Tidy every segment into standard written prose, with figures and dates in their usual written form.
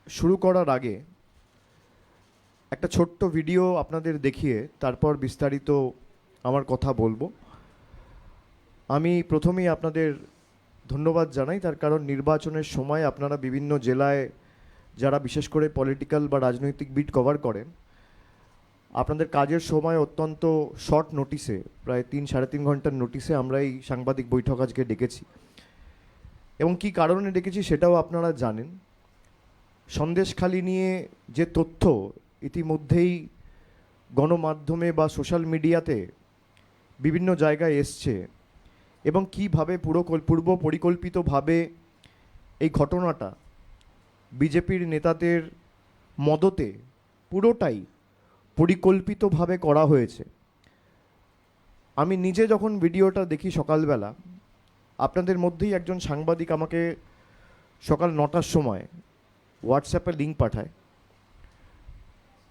শুরু করার আগে একটা ছোট্ট ভিডিও আপনাদের দেখিয়ে তারপর বিস্তারিত আমার কথা বলবো। আমি প্রথমেই আপনাদের ধন্যবাদ জানাই, তার কারণ নির্বাচনের সময় আপনারা বিভিন্ন জেলায় যারা বিশেষ করে পলিটিক্যাল বা রাজনৈতিক বিট কভার করেন, আপনাদের কাজের সময় অত্যন্ত শর্ট নোটিসে, প্রায় 3-3.5 ঘন্টার নোটিসে আমরা এই সাংবাদিক বৈঠক আজকে ডেকেছি। এবং কী কারণে ডেকেছি সেটাও আপনারা জানেন। সন্দেশখালি নিয়ে যে তথ্য ইতিমধ্যেই গণমাধ্যমে বা সোশ্যাল মিডিয়াতে বিভিন্ন জায়গায় এসছে এবং কীভাবে পূর্ব পরিকল্পিতভাবে এই ঘটনাটা বিজেপির নেতাদের মদতে পুরোটাই পরিকল্পিতভাবে করা হয়েছে। আমি নিজে যখন ভিডিওটা দেখি সকালবেলা, আপনাদের মধ্যেই একজন সাংবাদিক আমাকে সকাল 9টার সময় হোয়াটসঅ্যাপে লিঙ্ক পাঠায়।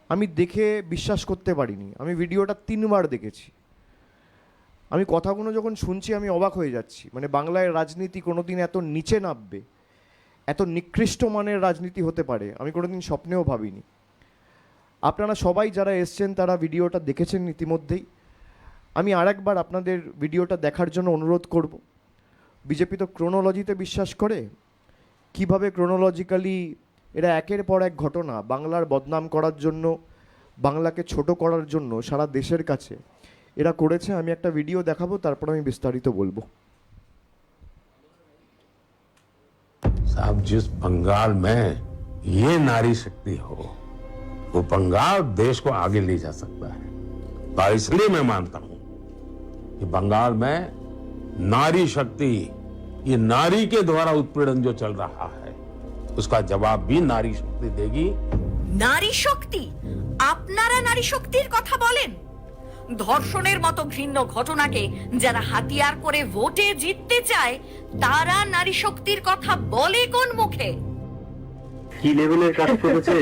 আমি দেখে বিশ্বাস করতে পারিনি। আমি ভিডিওটা 3বার দেখেছি। আমি কথাগুলো যখন শুনছি আমি অবাক হয়ে যাচ্ছি। মানে বাংলায় রাজনীতি কোনোদিন এত নিচে নামবে, এত নিকৃষ্ট মানের রাজনীতি হতে পারে আমি কোনোদিন স্বপ্নেও ভাবিনি। আপনারা সবাই যারা এসছেন তারা ভিডিওটা দেখেছেন ইতিমধ্যেই। আমি আরেকবার আপনাদের ভিডিওটা দেখার জন্য অনুরোধ করব। বিজেপি তো ক্রোনোলজিতে বিশ্বাস করে। কিভাবে ক্রোনোলজিক্যালি এরা একের পর এক ঘটনা বাংলার বদনাম করার জন্য, বাংলাকে ছোট করার জন্য সারা দেশের কাছে এরা করেছে। আমি একটা ভিডিও দেখাবো, তারপর আমি বিস্তারিত বলবো। साहब, जिस बंगाल में ये नारी शक्ति हो, वो बंगाल देश को आगे ले जा सकता है। और इसलिए मैं मानता हूं कि बंगाल में नारी शक्ति, ये नारी के द्वारा उत्पीड़न जो चल रहा है, उसका जवाब भी नारी शक्ति देगी। নারী শক্তি? আপনারা নারী শক্তির কথা বলেন? ধর্ষণের মতো ঘৃণ্য ঘটনাকে যারা হাতিয়ার করে ভোটে জিততে চায়, তারা নারী শক্তির কথা বলে কোন মুখে? কি লেভেলের কাজ করেছে?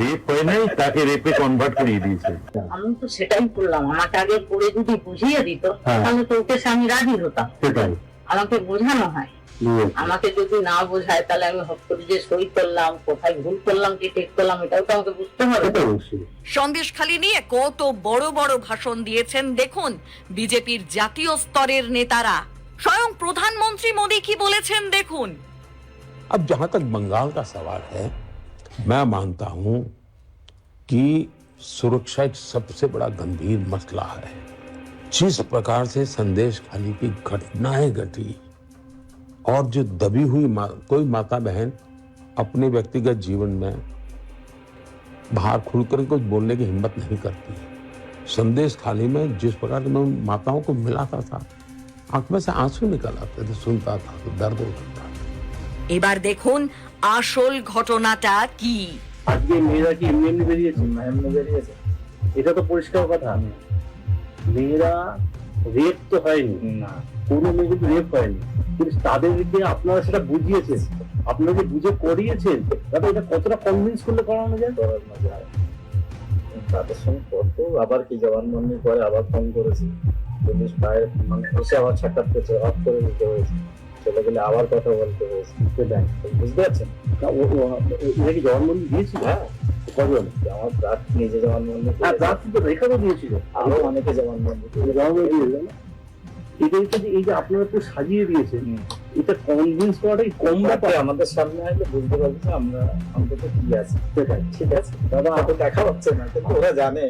রেপ হয় নাই, তাকে রেপে কনভার্ট করিয়ে দিয়েছে। আমি তো সেটাই করলাম। আমাকে আগে পড়ে যদি বুঝিয়ে দিত তাহলে তো ওকে আমি রাজি হতাম। সেটাই আমাকে বোঝানো হয়। আমাকে যদি না বোঝায় তাহলে আমি হট করে যে সই করলাম, কোথায় ভুল করলাম কি ঠিক করলাম এটাও তো আমাকে বুঝতে হবে। সন্দেশখালি নিয়ে কত বড় বড় ভাষণ দিয়েছেন দেখুন বিজেপির জাতীয় স্তরের নেতারা। স্বয়ং প্রধানমন্ত্রী মোদী কি বলেছেন দেখুন। अब जहां तक बंगाल का सवाल है, मैं मानता हूं कि सुरक्षा एक सबसे बड़ा गंभीर मसला है। जिस प्रकार से संदेश खाली की घटनाएं घटी और जो दबी हुई कोई माता बहन अपने व्यक्तिगत जीवन में बाहर खुलकर कुछ बोलने की हिम्मत नहीं करती। संदेश खाली में जिस प्रकार से मैं उन माताओं को मिलाता था, आंख में से आंसू निकल आते थे, सुनता था तो दर्द होता था। এবার দেখুন আসল ঘটনাটা কি। আজকে মেয়েরা কি এমনি এমনি বেরিয়েছে? না, এমনি বেরিয়েছে এটা তো পরিষ্কার কথা। মেয়েরা রেপ তো হয়নি, না কোনো মেয়ে কিন্তু রেপ হয়নি, কিন্তু তাদেরকে আপনারা সেটা বুঝিয়েছেন, আপনারা যে বুঝে করিয়েছেন, তাতে এটা কতটা কনভিন্স করলে করানো যায়? করানো যায়। তাদের সঙ্গে কত আবার কি জবানবন্দি করে আবার ফোন করেছি, পুলিশ পায়ে মানে এসে আবার সাক্ষাৎ করছে, অফ করে দিতে হয়েছে, চলে গেলে আবার কথা বলতে হয়েছে। সেটাই বুঝতে পারছেন? এটা কি জবানবন্দি দিয়েছিল? হ্যাঁ, কজন? আমার প্রার্থ নিজে জবানবন্দি, প্রার্থী তো রেখাও দিয়েছিল, আরো অনেকে জবানবন্দি দিয়েছিল। এটা এই যে আপনারা একটু সাজিয়ে দিয়েছেন, এটা কনভিন্স করাটাই কম ব্যাপার। আমাদের সামনে আসলে বুঝতে পারছি আমরা অন্তত কি আছে। সেটাই ঠিক আছে দাদা, আমাকে দেখা হচ্ছে না, কিন্তু ওরা জানে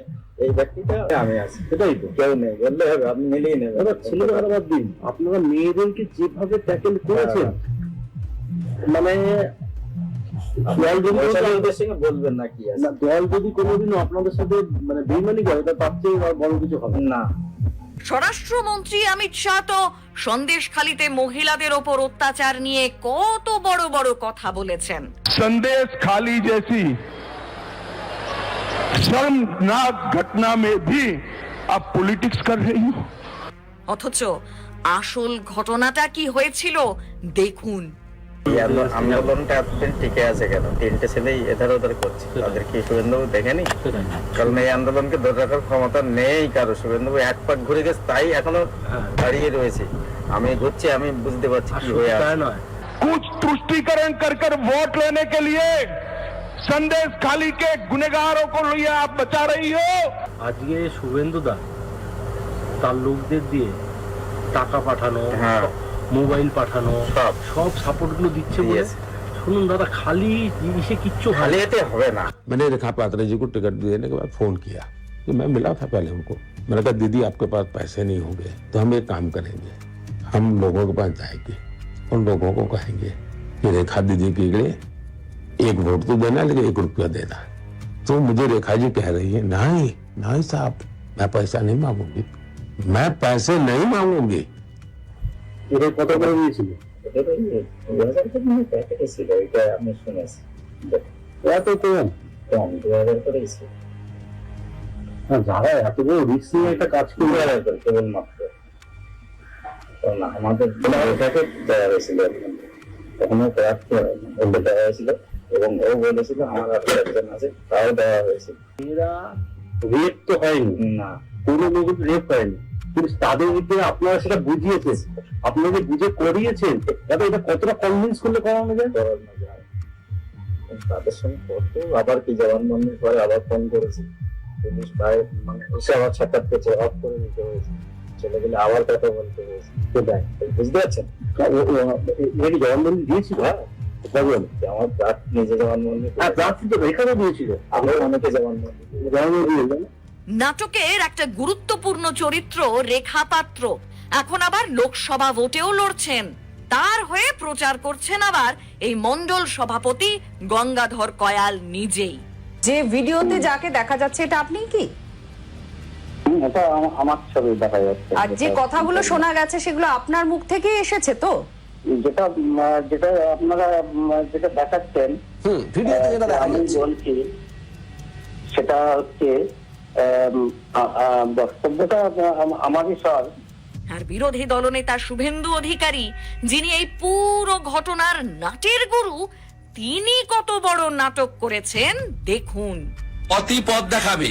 এই ব্যক্তিটা আমি আছি। সেটাই তো, কেউ নেই বললে হবে, আপনি মিলিয়ে নেবেন। ছেলেরা বাদ দিন, আপনারা মেয়েদেরকে যেভাবে ট্যাকেল করেছেন, মানে বলবেন না কি আছে। দল যদি কোনোদিনও আপনাদের সাথে মানে বেইমানি করে, তার চেয়ে বড় কিছু হবে না। স্বরাষ্ট্রমন্ত্রী অমিত শাহ তো সন্দেশখালিতে মহিলাদের ওপর অত্যাচার নিয়ে কত বড় বড় কথা বলেছেন। संदेश खाली जैसी शर्मनाक घटना में भी आप पॉलिटिक्स कर रही हो। অথচ আসল ঘটনাটা কি হয়েছিল দেখুন। আন্দোলনটা এতদিন টিকে আছে কেন? 3টে ছেলেই এধার ওধার করছে, তাদের কি শুভেন্দুবাবু দেখেনি? কারণ এই আন্দোলনকে ধরে রাখার ক্ষমতা নেই কারো। শুভেন্দুবাবু এক পাক ঘুরে গেছে, তাই এখনো দাঁড়িয়ে রয়েছে। আমি ঘুরছি, আমি বুঝতে পারছি কি হয়ে আছে। कुछ तुष्टीकरण कर वोट लेने के लिए संदेश खाली के गुनहगारों को लिए आप बचा रही हो। আজকে শুভেন্দু দা তার লোকদের দিয়ে টাকা পাঠানো, হ্যাঁ। মোবাইল পাঠানো, সব। সব সাপোর্ট গুলো দিচ্ছে বলে Yes. শুনুন দাদা, খালি জিনিসে কিচ্ছু খালি এতে হবে না। मैंने रेखा पात्रा जी को टिकट देने के बाद फोन किया कि मैं मिला था पहले उनको, मैंने कहा दीदी आपके पास पैसे नहीं होंगे तो हम एक काम करेंगे, हम लोगों के पास जाएंगे और लोगों को कहेंगे कि रेखा दीदी के लिए एक वोट तो देना लेकिन 1 रुपया देना। तो मुझे रेखा जी कह रही है नहीं नहीं साहब, मैं पैसा नहीं मांगूंगी, मैं पैसे नहीं मांगूंगी। এটা কত করে দিয়েছিল? এত কম? যারা এত বড় রিস্ক নিয়ে একটা কাজ করবে কেবলমাত্র, কারণ আমাদের এটাকে দেওয়া হয়েছিল, তখন ওকে দেওয়া হয়েছিল এবং ও বলেছিল আমার হাতে একজন আছে, তাও দেওয়া হয়েছিল। এরা রেপ তো হয়নি, না কোনো লোক রেপ হয়নি, কিন্তু তাদের দিকে আপনারা সেটা বুঝিয়েছেন, আপনাদের বুঝে করিয়েছেন। দাদা এটা কতটা কনভিন্স করলে করানো যায়? তাদের সঙ্গে করতো, আবার কি জবানবন্দির পরে আবার ফোন করেছি, পুলিশ ভাই মানে এসে আমার সাক্ষাৎ করছে, অফ করে দিতে হয়েছে, চলে গেলে আবার কথা বলতে হয়েছে। কোথায় বুঝতে পারছেন? এটা কি জবানবন্দি দিয়েছিল? আমার ব্রাত নিজে জবানবন্দি, ব্রাত তো রেখাও দিয়েছিল, আবার অনেকে জবানবন্দি দিয়েছিল। নাটকের একটা গুরুত্বপূর্ণ চরিত্র রেখা পাত্র এখন আবার লোকসভা ভোটেও লড়ছেন। তার হয়ে প্রচার করছেন আবার এই মণ্ডল সভাপতি গঙ্গাধর কয়াল নিজেই। যে ভিডিওতে যাকে দেখা যাচ্ছে এটা আপনি কি? এটা আমার ছবি দেখা যাচ্ছে। আর যে কথাগুলো শোনা গেছে সেগুলো আপনার মুখ থেকে এসেছে তো? যেটা যেটা আপনারা যেটা দেখাচ্ছেন, ভিডিওতে যেটা দেখা আমি যাচ্ছে বলছি সেটা হচ্ছে বক্তব্যটা আমারই স্যার। আর বিরোধী দলনেতা শুভেন্দু অধিকারী, যিনি এই পুরো ঘটনার নাটের গুরু, তিনি কত বড় নাটক করেছেন দেখুন। অতি পথ দেখাবে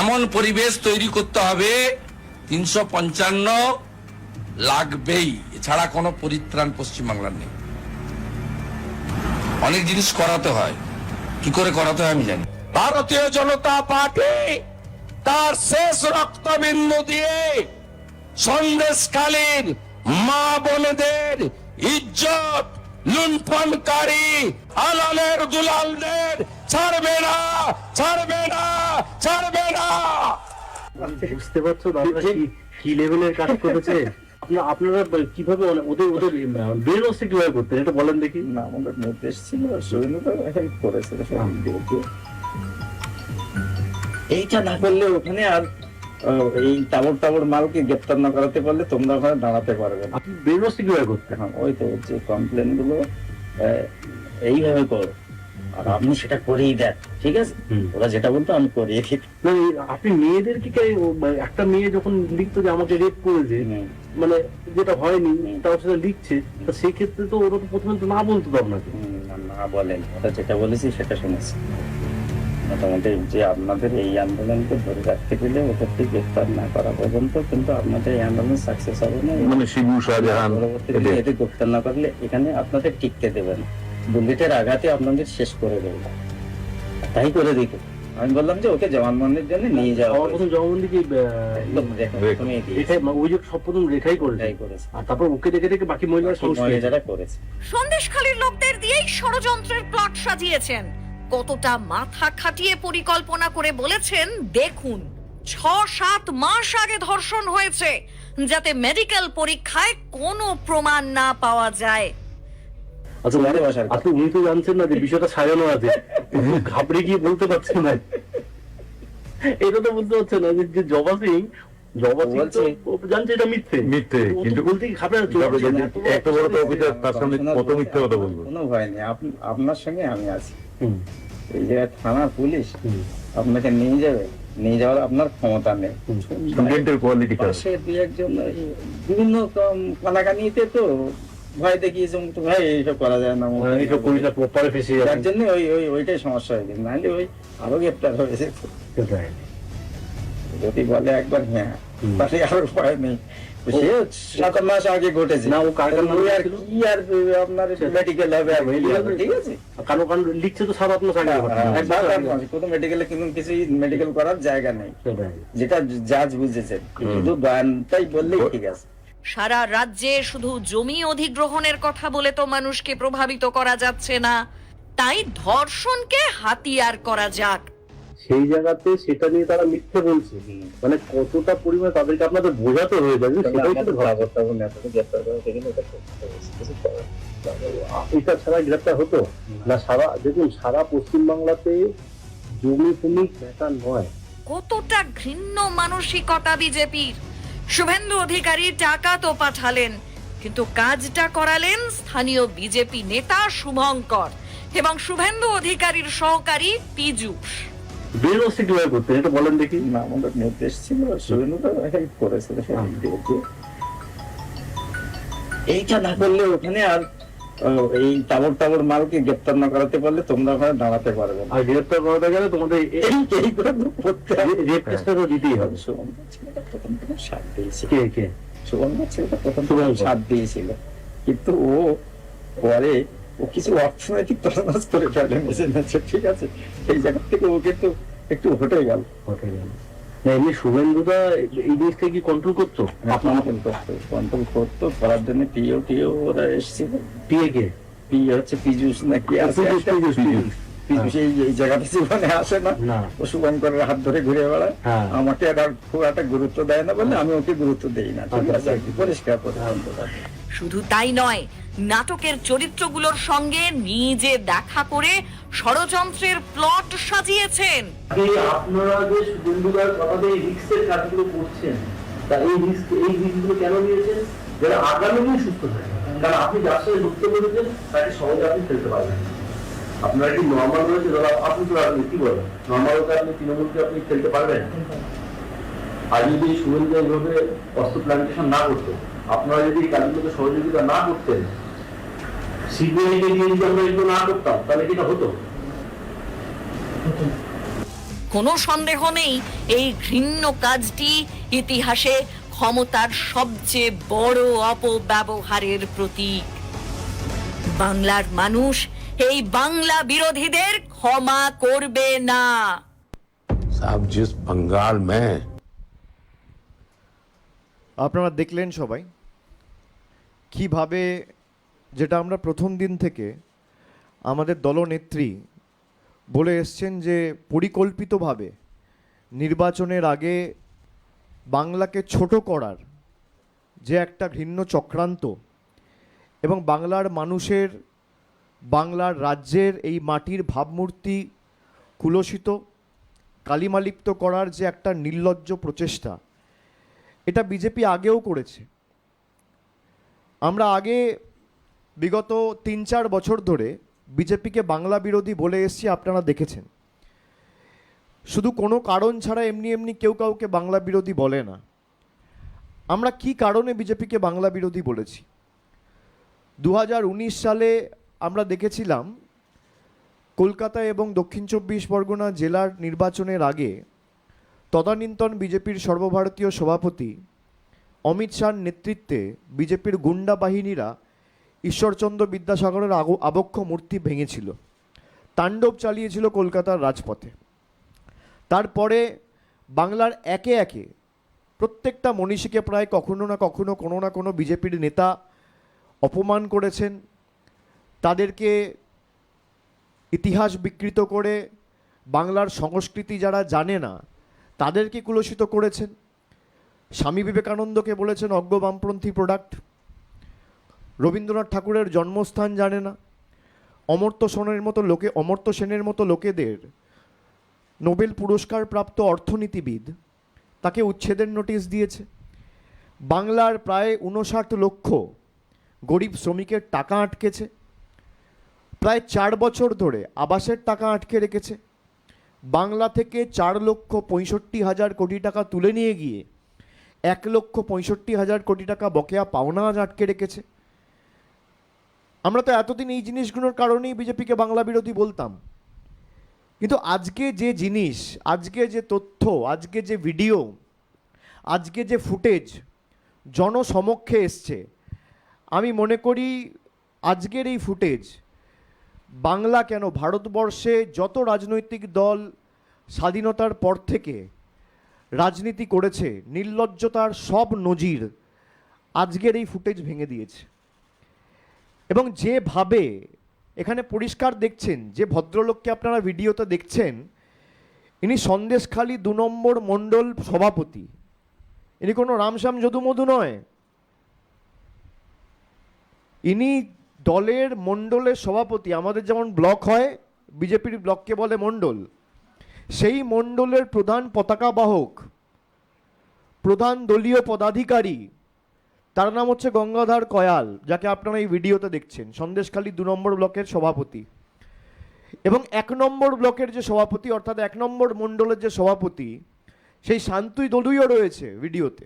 এমন পরিবেশ তৈরি করতে হবে, 355 লাগবেই, এছাড়া কোনো পরিত্রাণ পশ্চিমবাংলার নেই। অনেক জিনিস করাতে হয়, কি করে করাতে হয় আমি জানি। ভারতীয় জনতা পার্টি তার শেষ রক্তবিন্দু দিয়ে সন্দেশকালীন মা বোনেদের ইজ্জত লুণ্ঠনকারী আলালের দুলালদের ছাড়বে না, ছাড়বে না, ছাড়বে না। বুঝতে পারছো দাদা কি লেভেলের কাজ করেছে? আপনারা কিভাবে ওদের ওদের ব্রেন ওয়াশ কিভাবে করতেন এটা বলেন দেখি। না আমাদের নির্দেশ ছিল, হেল্প করেছে, এইটা না করলে ওখানে আর এই টাবর মালকে গ্রেপ্তার না করাতে পারলে তোমরা ওখানে দাঁড়াতে পারবে না। আপনি ব্রেন ওয়াশ কিভাবে করতেন? হ্যাঁ, ওই তো যে কমপ্লেন গুলো এইভাবে করো, আর আপনি সেটা করেই দেন, ঠিক আছে? ওরা যেটা বলতো আমি করিয়ে দিই। না আপনি মেয়েদেরকে একটা মেয়ে যখন লিখতো যে আমাকে রেপ করেছে, মানে যেটা হয়নি তাও সেটা লিখছে, তা সেই ক্ষেত্রে তো ওরা তো প্রথমে তো না বলতো আপনাকে। না বলেন, ওরা যেটা বলেছি সেটা শুনেছি। মোটামুটি যে আপনাদের এই আন্দোলনকে ধরে রাখতে গেলে ওদেরকে গ্রেফতার না করা পর্যন্ত কিন্তু আপনাদের এই আন্দোলন সাকসেস হবে না। মানে শিবু শাহজাহান পরবর্তীতে এদের গ্রেফতার না করলে এখানে আপনাদের টিকতে দেবেন, বুলেটের আঘাতে আপনাদের শেষ করে দেবে, তাই করে দিত। আমি বললাম যে ওকে জবানবন্দির জন্য নিয়ে যাওয়া। আমার প্রথম জবানবন্দি কি ওই যে সব প্রথম রেখাই করেছে, আর তারপর ওকে দেখে দেখে বাকি মহিলারা করেছে। সন্দেশখালীর লোকদের দিয়েই ষড়যন্ত্রের প্লট সাজিয়েছেন। কতটা মাথা খাটিয়ে পরিকল্পনা করে বলেছেন দেখুন। 6-7 মাস আগে ধর্ষণ হয়েছে, যাতে মেডিকেল পরীক্ষায় কোনো প্রমাণ না পাওয়া যায়। আচ্ছা উনি তো জানছেন না যে বিষয়টা সাজানো আছে, ঘাবড়ে গিয়ে বলতে পারছেন না, এটা তো বলতে পারছে না যে জবা সিং জানছে এটা মিথ্যে, কিন্তু বলতে কি ঘাবড়ে এত বড় তো অফিসার, তার সামনে কত মিথ্যে কথা বলবো? কোনো ভয় নেই, আপনার সঙ্গে আমি আছি। এই যে থানা পুলিশ আপনাকে নিয়ে যাওয়ার আপনার ক্ষমতা নেই। স্টুডেন্টের কোয়ালিটি সে দুই একজন বিভিন্ন কানাকানিতে তো ভয় দেখিয়েছে, ভাই এইসব করা যায় না, এইসব কবিতা পরে ফেসে যায়, যার জন্য ওইটাই সমস্যা হয়ে গেছে, নাহলে ওই আরো গ্রেপ্তার হয়েছে। যদি বলে একবার হ্যাঁ, তাহলে আর উপায় নেই। সে 7 মাস আগে ঘটেছে না, ও কার কার নামে আর ছিল? কি আর আপনার মেডিকেল হবে আর কি হবে, ঠিক আছে। কারণ লিখছে তো 7-8 মাস আগে ঘটনা। এক বছর আগে। কোনো মেডিকেলে কিন্তু কিছু মেডিকেল করার জায়গা নেই, সেটাই। যেটা জাজ বুঝেছেন, শুধু বয়ানটাই বললেই ঠিক আছে। সারা রাজ্যে শুধু জমি অধিগ্রহণের কথা বলে তো মানুষকে প্রভাবিত করা যাচ্ছে না, তাই ধর্ষণকে হাতিয়ার করা যাক। সেই জায়গাতে সেটা নিয়ে তারা মিথ্যে বলছে, মানে কতটা পরিমাণ তাদেরকে আপনাদের বোঝাতে হয়ে যাবে সেটাই তো এটা ছাড়া গ্রেপ্তার হতো না। দেখুন সারা পশ্চিমবাংলাতে জমি ফমি বেকার নয়। কতটা ঘৃণ্য মানসিকতা বিজেপির। শুভেন্দু অধিকারী টাকা তো পাঠালেন, কিন্তু কাজটা করালেন স্থানীয় বিজেপি নেতা শুভঙ্কর এবং শুভেন্দু অধিকারীর সহকারী পীযূষ। বেরোচ্ছে কিভাবে করতে এটা বলেন দেখি। না, আমাদের নির্দেশ ছিল, শুভেন্দু তো হেল্প করেছিল, এইটা না করলে ওখানে আর এই টাবর মালকে গ্রেপ্তার না করাতে পারলে তোমরা ওখানে দাঁড়াতে পারবে না। আর গ্রেপ্তার করাতে গেলে তোমাদের এই করে করতে হবে। রেপ কেসটা তো দিতেই হবে। শুভঙ্কর ছেলেটা প্রথম সাথ দিয়েছিল, কে শুভঙ্কর ছেলেটা প্রথম সাথ দিয়েছিল, কিন্তু ও পরে ও কিছু অর্থনৈতিক তছনছ করে ফেলে মেসেজ, ঠিক আছে। এই জায়গা থেকে ও কিন্তু একটু হটে গেল। না, এমনি শুভেন্দুদা এই জিনিসটা কি কন্ট্রোল করতো? আপনারা কিন্তু কন্ট্রোল করতো, করার জন্য টিও ওরা এসেছিল। পিএ কে? পিএ হচ্ছে পীযূষ নাকি আছে, পীযূষ এই জায়গাটা জীবনে আসে না, না। ও শুভঙ্করের হাত ধরে ঘুরে বেড়ায়। হ্যাঁ। আমাকে আর খুব একটা গুরুত্ব দেয় না বলে আমি ওকে গুরুত্ব দেই না, ঠিক আছে, আর কি, পরিষ্কার করে। শুধু তাই নয়, নাটকের চরিত্রগুলোর সঙ্গে নিজে দেখা করে ষড়যন্ত্রের প্লট সাজিয়েছেন। আপনারা যে শুভেন্দুদার কথাতে এই রিস্কের কাজগুলো করছেন, তা এই রিস্কগুলো কেন নিয়েছেন? যারা আগামী দিন সুস্থ থাকে। কারণ আপনি যার সাথে যুক্ত করেছেন তাকে সহজে আপনি ফেলতে পারবেন। আপনার কি নর্মাল রয়েছে, ধরো আপনি তো কি বলেন, নর্মাল হতে আপনি তৃণমূলকে আপনি ফেলতে পারবেন? আর যদি শুভেন্দু এইভাবে অস্ত্র প্ল্যান্টেশন না করতো, আপনারা যদি এই কাজগুলোকে সহযোগিতা না করতেন, সিবিআইকে দিয়ে যদি আমরা এগুলো না করতাম, তাহলে কি এটা হতো? কোনো সন্দেহ নেই, এই ঘৃণ্য কাজটি ইতিহাসে ক্ষমতার সবচেয়ে বড় অপব্যবহারের প্রতীক। বাংলার মানুষ এই বাংলা বিরোধীদের ক্ষমা করবে না। साहब जिस बंगाल में আপনারা দেখলেন সবাই কিভাবে, যেটা আমরা প্রথম দিন থেকে আমাদের দলনেত্রী বলে এসছেন যে পরিকল্পিতভাবে নির্বাচনের আগে বাংলাকে ছোট করার যে একটা ঘৃণ্য চক্রান্ত এবং বাংলার মানুষের, বাংলার রাজ্যের এই মাটির ভাবমূর্তি কুলসিত, কালিমালিপ্ত করার যে একটা নির্লজ্জ প্রচেষ্টা, এটা বিজেপি আগেও করেছে। আমরা আগে বিগত 3-4 বছর ধরে বিজেপিকে বাংলা বিরোধী বলে এসেছি, আপনারা দেখেছেন। শুধু কোনো কারণ ছাড়া এমনি এমনি কেউ কাউকে বাংলা বিরোধী বলে না। আমরা কি কারণে বিজেপিকে বাংলা বিরোধী বলেছি? 2019 সালে আমরা দেখেছিলাম কলকাতা এবং দক্ষিণ 24 পরগনা জেলার নির্বাচনের আগে তদানীন্তন বিজেপির সর্বভারতীয় সভাপতি অমিত শাহর নেতৃত্বে বিজেপির গুন্ডা বাহিনীরা ঈশ্বরচন্দ্র বিদ্যাসাগরের আবক্ষ মূর্তি ভেঙেছিল, তাণ্ডব চালিয়েছিল কলকাতার রাজপথে। তারপরে বাংলার একে একে প্রত্যেকটা মনীষীকে প্রায় কখনো না কখনো কোনো না কোনো বিজেপির নেতা অপমান করেছেন, তাদেরকে ইতিহাস বিকৃত করে বাংলার সংস্কৃতি যারা জানে না তাদেরকে কুলসিত করেছেন। স্বামী বিবেকানন্দকে বলেছেন অজ্ঞ বামপন্থী প্রোডাক্ট, রবীন্দ্রনাথ ঠাকুরের জন্মস্থান জানে না, অমর্ত্য সেনের মতো লোকেদের নোবেল পুরস্কার প্রাপ্ত অর্থনীতিবিদ তাকে উচ্ছেদের নোটিশ দিয়েছে। বাংলার প্রায় 59 লক্ষ গরিব শ্রমিকের টাকা আটকেছে, প্রায় 4 বছর ধরে আবাসের টাকা আটকে রেখেছে। বাংলা থেকে 4,65,000 কোটি টাকা তুলে নিয়ে গিয়ে 1,65,000 কোটি টাকা বকেয়া পাওনা আজ আটকে রেখেছে। আমরা তো এতদিন এই জিনিসগুলোর কারণেই বিজেপিকে বাংলা বিরোধী বলতাম, কিন্তু আজকে যে জিনিস, আজকে যে তথ্য, আজকে যে ভিডিও, আজকে যে ফুটেজ জনসমক্ষে এসছে, আমি মনে করি আজকের এই ফুটেজ বাংলা কেন ভারতবর্ষে যত রাজনৈতিক দল স্বাধীনতার পর থেকে রাজনীতি করেছে, নির্লজ্জতার সব নজির আজকের এই ফুটেজ ভেঙে দিয়েছে। এবং যেভাবে এখানে পরিষ্কার দেখছেন, যে ভদ্রলোককে আপনারা ভিডিওতে দেখছেন, ইনি সন্দেশখালী 2 নম্বর মণ্ডল সভাপতি। ইনি কোনো রামশ্যাম যদুমধু নয়, ইনি দলের মণ্ডলের সভাপতি। আমাদের যেমন ব্লক হয়, বিজেপির ব্লককে বলে মণ্ডল, সেই মণ্ডলের প্রধান পতাকা বাহক, প্রধান দলীয় পদাধিকারী, তার নাম হচ্ছে গঙ্গাধর কয়াল, যাকে আপনারা এই ভিডিওতে দেখছেন, সন্দেশখালী 2 নম্বর ব্লকের সভাপতি। এবং 1 নম্বর ব্লকের যে সভাপতি, অর্থাৎ 1 নম্বর মণ্ডলের যে সভাপতি, সেই শান্তই দলুইও রয়েছে ভিডিওতে।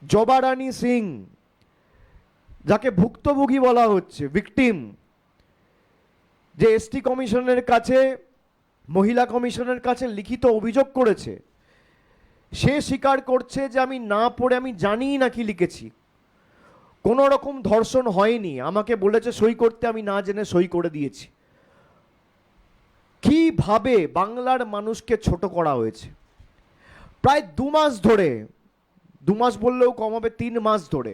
জবা রানী সিং, যাকে ভুক্তভোগী বলা হচ্ছে, ভিকটিম, যে এসটি কমিশনের কাছে, মহিলা কমিশনের কাছে লিখিত অভিযোগ করেছে, সে স্বীকার করছে যে আমি না পড়ে, আমি জানি না কি লিখেছি, কোনো রকম ধর্ষণ হয়নি, আমাকে বলেছে সই করতে, আমি না জেনে সই করে দিয়েছি। কিভাবে বাংলার মানুষকে ছোট করা হয়েছে। প্রায় 2 মাস ধরে, 2 মাস বললেও কম হবে, 3 মাস ধরে,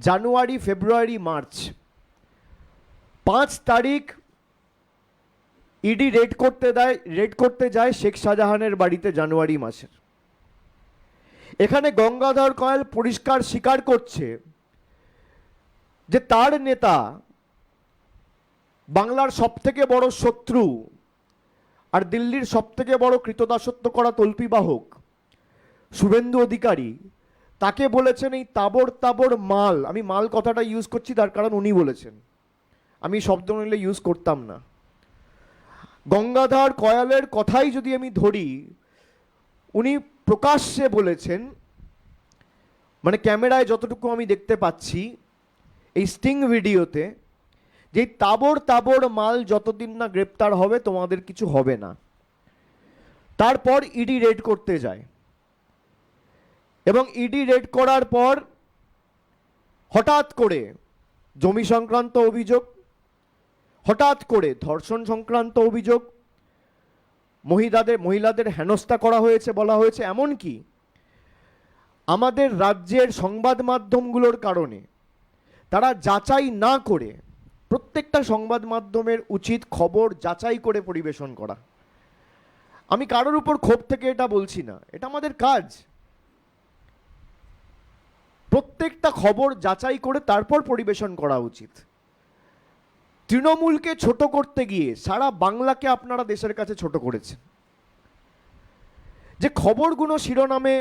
জানুয়ারি, ফেব্রুয়ারি, মার্চ, 5 তারিখ ইডি রেড করতে যায় শেখ শাহজাহানের বাড়িতে জানুয়ারি মাসের। এখানে গঙ্গাধর কয়াল পরিষ্কার স্বীকার করছে যে তার নেতা, বাংলার সবথেকে বড় শত্রু আর দিল্লির সবথেকে বড় কৃতদাসত্ব করা তল্পিবাহক শুভেন্দু অধিকারী, তাকে বলেছেন এই তাবড় মাল, আমি মাল কথাটা ইউজ করছি তার কারণ উনি বলেছেন, আমি শব্দ নিলে ইউজ করতাম না। গঙ্গাধর কয়ালের কথাই যদি আমি ধরি, উনি প্রকাশ্যে বলেছেন, মানে ক্যামেরায় যতটুকু আমি দেখতে পাচ্ছি এই স্টিং ভিডিওতে, যে তাবড় মাল যতদিন না গ্রেপ্তার হবে তোমাদের কিছু হবে না। তারপর ইডি রেড করতে যায়, এবং ইডি রেড করার পর হঠাৎ করে জমি সংক্রান্ত অভিযোগ, হঠাৎ করে ধর্ষণ সংক্রান্ত অভিযোগ, মহিলাদের হেনস্থা করা হয়েছে বলা হয়েছে। এমনকি আমাদের রাজ্যের সংবাদ মাধ্যমগুলোর কারণে তারা যাচাই না করে, প্রত্যেকটা সংবাদ মাধ্যমের উচিত খবর যাচাই করে পরিবেশন করা। আমি কারোর উপর ক্ষোভ থেকে এটা বলছি না, এটা আমাদের কাজ। প্রত্যেকটা খবর যাচাই করে তারপর পরিবেশন করা উচিত। তৃণমূলকে ছোট করতে গিয়ে সারা বাংলাকে আপনারা দেশের কাছে ছোট করেছেন। যে খবরগুলো শিরোনামে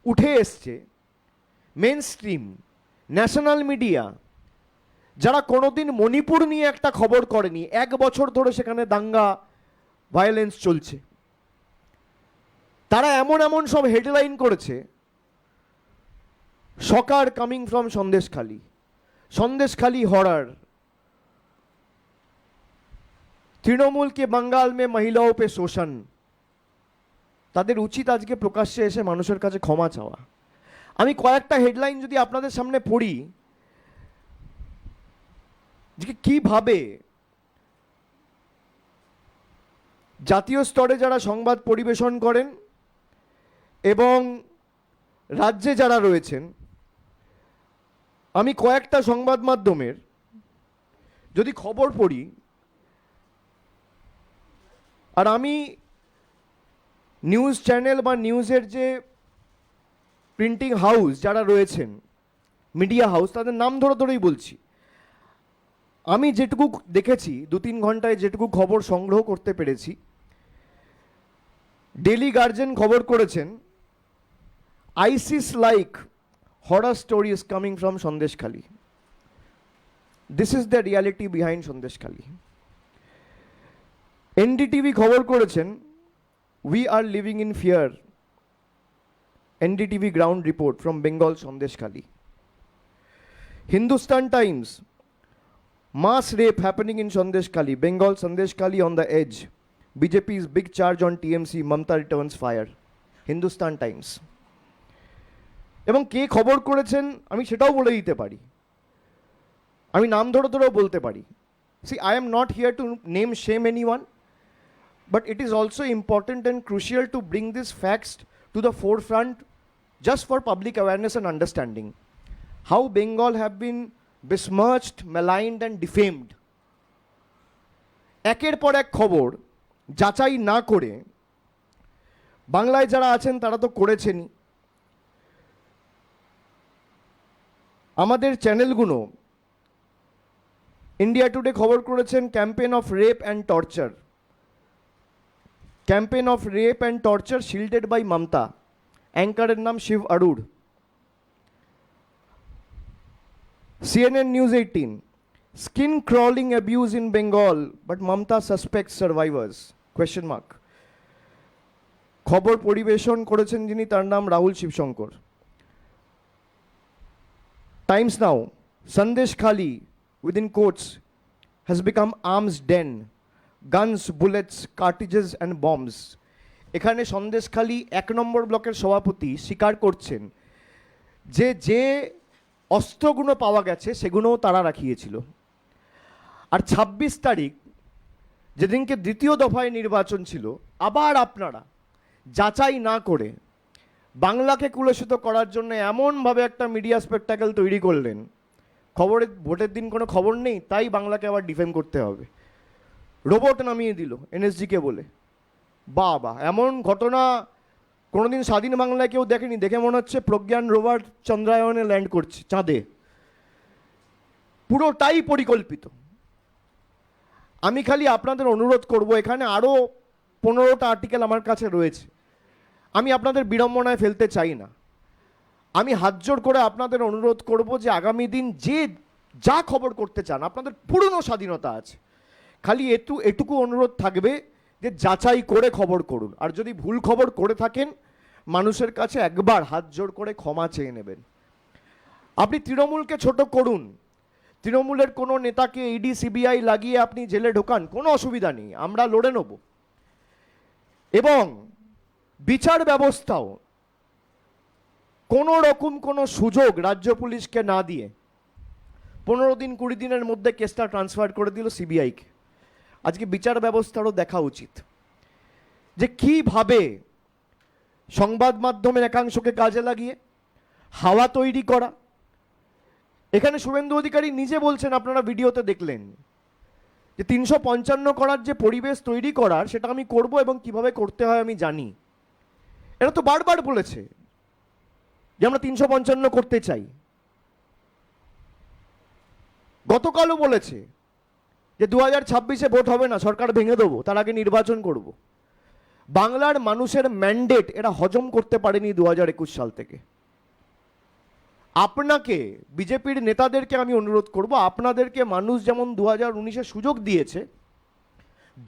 উঠে এসছে, মেন স্ট্রিম ন্যাশনাল মিডিয়া, যারা কোনোদিন মণিপুর নিয়ে একটা খবর করেনি, 1 বছর ধরে সেখানে দাঙ্গা ভায়োলেন্স চলছে, তারা এমন সব হেডলাইন করেছে, শকার coming from Sandeshkhali horror, Trinamool के बंगाल में महिलाओं पे शोषण। তাদের উচিত আজকে প্রকাশ্যে এসে মানুষের কাছে ক্ষমা চাওয়া। আমি কয়েকটা হেডলাইন যদি আপনাদের সামনে পড়ি, যে কিভাবে জাতীয় স্তরে যারা সংবাদ পরিবেশন করেন এবং রাজ্যে যারা রয়েছেন, আমি কয়েকটা সংবাদ মাধ্যমের যদি খবর পড়ি, আর আমি নিউজ চ্যানেল বা নিউজের যে প্রিন্টিং হাউস যারা রয়েছেন, মিডিয়া হাউস, তাদের নাম ধরেই বলছি। আমি যেটুকু দেখেছি 2-3 ঘন্টায়, যেটুকু খবর সংগ্রহ করতে পেরেছি, ডেলি গার্জিয়ান খবর করেছেন, ISIS like horror stories coming from Sandeshkhali. This is the reality behind Sandeshkhali. NDTV খবর করেছেন, we are living in fear, NDTV ground report from Bengal Sandeshkhali. Hindustan Times, Mass rape happening in Sandeshkhali. Bengal Sandeshkhali on the edge. BJP's big charge on TMC. Mamta returns fire. Hindustan Times. এবং কে খবর করেছেন আমি সেটাও বলে দিতে পারি, আমি নাম ধরে ধরেও বলতে পারি। See I am not here to name shame anyone, but it is also important and crucial to bring these facts to the forefront just for public awareness and understanding. How Bengal have been besmirched, maligned and defamed. একের পর এক খবর যাচাই না করে বাংলায় যারা আছেন তারা তো করেছেনই। আমাদের চ্যানেলগুলো ইন্ডিয়া টুডে খবর করেছেন campaign of rape and torture. Campaign of rape and torture shielded by Mamata. অ্যাঙ্কারের নাম Shiv আরুড়। CNN News 18, skin crawling abuse in Bengal, but Mamta suspects survivors? Question mark. খবর পরিবেশন করেছেন যিনি তার নাম Rahul Shibshankar. Times Now, Sandeshkhali within quotes has become arms den, guns, bullets, cartridges and bombs. এখানে সন্দেশখালী 1 নম্বর ব্লকের সভাপতি স্বীকার করছেন যে অস্ত্রগুলো পাওয়া গেছে সেগুলোও তারা রাখিয়েছিল। আর 26 তারিখ যেদিনকে দ্বিতীয় দফায় নির্বাচন ছিল, আবার আপনারা যাচাই না করে বাংলাকে কুলসিত করার জন্য এমনভাবে একটা মিডিয়া স্পেকটাকেল তৈরি করলেন, খবরের ভোটের দিন কোনো খবর নেই তাই বাংলাকে আবার ডিফেম করতে হবে। রোবট নামিয়ে দিল এনএসজিকে বলে। বাবা, এমন ঘটনা কোনোদিন স্বাধীন বাংলায় কেউ দেখেনি। দেখে মনে হচ্ছে প্রজ্ঞান রোভার চন্দ্রায়নে ল্যান্ড করছে চাঁদে। পুরোটাই পরিকল্পিত। আমি খালি আপনাদের অনুরোধ করব, এখানে আরও 15টা আর্টিকেল আমার কাছে রয়েছে, আমি আপনাদের বিড়ম্বনায় ফেলতে চাই না। আমি হাতজোড় করে আপনাদের অনুরোধ করব যে আগামী দিন যে যা খবর করতে চান, আপনাদের পূর্ণ স্বাধীনতা আছে, খালি এটুকু অনুরোধ থাকবে যে যাচাই করে খবর করুন। আর যদি ভুল খবর করে থাকেন মানুষের কাছে একবার হাত জোড় করে ক্ষমা চেয়ে নেবেন। আপনি তৃণমূলকে ছোট করুন, তৃণমূলের কোনো নেতাকে ইডি সিবিআই লাগিয়ে আপনি জেলে ঢোকান, কোনো অসুবিধা নেই, আমরা লড়ে নেব। এবং বিচার ব্যবস্থাও কোনো রকম কোনো সুযোগ রাজ্য পুলিশকে না দিয়ে 15 দিন 20 দিনের মধ্যে কেসটা ট্রান্সফার করে দিল সিবিআইকে। আজকে বিচার ব্যবস্থারও দেখা উচিত যে কিভাবে সংবাদ মাধ্যমের একাংশকে কাজে লাগিয়ে হাওয়া তৈরি করা। এখানে শুভেন্দু অধিকারী নিজে বলছেন, আপনারা ভিডিওতে দেখলেন, যে 355 করার যে পরিবেশ তৈরি করার সেটা আমি করব এবং কিভাবে করতে হয় আমি জানি। এরা তো বারবার বলেছে যে আমরা 355 করতে চাই। গতকালও বলেছে যে 2026-এ ভোট হবে না, সরকার ভেঙে দেবো, তার আগে নির্বাচন করব। বাংলার মানুষের ম্যান্ডেট এরা হজম করতে পারেনি 2021 সাল থেকে। আপনাকে, বিজেপির নেতাদেরকে আমি অনুরোধ করব, আপনাদেরকে মানুষ যেমন 2019-এ সুযোগ দিয়েছে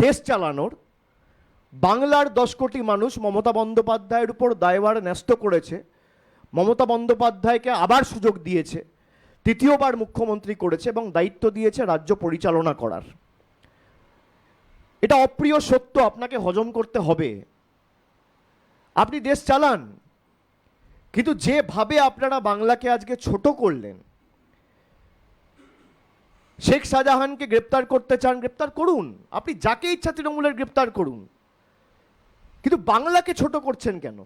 দেশ চালানোর, বাংলার 10 কোটি মানুষ মমতা বন্দ্যোপাধ্যায়ের উপর দায়ভার ন্যস্ত করেছে, মমতা বন্দ্যোপাধ্যায়কে আবার সুযোগ দিয়েছে, তৃতীয়বার মুখ্যমন্ত্রী করেছে এবং দায়িত্ব দিয়েছে রাজ্য পরিচালনা করার। এটা অপ্রিয় সত্য, আপনাকে হজম করতে হবে। আপনি দেশ চালান, কিন্তু যেভাবে আপনারা বাংলাকে আজকে ছোট করলেন, শেখ শাহজাহানকে গ্রেপ্তার করতে চান, গ্রেপ্তার করুন, আপনি যাকে ইচ্ছা তৃণমূলের গ্রেপ্তার করুন, কিন্তু বাংলাকে ছোট করছেন কেন?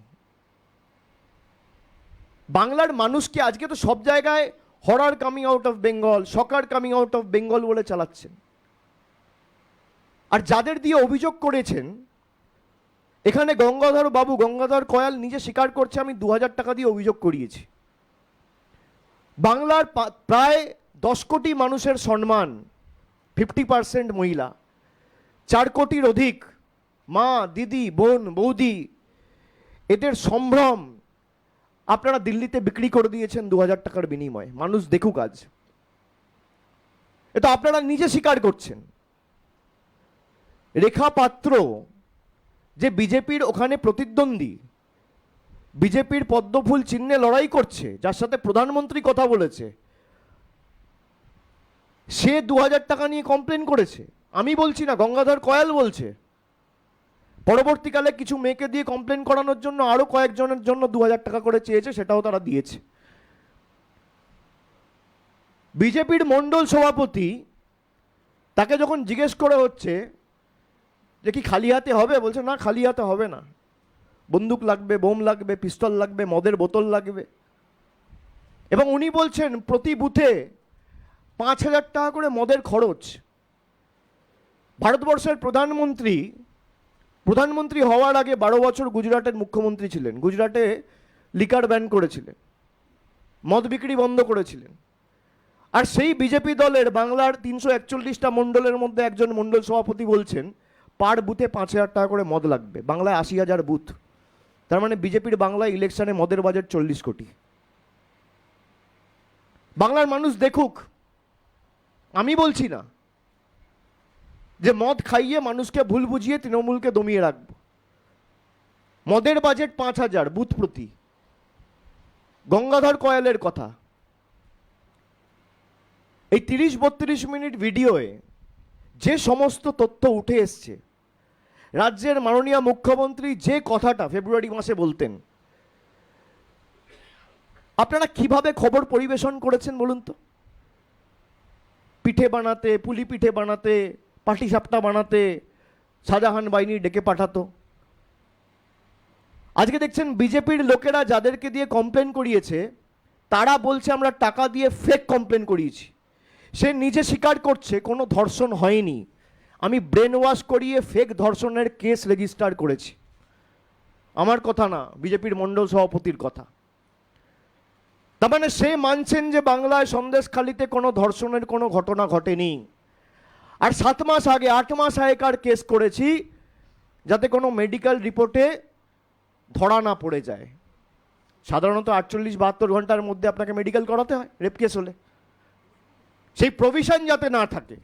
বাংলার মানুষকে আজকে তো সব জায়গায় horror coming out of Bengal, soccer coming out of Bengal বলে চালাচ্ছেন। আর যাদের দিয়ে অভিযোগ করেছেন, এখানে গঙ্গাধর বাবু, গঙ্গাধর কয়াল নিজে স্বীকার করছে, আমি 2000 টাকা দিয়ে অভিযোগ করিয়েছি। বাংলার প্রায় 10 কোটি মানুষের সম্মান, 50% মহিলা, 4 কোটির অধিক মা, দিদি, বোন, বৌদি, এদের সম্ভ্রম আপনারা দিল্লিতে বিক্রি করে দিয়েছেন 2000 টাকার বিনিময়ে। মানুষ দেখুক আজ, এটা আপনারা নিজে স্বীকার করছেন। রেখা পাত্র যে বিজেপির ওখানে প্রতিদ্বন্দ্বী, বিজেপির পদ্মফুল চিহ্নে লড়াই করছে, যার সাথে প্রধানমন্ত্রী কথা বলেছে, সে 2000 টাকা নিয়ে কমপ্লেন করেছে, আমি বলছি না, গঙ্গাধর কয়াল বলছে। পরবর্তীকালে কিছু মেয়েকে দিয়ে কমপ্লেন করানোর জন্য আরো কয়েকজনের জন্য 2000 টাকা করে চেয়েছে, সেটাও তারা দিয়েছে। বিজেপির মণ্ডল সভাপতি, তাকে যখন জিজ্ঞেস করে হচ্ছে যে কি খালি হাতে হবে, বলছে না খালি হাতে হবে না, বন্দুক লাগবে, বোম লাগবে, পিস্তল লাগবে, মদের বোতল লাগবে। এবং উনি বলছেন প্রতি বুথে 5000 টাকা করে মদের খরচ। ভারতবর্ষের প্রধানমন্ত্রী হওয়ার আগে 12 বছর গুজরাটের মুখ্যমন্ত্রী ছিলেন। গুজরাটে লিকার ব্যান করেছিলেন, মদ বিক্রি বন্ধ করেছিলেন। আর সেই বিজেপি দলের বাংলার 341টা মণ্ডলের মধ্যে একজন মণ্ডল সভাপতি বলছেন পার বুথে 5000 টাকা করে মদ লাগবে। বাংলায় 80,000 বুথ, তার মানে বিজেপির বাংলায় ইলেকশনে মদের বাজেট 40 কোটি। বাংলার মানুষ দেখুক, আমি বলছি না যে মদ খাইয়ে মানুষকে ভুল বুঝিয়ে তৃণমূলকে দমিয়ে রাখব। মদের বাজেট 5000 বুথ প্রতি। গঙ্গাধর কয়ালের কথা, এই 30-32 মিনিট ভিডিওয়ে যে সমস্ত তথ্য উঠে এসছে, রাজ্যের মাননীয় মুখ্যমন্ত্রী যে কথাটা ফেব্রুয়ারি মাসে বলতেন, আপনারা কিভাবে খবর পরিবেশন করেছেন বলুন তো? পিঠে বানাতে, পুলি পিঠে বানাতে, পাটিসাপটা বানাতে শাহজাহান বাহিনী ডেকে পাঠাতো। আজকে দেখছেন বিজেপির লোকেরা যাদেরকে দিয়ে কমপ্লেন করিয়েছে, তারা বলছে আমরা টাকা দিয়ে ফেক কমপ্লেন করিয়েছি। সে নিজে স্বীকার করছে কোনো ধর্ষণ হয়নি, আমি ব্রেন ওয়াশ করিয়ে ফেক ধর্ষণের কেস রেজিস্টার করেছি। আমার কথা না, বিজেপির মণ্ডল সভাপতির কথা। তার মানে সে মানছেন যে বাংলায় সন্দেশখালিতে কোনো ধর্ষণের কোনো ঘটনা ঘটেনি। আর 7 মাস আগে, 8 মাস আগেকার কেস করেছি, যাতে কোনো মেডিকেল রিপোর্টে ধরা না পড়ে যায়। সাধারণত 48-72 ঘন্টার মধ্যে আপনাকে মেডিকেল করাতে হয় রেপ কেস হলে, সেই প্রভিশন যাতে না থাকে,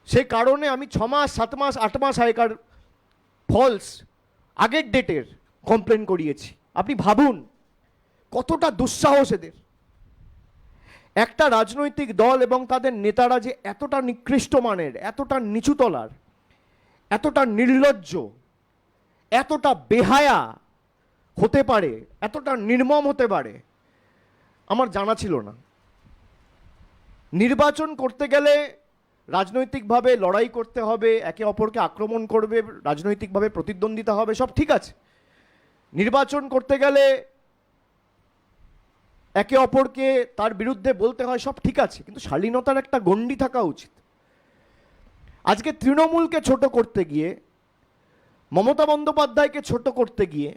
সে কারণে আমি 6 মাস, 7 মাস, 8 মাস আগেকার ফলস, আগের ডেটের কমপ্লেন করিয়েছি। আপনি ভাবুন কতটা দুঃসাহস এদের। একটা রাজনৈতিক দল এবং তাদের নেতারা যে এতটা নিকৃষ্ট মানের, এতটা নিচু তলার, এতটা নির্লজ্জ, এতটা বেহায়া হতে পারে, এতটা নির্মম হতে পারে, আমার জানা ছিল না। নির্বাচন করতে গেলে রাজনৈতিকভাবে লড়াই করতে হবে, একে অপরকে আক্রমণ করবে, রাজনৈতিকভাবে প্রতিদ্বন্দ্বিতা হবে, সব ঠিক আছে। নির্বাচন করতে গেলে একে অপরকে তার বিরুদ্ধে বলতে হয়, সব ঠিক আছে, কিন্তু শালীনতার একটা গণ্ডি থাকা উচিত। আজকে তৃণমূলকে ছোট করতে গিয়ে, মমতা বন্দ্যোপাধ্যায়কে ছোট করতে গিয়ে,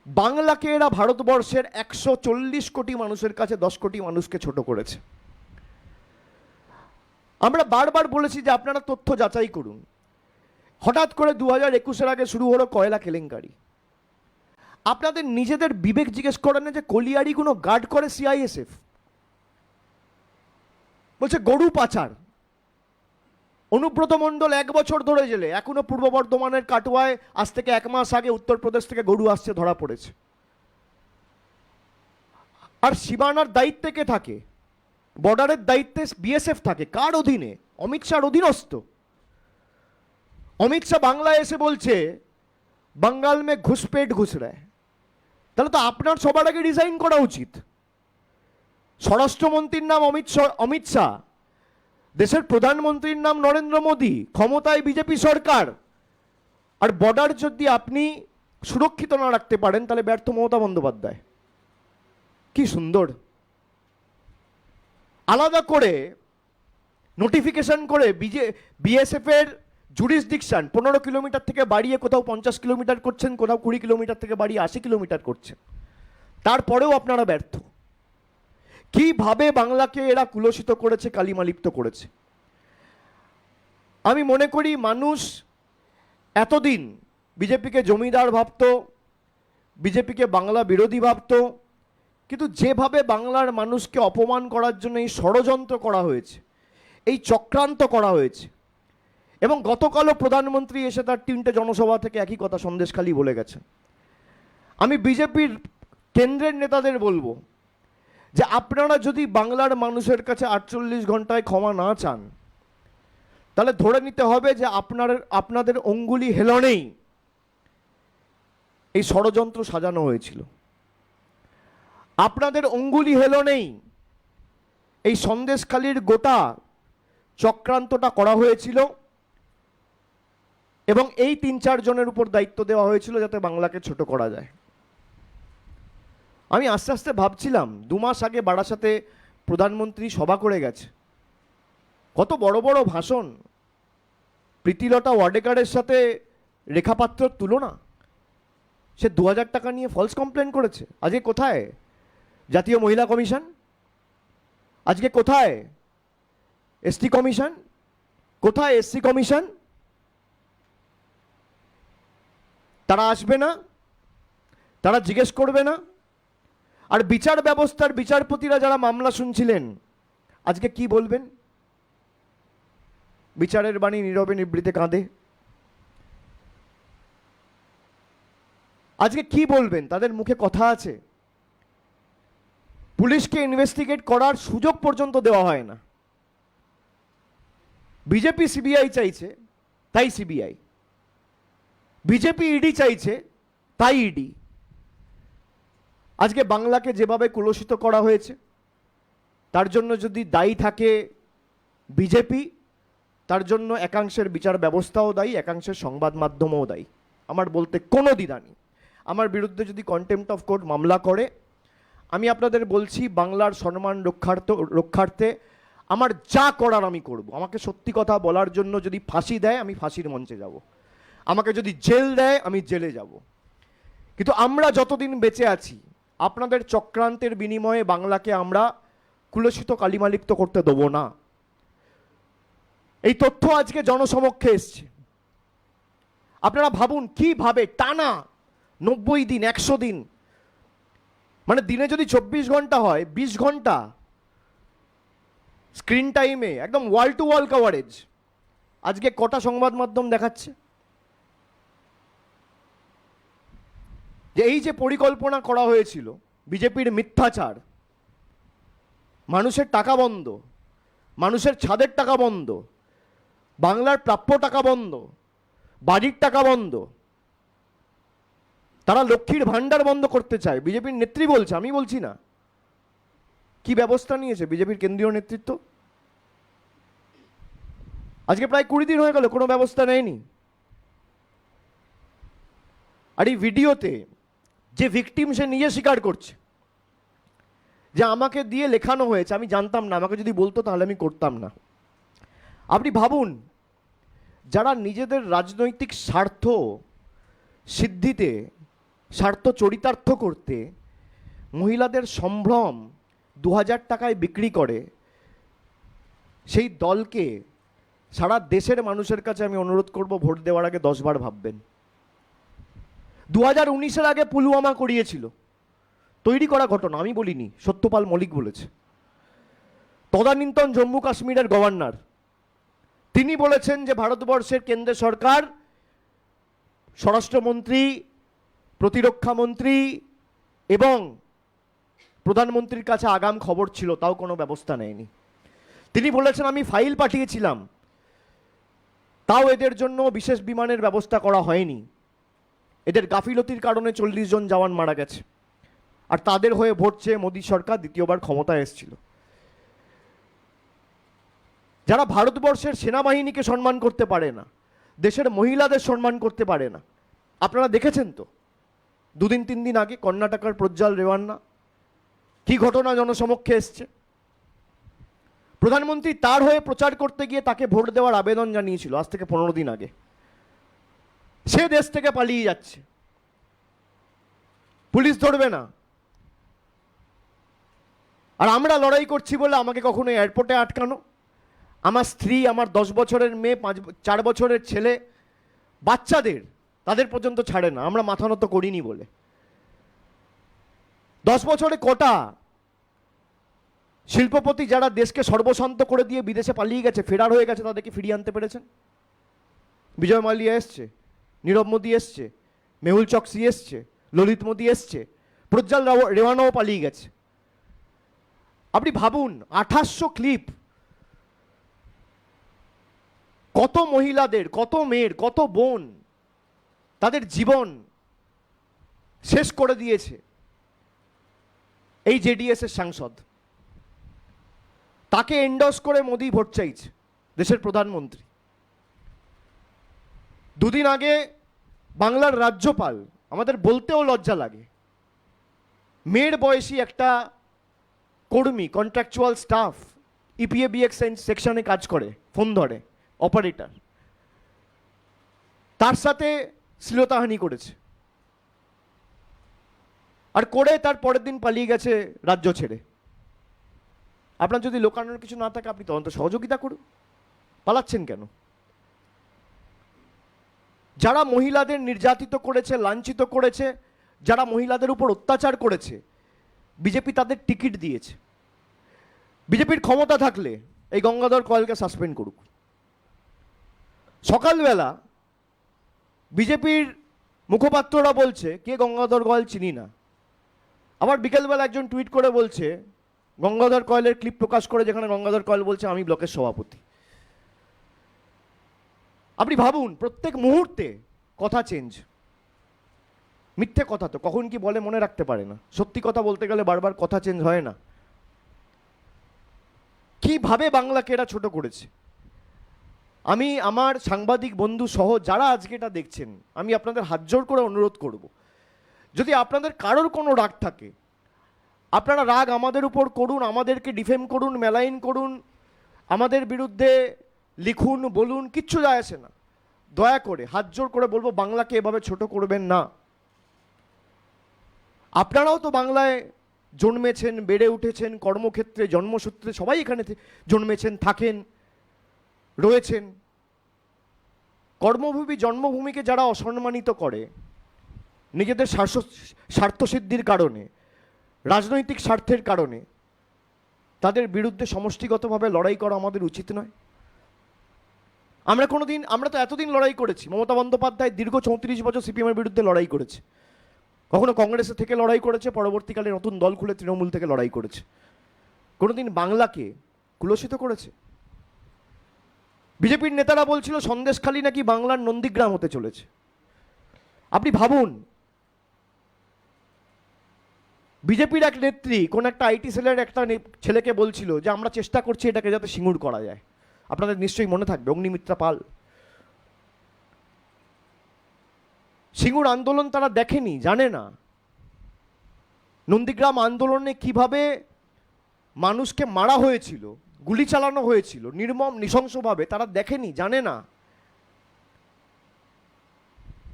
বাংলাকে এরা ভারতবর্ষের 140 কোটি মানুষের কাছে 10 কোটি মানুষকে ছোট করেছে। আমরা বারবার বলেছি যে আপনারা তথ্য যাচাই করুন। হঠাৎ করে 2021-এর আগে শুরু হলো কয়লা কেলেঙ্কারি। আপনাদের নিজেদের বিবেক জিজ্ঞেস করেন যে কলিয়ারিগুলো গার্ড করে সিআইএসএফ, বলছে গরু পাচার। অনুব্রত মণ্ডল 1 বছর ধরে জেলে, এখনো পূর্ব বর্ধমানের কাটোয়ায় আজ থেকে 1 মাস আগে উত্তরপ্রদেশ থেকে গরু আসছে, ধরা পড়েছে। আর সীমানার দায়িত্বে কে থাকে? বর্ডারের দায়িত্বে বিএসএফ থাকে। কার অধীনে? অমিত শাহর অধীনস্থ। অমিত শাহ বাংলায় এসে বলছে বাঙ্গাল মে ঘুষপেট ঘুষ রায়। তাহলে তো আপনার সবার আগে রিজাইন করা উচিত। স্বরাষ্ট্রমন্ত্রীর নাম অমিত শাহ, দেশের প্রধানমন্ত্রীর নাম নরেন্দ্র মোদী, ক্ষমতায় বিজেপি সরকার। আর বর্ডার যদি আপনি সুরক্ষিত না রাখতে পারেন, তাহলে ব্যর্থ মমতা বন্দ্যোপাধ্যায়। কি সুন্দর আলাদা করে নোটিফিকেশন করে বিএসএফ এর জুরিসডিকশন 15 কিলোমিটার থেকে বাড়িয়ে কোথাও 50 কিলোমিটার করছেন, কোথাও 20 কিলোমিটার থেকে বাড়িয়ে 80 কিলোমিটার করছেন। তারপরেও আপনারা ব্যর্থ। কিভাবে বাংলাকে এরা কুলসিত করেছে, কালিমালিপ্ত করেছে। আমি মনে করি মানুষ এতদিন বিজেপিকে জমিদার ভাবত, বিজেপিকে বাংলা বিরোধী ভাবত, কিন্তু যেভাবে বাংলার মানুষকে অপমান করার জন্য এই ষড়যন্ত্র করা হয়েছে, এই চক্রান্ত করা হয়েছে, এবং গতকালও প্রধানমন্ত্রী এসে তার 3টে জনসভা থেকে একই কথা সন্দেশখালি বলে গেছেন। আমি বিজেপির কেন্দ্রের নেতাদের বলবো, যে আপনারা যদি বাংলার মানুষের কাছে 48 ঘন্টায় ক্ষমা না চান, তাহলে ধরে নিতে হবে যে আপনাদের অঙ্গুলি হেলনেই এই ষড়যন্ত্র সাজানো হয়েছিল। আপনাদের অঙ্গুলি হেলনেই এই সন্দেশখালির গোটা চক্রান্তটা করা হয়েছিল এবং এই 3-4 জনের উপর দায়িত্ব দেওয়া হয়েছিল যাতে বাংলাকে ছোট করা যায়। আমি আস্তে আস্তে ভাবছিলাম 2 মাস আগে বারাসাতে প্রধানমন্ত্রী সভা করে গেছে, কত বড় বড় ভাষণ, প্রীতিলতা ওয়াডেকারের সাথে রেখা পাত্রর তুলনা, সে 2000 টাকা নিয়ে ফলস কমপ্লেন করেছে। আজকে কোথায় জাতীয় মহিলা কমিশন? আজকে কোথায় এসটি কমিশন? কোথায় এসসি কমিশন? তারা আসবে না, তারা জিজ্ঞেস করবে না। আর বিচার ব্যবস্থার বিচারপতিরা যারা মামলা শুনছিলেন আজকে কি বলবেন? বিচারের বাণী নীরবে নিভৃতে কাঁদে। আজকে কি বলবেন? তাদের মুখে কথা আছে? পুলিশকে ইনভেস্টিগেট করার সুযোগ পর্যন্ত দেওয়া হয় না। বিজেপি সিবিআই চাইছে, তাই সিবিআই। বিজেপি ইডি চাইছে, তাই ইডি। আজকে বাংলাকে যেভাবে কুলসিত করা হয়েছে, তার জন্য যদি দায়ী থাকে বিজেপি, তার জন্য একাংশের বিচার ব্যবস্থাও দায়ী, একাংশের সংবাদ মাধ্যমও দায়ী। আমার বলতে কোনো দ্বিধা নেই। আমার বিরুদ্ধে যদি কন্টেম্পট অফ কোর্ট মামলা করে, আমি আপনাদের বলছি বাংলার সম্মান রক্ষার্থে আমার যা করার আমি করব। আমাকে সত্যি কথা বলার জন্য যদি ফাঁসি দেয়, আমি ফাঁসির মঞ্চে যাব। আমাকে যদি জেল দেয়, আমি জেলে যাব। কিন্তু আমরা যতদিন বেঁচে আছি, আপনাদের চক্রান্তের বিনিময়ে বাংলাকে আমরা কুলসিত কালিমালিপ্ত করতে দেবো না। এই তথ্য আজকে জনসমক্ষে এসছে। আপনারা ভাবুন কিভাবে টানা 90 দিন, 100 দিন, মানে দিনে যদি 24 ঘন্টা হয়, 20 ঘন্টা স্ক্রিন টাইমে একদম ওয়াল টু ওয়াল কভারেজ। আজকে কটা সংবাদ মাধ্যম দেখাচ্ছে যে এই যে পরিকল্পনা করা হয়েছিল, বিজেপির মিথ্যাচার, মানুষের টাকা বন্ধ, মানুষের ছাদের টাকা বন্ধ, বাংলার প্রাপ্য টাকা বন্ধ, বাড়ির টাকা বন্ধ, তারা লক্ষ্মীর ভান্ডার বন্ধ করতে চায়। বিজেপির নেত্রী বলছে, আমি বলছি না। কি ব্যবস্থা নিয়েছে বিজেপির কেন্দ্রীয় নেতৃত্ব? আজকে প্রায় 20 দিন হয়ে গেল, কোনো ব্যবস্থা নেয়নি। আর এই ভিডিওতে যে ভিকটিম, সে নিজে স্বীকার করছে যে আমাকে দিয়ে লেখানো হয়েছে, আমি জানতাম না, আমাকে যদি বলতো তাহলে আমি করতাম না। আপনি ভাবুন, যারা নিজেদের রাজনৈতিক স্বার্থ সিদ্ধিতে, স্বার্থ চরিতার্থ করতে মহিলাদের সম্ভ্রম 2000 টাকায় বিক্রি করে, সেই দলকে সারা দেশের মানুষের কাছে আমি অনুরোধ করব, ভোট দেওয়ার আগে 10 বার ভাববেন। 2019-এর আগে পুলওয়ামা করিয়েছিল, তৈরি করা ঘটনা, আমি বলিনি, সত্যপাল মল্লিক বলেছে। তদানীন্তন জম্মু কাশ্মীরের গভর্নর, তিনি বলেছেন যে ভারতবর্ষের কেন্দ্রের সরকার, স্বরাষ্ট্রমন্ত্রী, প্রতিরক্ষা মন্ত্রী এবং প্রধানমন্ত্রীর কাছে আগাম খবর ছিল, তাও কোনো ব্যবস্থা নেয়নি। তিনি বলেছেন আমি ফাইল পাঠিয়েছিলাম, তাও এদের জন্য বিশেষ বিমানের ব্যবস্থা করা হয়নি। এদের গাফিলতির কারণে 40 জন জওয়ান মারা গেছে। আর তাদের হয়ে ভোট চেয়ে মোদী সরকার দ্বিতীয়বার ক্ষমতায় এসেছিল। যারা ভারতবর্ষের সেনাবাহিনীকে সম্মান করতে পারে না, দেশের মহিলাদের সম্মান করতে পারে না, আপনারা দেখেছেন তো 2 দিন 3 দিন আগে কর্ণাটকের প্রজ্জ্বল রেওয়ান্না, কি ঘটনা জনসমক্ষে এসছে। প্রধানমন্ত্রী তার হয়ে প্রচার করতে গিয়ে তাকে ভোট দেওয়ার আবেদন জানিয়েছিল আজ থেকে 15 দিন আগে। সে দেশ থেকে পালিয়ে যাচ্ছে, পুলিশ ধরবে না। আর আমরা লড়াই করছি বলে আমাকে কখনো এয়ারপোর্টে আটকানো, আমার স্ত্রী, আমার 10 বছরের মেয়ে, 4 বছরের ছেলে, বাচ্চাদের, তাদের পর্যন্ত ছাড়ে না, আমরা মাথা নত করিনি বলে। 10 বছরে কটা শিল্পপতি যারা দেশকে সর্বশান্ত করে দিয়ে বিদেশে পালিয়ে গেছে, ফেরার হয়ে গেছে, তাদেরকে ফিরিয়ে আনতে পেরেছেন? বিজয় মালিয়া এসছে, নীরব মোদী এসছে, মেহুল চকসি এসছে, ললিত মোদী এসছে, প্রজ্জ্বল রেওয়ানাও পালিয়ে গেছে। আপনি ভাবুন 2800 ক্লিপ, কত মহিলাদের, কত মেয়ের, কত বোন তাদের জীবন শেষ করে দিয়েছে এই জেডিএস এর সাংসদ। তাকে এন্ডোর্স করে মোদি ভোট চাইছে, দেশের প্রধানমন্ত্রী। দুদিন আগে বাংলার রাজ্যপাল, আমাদের বলতেও লজ্জা লাগে, মেয়ের বয়সী একটা কর্মী, কন্ট্রাকচুয়াল স্টাফ, ইপিএবিএক্স সেকশনে কাজ করে, ফোন ধরে, অপারেটর, তার সাথে শ্লীলতাহানি করেছে, আর করে তার পরের দিন পালিয়ে গেছে রাজ্য ছেড়ে। আপনার যদি লোকানোর কিছু না থাকে, আপনি তদন্ত সহযোগিতা করুন, পালাচ্ছেন কেন? যারা মহিলাদের নির্যাতিত করেছে, লাঞ্ছিত করেছে, যারা মহিলাদের উপর অত্যাচার করেছে, বিজেপি তাদের টিকিট দিয়েছে। বিজেপির ক্ষমতা থাকলে এই গঙ্গাধর কয়েলকে সাসপেন্ড করুক। সকালবেলা বিজেপির মুখপাত্ররা বলছে কে গঙ্গাধর কয়েল চিনি না, আবার বিকেলবেলা একজন টুইট করে বলছে গঙ্গাধর কয়েলের ক্লিপ প্রকাশ করে, যেখানে গঙ্গাধর কয়েল বলছে আমি ব্লকের সভাপতি। আপনি ভাবুন, প্রত্যেক মুহূর্তে কথা চেঞ্জ। মিথ্যে কথা তো কখন কি বলে মনে রাখতে পারে না, সত্যি কথা বলতে গেলে বারবার কথা চেঞ্জ হয় না। কিভাবে বাংলাকে এরা ছোট করেছে। আমি আমার সাংবাদিক বন্ধু সহ যারা আজকে এটা দেখছেন, আমি আপনাদের হাত জোড় করে অনুরোধ করব, যদি আপনাদের কারোর কোনো রাগ থাকে, আপনারা রাগ আমাদের উপর করুন, আমাদেরকে ডিফেম করুন, মেলাইন করুন, আমাদের বিরুদ্ধে লিখুন, বলুন, কিচ্ছু যায় আসে না। দয়া করে হাত জোড় করে বলবো, বাংলাকে এভাবে ছোট করবেন না। আপনারাও তো বাংলায় জন্মেছেন, বেড়ে উঠেছেন, কর্মক্ষেত্রে, জন্মসূত্রে সবাই এখানে জন্মেছেন, থাকেন, রয়েছেন। কর্মভূমি, জন্মভূমিকে যারা অসম্মানিত করে নিজেদের স্বার্থসিদ্ধির কারণে, রাজনৈতিক স্বার্থের কারণে, তাদের বিরুদ্ধে সমষ্টিগতভাবে লড়াই করা আমাদের উচিত নয়। আমরা তো এতদিন লড়াই করেছি। মমতা বন্দ্যোপাধ্যায় দীর্ঘ 34 বছর সিপিএমের বিরুদ্ধে লড়াই করেছে, কখনো কংগ্রেসে থেকে লড়াই করেছে, পরবর্তীকালে নতুন দল খুলে তৃণমূল থেকে লড়াই করেছে। কোনোদিন বাংলাকে কুলসিত করেছে? বিজেপির নেতারা বলছিল সন্দেশখালী নাকি বাংলার নন্দীগ্রাম হতে চলেছে। আপনি ভাবুন, বিজেপির এক নেত্রী কোন একটা আইটি সেলের একটা ছেলেকে বলছিল যে আমরা চেষ্টা করছি এটাকে যাতে সিঙ্গুর করা যায়। আপনাদের নিশ্চয়ই মনে থাকবে, অগ্নিমিত্রা পাল। সিঙ্গুর আন্দোলন তারা দেখেনি, জানে না। নন্দীগ্রাম আন্দোলনে কিভাবে মানুষকে মারা হয়েছিল, গুলি চালানো হয়েছিল নির্মম নৃশংসভাবে, তারা দেখেনি, জানে না।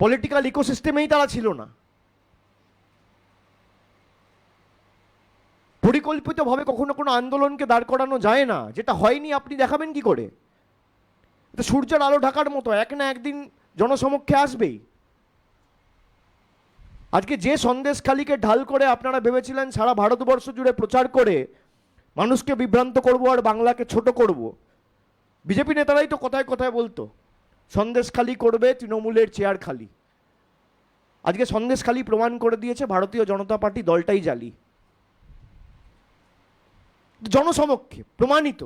পলিটিক্যাল ইকোসিস্টেমেই তারা ছিল না। পরিকল্পিতভাবে কখনো কোনো আন্দোলনকে দাঁড় করানো যায় না। যেটা হয়নি আপনি দেখাবেন কি করে? এটা সূর্যের আলো ঢাকার মতো, এক না একদিন জনসমক্ষে আসবেই। আজকে যে সন্দেশখালীকে ঢাল করে আপনারা ভেবেছিলেন সারা ভারতবর্ষ জুড়ে প্রচার করে মানুষকে বিভ্রান্ত করব আর বাংলাকে ছোট করব, বিজেপি নেতারাই তো কথায় কথায় বলতো সন্দেশখালী করবে তৃণমূলের চেয়ার খালি। আজকে সন্দেশখালী প্রমাণ করে দিয়েছে ভারতীয় জনতা পার্টি দলটাই জালি। জনসমক্ষে প্রমাণিত।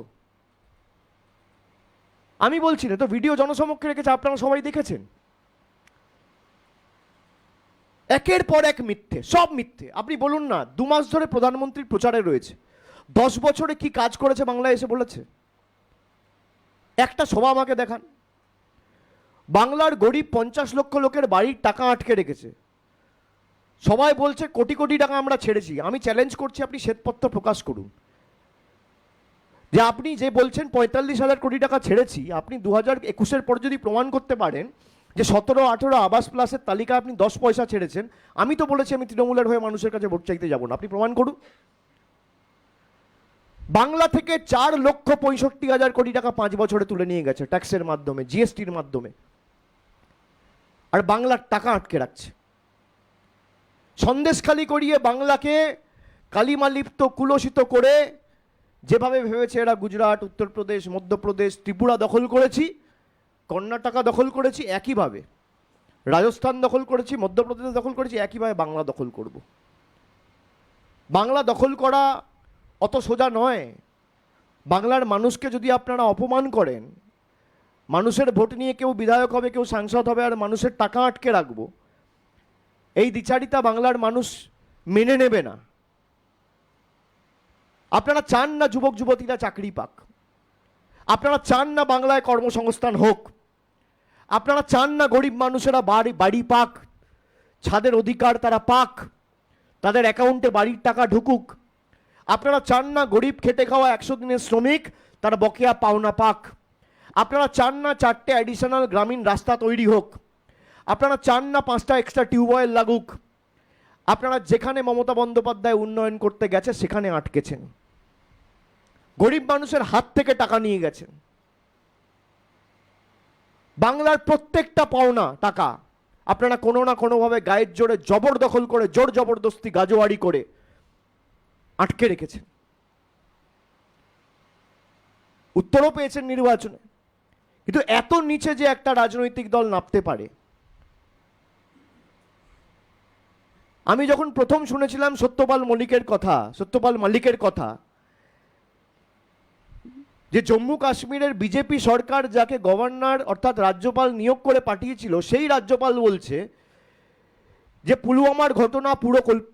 আমি বলছি না তো, ভিডিও জনসমক্ষে রেখেছে, আপনারা সবাই দেখেছেন। একের পর এক মিথ্যে, সব মিথ্যে। আপনি বলুন না, 2 মাস ধরে প্রধানমন্ত্রীর প্রচারে রয়েছে, 10 বছরে কি কাজ করেছে বাংলায় এসে বলেছে? একটা সভা আমাকে দেখান। বাংলার গরিব 50 লক্ষ লোকের বাড়ির টাকা আটকে রেখেছে। সবাই বলছে কোটি কোটি টাকা আমরা ছেড়েছি। আমি চ্যালেঞ্জ করছি, আপনি শ্বেতপত্র প্রকাশ করুন যে আপনি যে বলছেন 45,000 কোটি টাকা ছেড়েছি, আপনি 2021-এর পর যদি প্রমাণ করতে পারেন যে 17-18 আবাস প্লাসের তালিকা আপনি 10 পয়সা ছেড়েছেন। আমি তো বলেছি আমি তৃণমূলের হয়ে মানুষের কাছে ভোট চাইতে যাব না, আপনি প্রমাণ করুন। বাংলা থেকে 4,65,000 কোটি টাকা 5 বছরে তুলে নিয়ে গেছে ট্যাক্সের মাধ্যমে, জিএসটির মাধ্যমে, আর বাংলার টাকা আটকে রাখছে। সন্দেশখালী করিয়ে বাংলাকে কালিমালিপ্ত, কুলসিত করে যেভাবে ভেবেছে এরা গুজরাট, উত্তরপ্রদেশ, মধ্যপ্রদেশ, ত্রিপুরা দখল করেছি, কর্ণাটকা দখল করেছি, একইভাবে রাজস্থান দখল করেছি, মধ্যপ্রদেশ দখল করেছি, একইভাবে বাংলা দখল করব। বাংলা দখল করা অত সোজা নয়। বাংলার মানুষকে যদি আপনারা অপমান করেন, মানুষের ভোট নিয়ে কেউ বিধায়ক হবে, কেউ সাংসদ হবে, আর মানুষের টাকা আটকে রাখবো, এই দ্বিচারিতা বাংলার মানুষ মেনে নেবে না। আপনারা চান না যুবক যুবতীরা চাকরি পাক, আপনারা চান না বাংলায় কর্মসংস্থান হোক, আপনারা চান না গরিব মানুষেরা বাড়ি পাক, ছাদের অধিকার তারা পাক, তাদের অ্যাকাউন্টে বাড়ির টাকা ঢুকুক। আপনারা চান না গরিব খেটে খাওয়া 100 দিনের শ্রমিক তার বকেয়া পাওনা পাক। আপনারা চান না 4টে অ্যাডিশনাল গ্রামীণ রাস্তা তৈরি হোক। আপনারা চান না 5টা এক্সট্রা টিউবওয়েল লাগুক। আপনারা যেখানে মমতা বন্দ্যোপাধ্যায় উন্নয়ন করতে গেছে সেখানে আটকেছেন, গরিব মানুষের হাত থেকে টাকা নিয়ে গেছেন। বাংলার প্রত্যেকটা পাওনা টাকা আপনারা কোনো না কোনোভাবে গায়ের জোরে জবরদখল করে, জোর জবরদস্তি গাজোয়ারি করে আটকে রেখেছেন। উত্তরও পেয়েছেন নির্বাচনে, কিন্তু এত নিচে যে একটা রাজনৈতিক দল নামতে পারে। আমি যখন প্রথম শুনেছিলাম সত্যপাল মালিকের কথা, যে জম্মু কাশ্মীরের বিজেপি সরকার যাকে গভর্নর অর্থাৎ রাজ্যপাল নিয়োগ করে পাঠিয়েছিল, সেই রাজ্যপাল বলছে যে পুলওয়ামার ঘটনা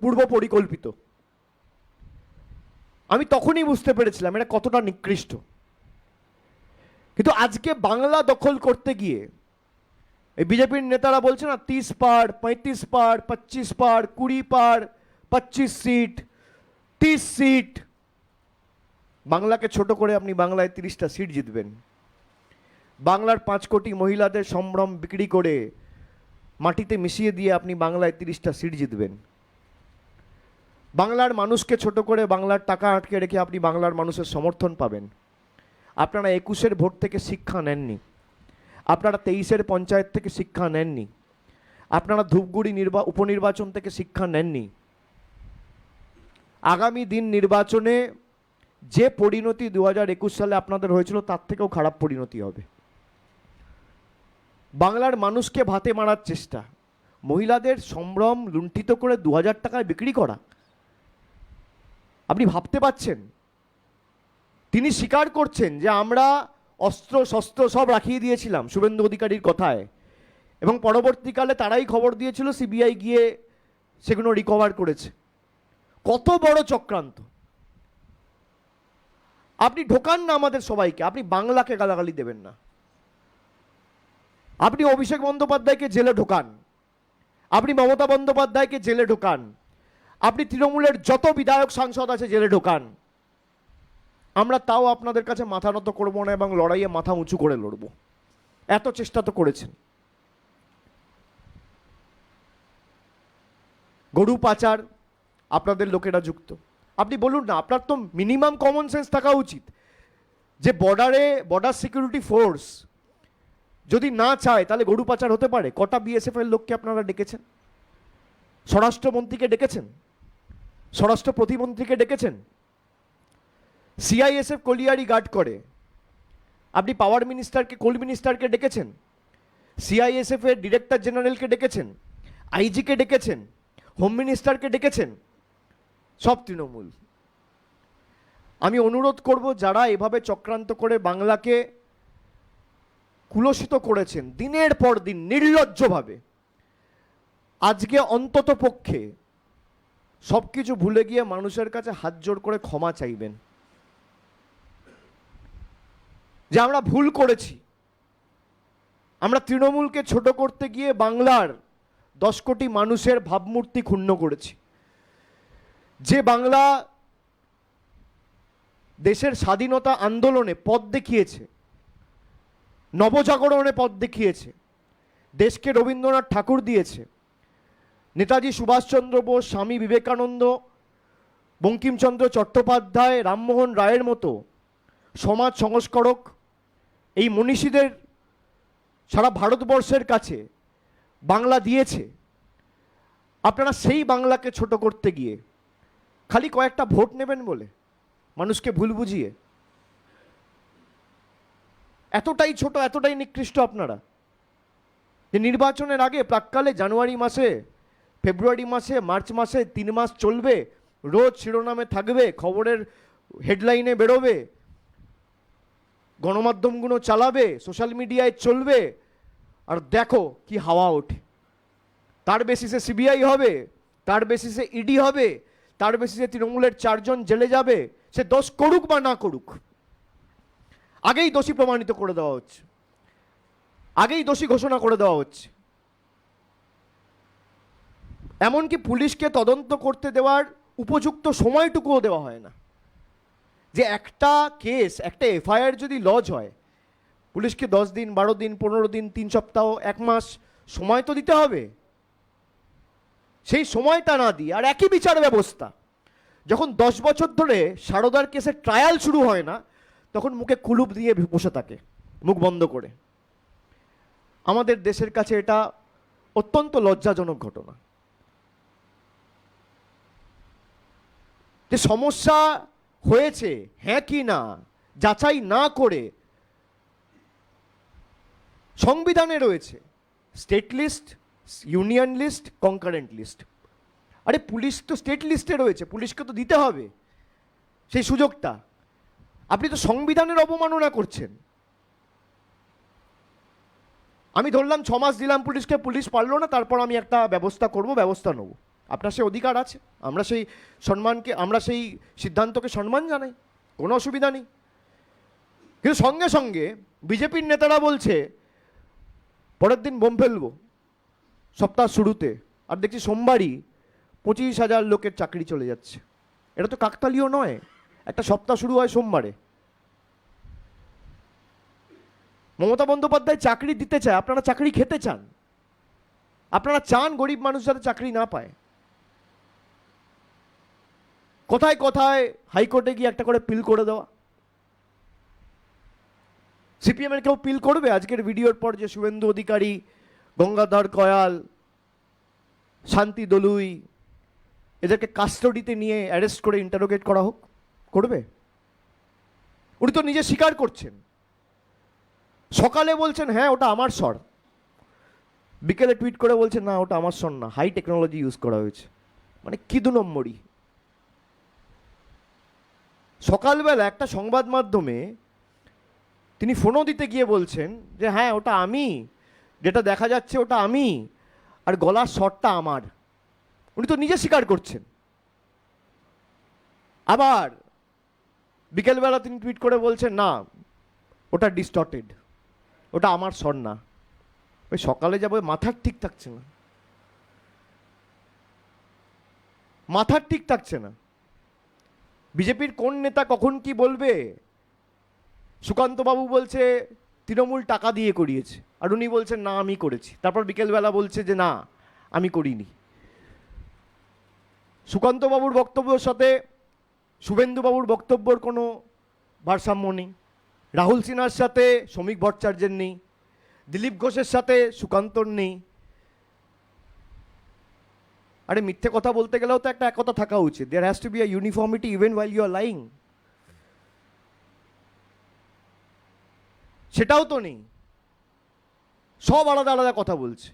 পূর্ব পরিকল্পিত। আমি তখনই বুঝতে পেরেছিলাম এটা কতটা নিকৃষ্ট। কিন্তু আজকে বাংলা দখল করতে গিয়ে এই বিজেপির নেতারা বলছে না 30 পার, 35 পার, 25 পার, 20 পার, 25 সিট, 30 সিট। বাংলাকে ছোট করে আপনি বাংলায় 30টা সিট জিতবেন। বাংলার 5 কোটি মহিলাদের সম্ভ্রম বিক্রি করে মাটিতে মিশিয়ে দিয়ে আপনি বাংলায় 30টা সিট জিতবেন। বাংলার মানুষকে ছোট করে বাংলার টাকা আটকে রেখে আপনি বাংলার মানুষের সমর্থন পাবেন। আপনারা 21-এর ভোট থেকে শিক্ষা নেননি, আপনারা 23-এর পঞ্চায়েত থেকে শিক্ষা নেননি, আপনারা ধূপগুড়ি উপনির্বাচন থেকে শিক্ষা নেননি। আগামী দিন নির্বাচনে যে পরিণতি 2021 সালে আপনাদের হয়েছিল তার থেকেও খারাপ পরিণতি হবে। বাংলার মানুষকে ভাতে মারার চেষ্টা, মহিলাদের সম্ভ্রম লুণ্ঠিত করে 2000 টাকায় বিক্রি করা, আপনি ভাবতে পাচ্ছেন? তিনি স্বীকার করছেন যে আমরা অস্ত্র শস্ত্র সব রাখিয়ে দিয়েছিলাম শুভেন্দু অধিকারীর কথায়, এবং পরবর্তীকালে তারাই খবর দিয়েছিল, সিবিআই গিয়ে সেগুলো রিকভার করেছে। কত বড় চক্রান্ত! আপনি ঢোকান না আমাদের সবাইকে, আপনি বাংলাকে গালাগালি দেবেন না। আপনি অভিষেক বন্দ্যোপাধ্যায়কে জেলে ঢোকান, আপনি মমতা বন্দ্যোপাধ্যায়কে জেলে ঢোকান, আপনি তৃণমূলের যত বিধায়ক সাংসদ আছে জেলে ঢোকান। আমরা তাও আপনাদের কাছে মাথা নত করবো না এবং লড়াইয়ে মাথা উঁচু করে লড়ব। এত চেষ্টা তো করেছেন। গরু পাচার আপনাদের লোকেরা যুক্ত। আপনি বলুন না, আপনার তো মিনিমাম কমন সেন্স থাকা উচিত যে বর্ডার সিকিউরিটি ফোর্স যদি না চায় তাহলে গরু পাচার হতে পারে। কটা বিএসএফ এর লোককে আপনারা ডেকেছেন? স্বরাষ্ট্রমন্ত্রীকে ডেকেছেন, স্বরাষ্ট্র প্রতিমন্ত্রীকে ডেকেছেন, সিআইএসএফ কলিয়ারি গার্ড করে। আপনি পাওয়ার মিনিস্টারকে, কোল মিনিস্টারকে ডেকেছেন, সিআইএসএফ এর ডিরেক্টর জেনারেলকে ডেকেছেন, আইজিকে ডেকেছেন, হোম মিনিস্টারকে ডেকেছেন, সব তৃণমূল। আমি অনুরোধ করব, যারা এভাবে চক্রান্ত করে বাংলাকে কুলসিত করেছেন দিনের পর দিন নির্লজ্জভাবে, আজকে অন্তত পক্ষে সব কিছু ভুলে গিয়ে মানুষের কাছে হাত জোড় করে ক্ষমা চাইবেন যে আমরা ভুল করেছি। আমরা তৃণমূলকে ছোট করতে গিয়ে বাংলার 10 কোটি মানুষের ভাবমূর্তি ক্ষুণ্ণ করেছি। যে বাংলা দেশের স্বাধীনতা আন্দোলনে পথ দেখিয়েছে, নবজাগরণে পথ দেখিয়েছে, দেশকে রবীন্দ্রনাথ ঠাকুর দিয়েছে, নেতাজি সুভাষচন্দ্র বোস, স্বামী বিবেকানন্দ, বঙ্কিমচন্দ্র চট্টোপাধ্যায়, রামমোহন রায়ের মতো সমাজ সংস্কারক, এই মনীষীদের সারা ভারতবর্ষের কাছে বাংলা দিয়েছে। আপনারা সেই বাংলাকে ছোট করতে গিয়ে খালি কয়েকটা ভোট নেবেন বলে মানুষকে ভুল বুঝিয়ে এতটাই ছোট, এতটাই নিকৃষ্ট আপনারা যে নির্বাচনের আগে প্রাক্কালে জানুয়ারি মাসে, ফেব্রুয়ারি মাসে, মার্চ মাসে 3 মাস চলবে, রোজ শিরোনামে থাকবে, খবরের হেডলাইনে বেরোবে, গণমাধ্যমগুলো চালাবে, সোশ্যাল মিডিয়ায় চলবে, আর দেখো কি হাওয়া ওঠে। তার বেসিসে সিবিআই হবে, তার বেসিসে ইডি হবে, তার বেসিসে তৃণমূলের 4 জন জেলে যাবে, সে দোষ করুক বা না করুক, আগেই দোষী প্রমাণিত করে দেওয়া হচ্ছে, আগেই দোষী ঘোষণা করে দেওয়া হচ্ছে। এমনকি পুলিশকে তদন্ত করতে দেওয়ার উপযুক্ত সময়টুকুও দেওয়া হয় না। যে একটা কেস, একটা এফআইআর যদি লজ হয়, পুলিশকে 10 দিন, 12 দিন, 15 দিন, 3 সপ্তাহ, 1 মাস সময় তো দিতে হবে। সেই সময়টা না দিয়ে আর একই বিচার ব্যবস্থা যখন 10 বছর ধরে সারদার কেসে ট্রায়াল শুরু হয় না, তখন মুখে কুলুপ দিয়ে বসে থাকে, মুখ বন্ধ করে। আমাদের দেশের কাছে এটা অত্যন্ত লজ্জাজনক ঘটনা যে সমস্যা হয়েছে হ্যাঁ কি না যাচাই না করে সংবিধানে রয়েছে state list, union list, concurrent list. আরে পুলিশ তো স্টেট লিস্টে রয়েছে, পুলিশকে তো দিতে হবে সেই সুযোগটা। আপনি তো সংবিধানের অবমাননা করছেন। আমি ধরলাম 6 মাস দিলাম পুলিশকে, পুলিশ পারলো না, তারপর আমি একটা ব্যবস্থা করব, ব্যবস্থা নেব। আপনার সেই অধিকার আছে, আমরা সেই সম্মানকে, আমরা সেই সিদ্ধান্তকে সম্মান জানাই, কোনো অসুবিধা নেই। কিন্তু সঙ্গে সঙ্গে বিজেপির নেতারা বলছে পরের দিন বোম ফেলবো সপ্তাহ শুরুতে, আর দেখছি সোমবারই 25,000 লোকের চাকরি চলে যাচ্ছে। এটা তো কাকতালীয় নয়, একটা সপ্তাহ শুরু হয় সোমবারে। মমতা বন্দ্যোপাধ্যায় চাকরি দিতে চায়, আপনারা চাকরি খেতে চান, আপনারা চান গরিব মানুষ যাতে চাকরি না পায়। কোথায় কোথায় হাইকোর্টে গিয়ে একটা করে পিল করে দেওয়া। সিপিএমের কেউ পিল করবে আজকের ভিডিওর পর যে শুভেন্দু অধিকারী, গঙ্গাধর কয়াল, শান্তি দলুই এদেরকে কাস্টডিতে নিয়ে অ্যারেস্ট করে ইন্টারোগেট করা হোক? করবে? উনি তো নিজে স্বীকার করছেন। সকালে বলছেন হ্যাঁ ওটা আমার স্বর, বিকেলে টুইট করে বলছেন না ওটা আমার স্বর না, হাই টেকনোলজি ইউজ করা হয়েছে। মানে কি 2 নম্বরই। সকালবেলা একটা সংবাদ মাধ্যমে তিনি ফোনও দিতে গিয়ে বলছেন যে হ্যাঁ ওটা আমি, যেটা দেখা যাচ্ছে ওটা আমি, আর গলার স্বরটা আমার। উনি তো নিজে স্বীকার করছেন। আবার বিকেলবেলা তিনি টুইট করে বলছেন না ওটা ডিস্টর্টেড, ওটা আমার স্বর না। ওই সকালে যাবো, মাথার ঠিক থাকছে না, মাথার ঠিক থাকছে না। বিজেপির কোন নেতা কখন কি বলবে? সুকান্ত বাবু বলছে তৃণমূল টাকা দিয়ে করিয়েছে, আর উনি বলছেন না আমি করেছি। তারপর বিকেলবেলা বলছে যে না আমি করিনি। সুকান্ত বাবুর বক্তব্যের সাথে শুভেন্দু বাবুর বক্তব্যের কোনো ভারসাম্য নেই। রাহুল সিনহার সাথে শ্রমিক ভট্টাচার্যের নেই, দিলীপ ঘোষের সাথে সুকান্তর নেই। আরে মিথ্যে কথা বলতে গেলেও তো একটা একতা থাকা উচিত। There has to be a uniformity even while you are lying. সেটাও তো নেই, সব আলাদা আলাদা কথা বলছে।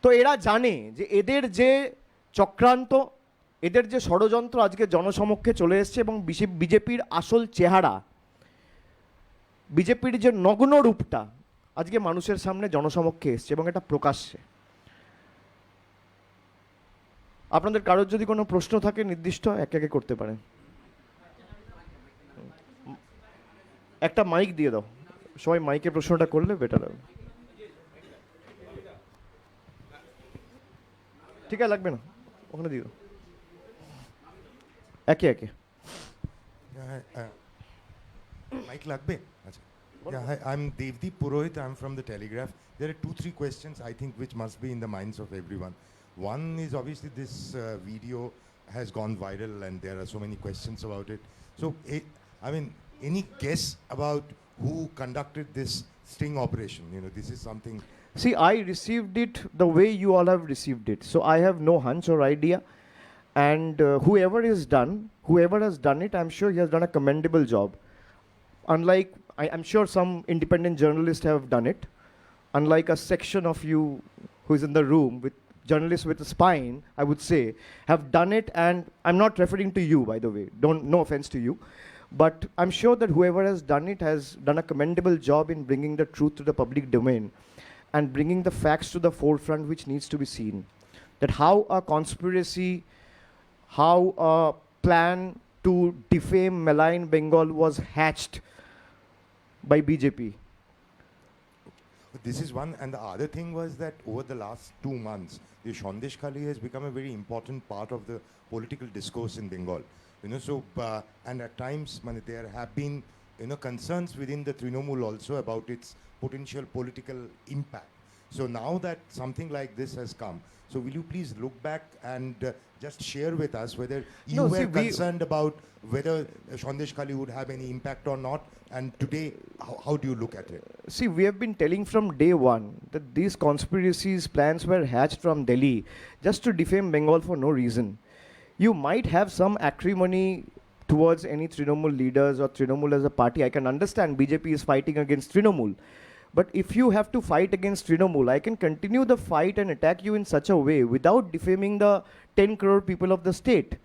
তো এরা জানে যে এদের যে চক্রান্ত, এদের যে ষড়যন্ত্র আজকে জনসমক্ষে চলে এসছে, এবং বিজেপির আসল চেহারা, বিজেপির যে নগ্ন রূপটা আজকে মানুষের সামনে জনসমক্ষে এসছে, এবং এটা প্রকাশ্যে। আপনাদের কারোর যদি কোনো প্রশ্ন থাকে নির্দিষ্ট একে একে করতে পারেন। একটা মাইক দিয়ে দাও, সবাই মাইকে প্রশ্নটা করলে বেটার হবে। ঠিক আছে, লাগবে না, ওখানে দিয়ে দাও একে একে। Mic lagbe? Yeah, hi, I'm Devdeep Purohit. I'm from the Telegraph. There are 2-3 questions I think which must be in the minds of everyone. One is obviously this video has gone viral and there are so many questions about it. So, I mean, any guess about who conducted this sting operation? You know, this is something. See, I received it the way you all have received it. So I have no hunch or idea. And whoever has done it, I'm sure he has done a commendable job. Unlike, I'm sure some independent journalists have done it. Unlike a section of you who is in the room with journalists with a spine, I would say, have done it. And I'm not referring to you, by the way. No offense to you. But I'm sure that whoever has done it has done a commendable job in bringing the truth to the public domain and bringing the facts to the forefront, which needs to be seen. That how a conspiracy, how a plan to defame, malign Bengal was hatched by BJP. This is one, and the other thing was that over the last 2 months, the Sandesh Khali has become a very important part of the political discourse in Bengal. You know, so and at times, there have been concerns within the Trinamool also about its potential political impact. So now that something like this has come, so will you please look back and just share with us whether you were concerned about whether Sandesh Khali would have any impact or not, and today, how do you look at it? See, we have been telling from day one that these conspiracies, plans were hatched from Delhi just to defame Bengal for no reason. You might have some acrimony towards any Trinamool leaders or Trinamool as a party. I can understand BJP is fighting against Trinamool. But if you have to fight against Trinamool, I can continue the fight and attack you in such a way without defaming the 10 crore people of the state.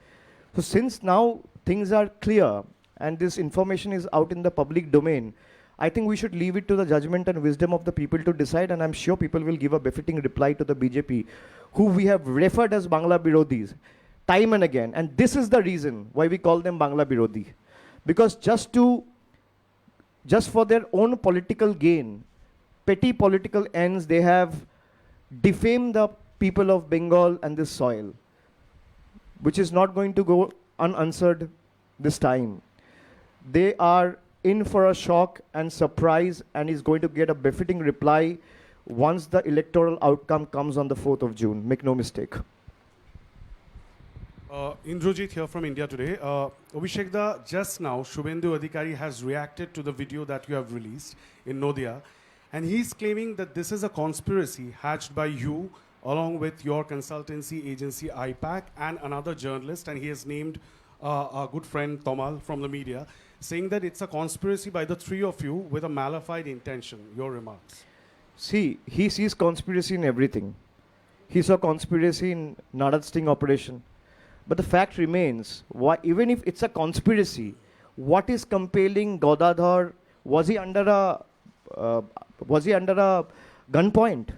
So since now things are clear and this information is out in the public domain, I think we should leave it to the judgment and wisdom of the people to decide, and I'm sure people will give a befitting reply to the BJP, who we have referred as Bangla Birodhis time and again. And this is the reason why we call them Bangla Birodhi. Because just for their own political gain, petty political ends, they have defamed the people of Bengal and this soil, which is not going to go unanswered this time. They are in for a shock and surprise, and is going to get a befitting reply once the electoral outcome comes on the 4th of June. Make no mistake. Indrajit here from India Today. Abhishek da, just now, Shubhendu Adhikari has reacted to the video that you have released in Noida, and he's claiming that this is a conspiracy hatched by you along with your consultancy agency IPAC and another journalist, and he has named our good friend Tomal from the media, saying that it's a conspiracy by the three of you with a malified intention. Your remarks. See, he sees conspiracy in everything. He saw conspiracy in Narad sting operation. But the fact remains, why, even if it's a conspiracy, what is compelling Godadhar? Was he under a gunpoint?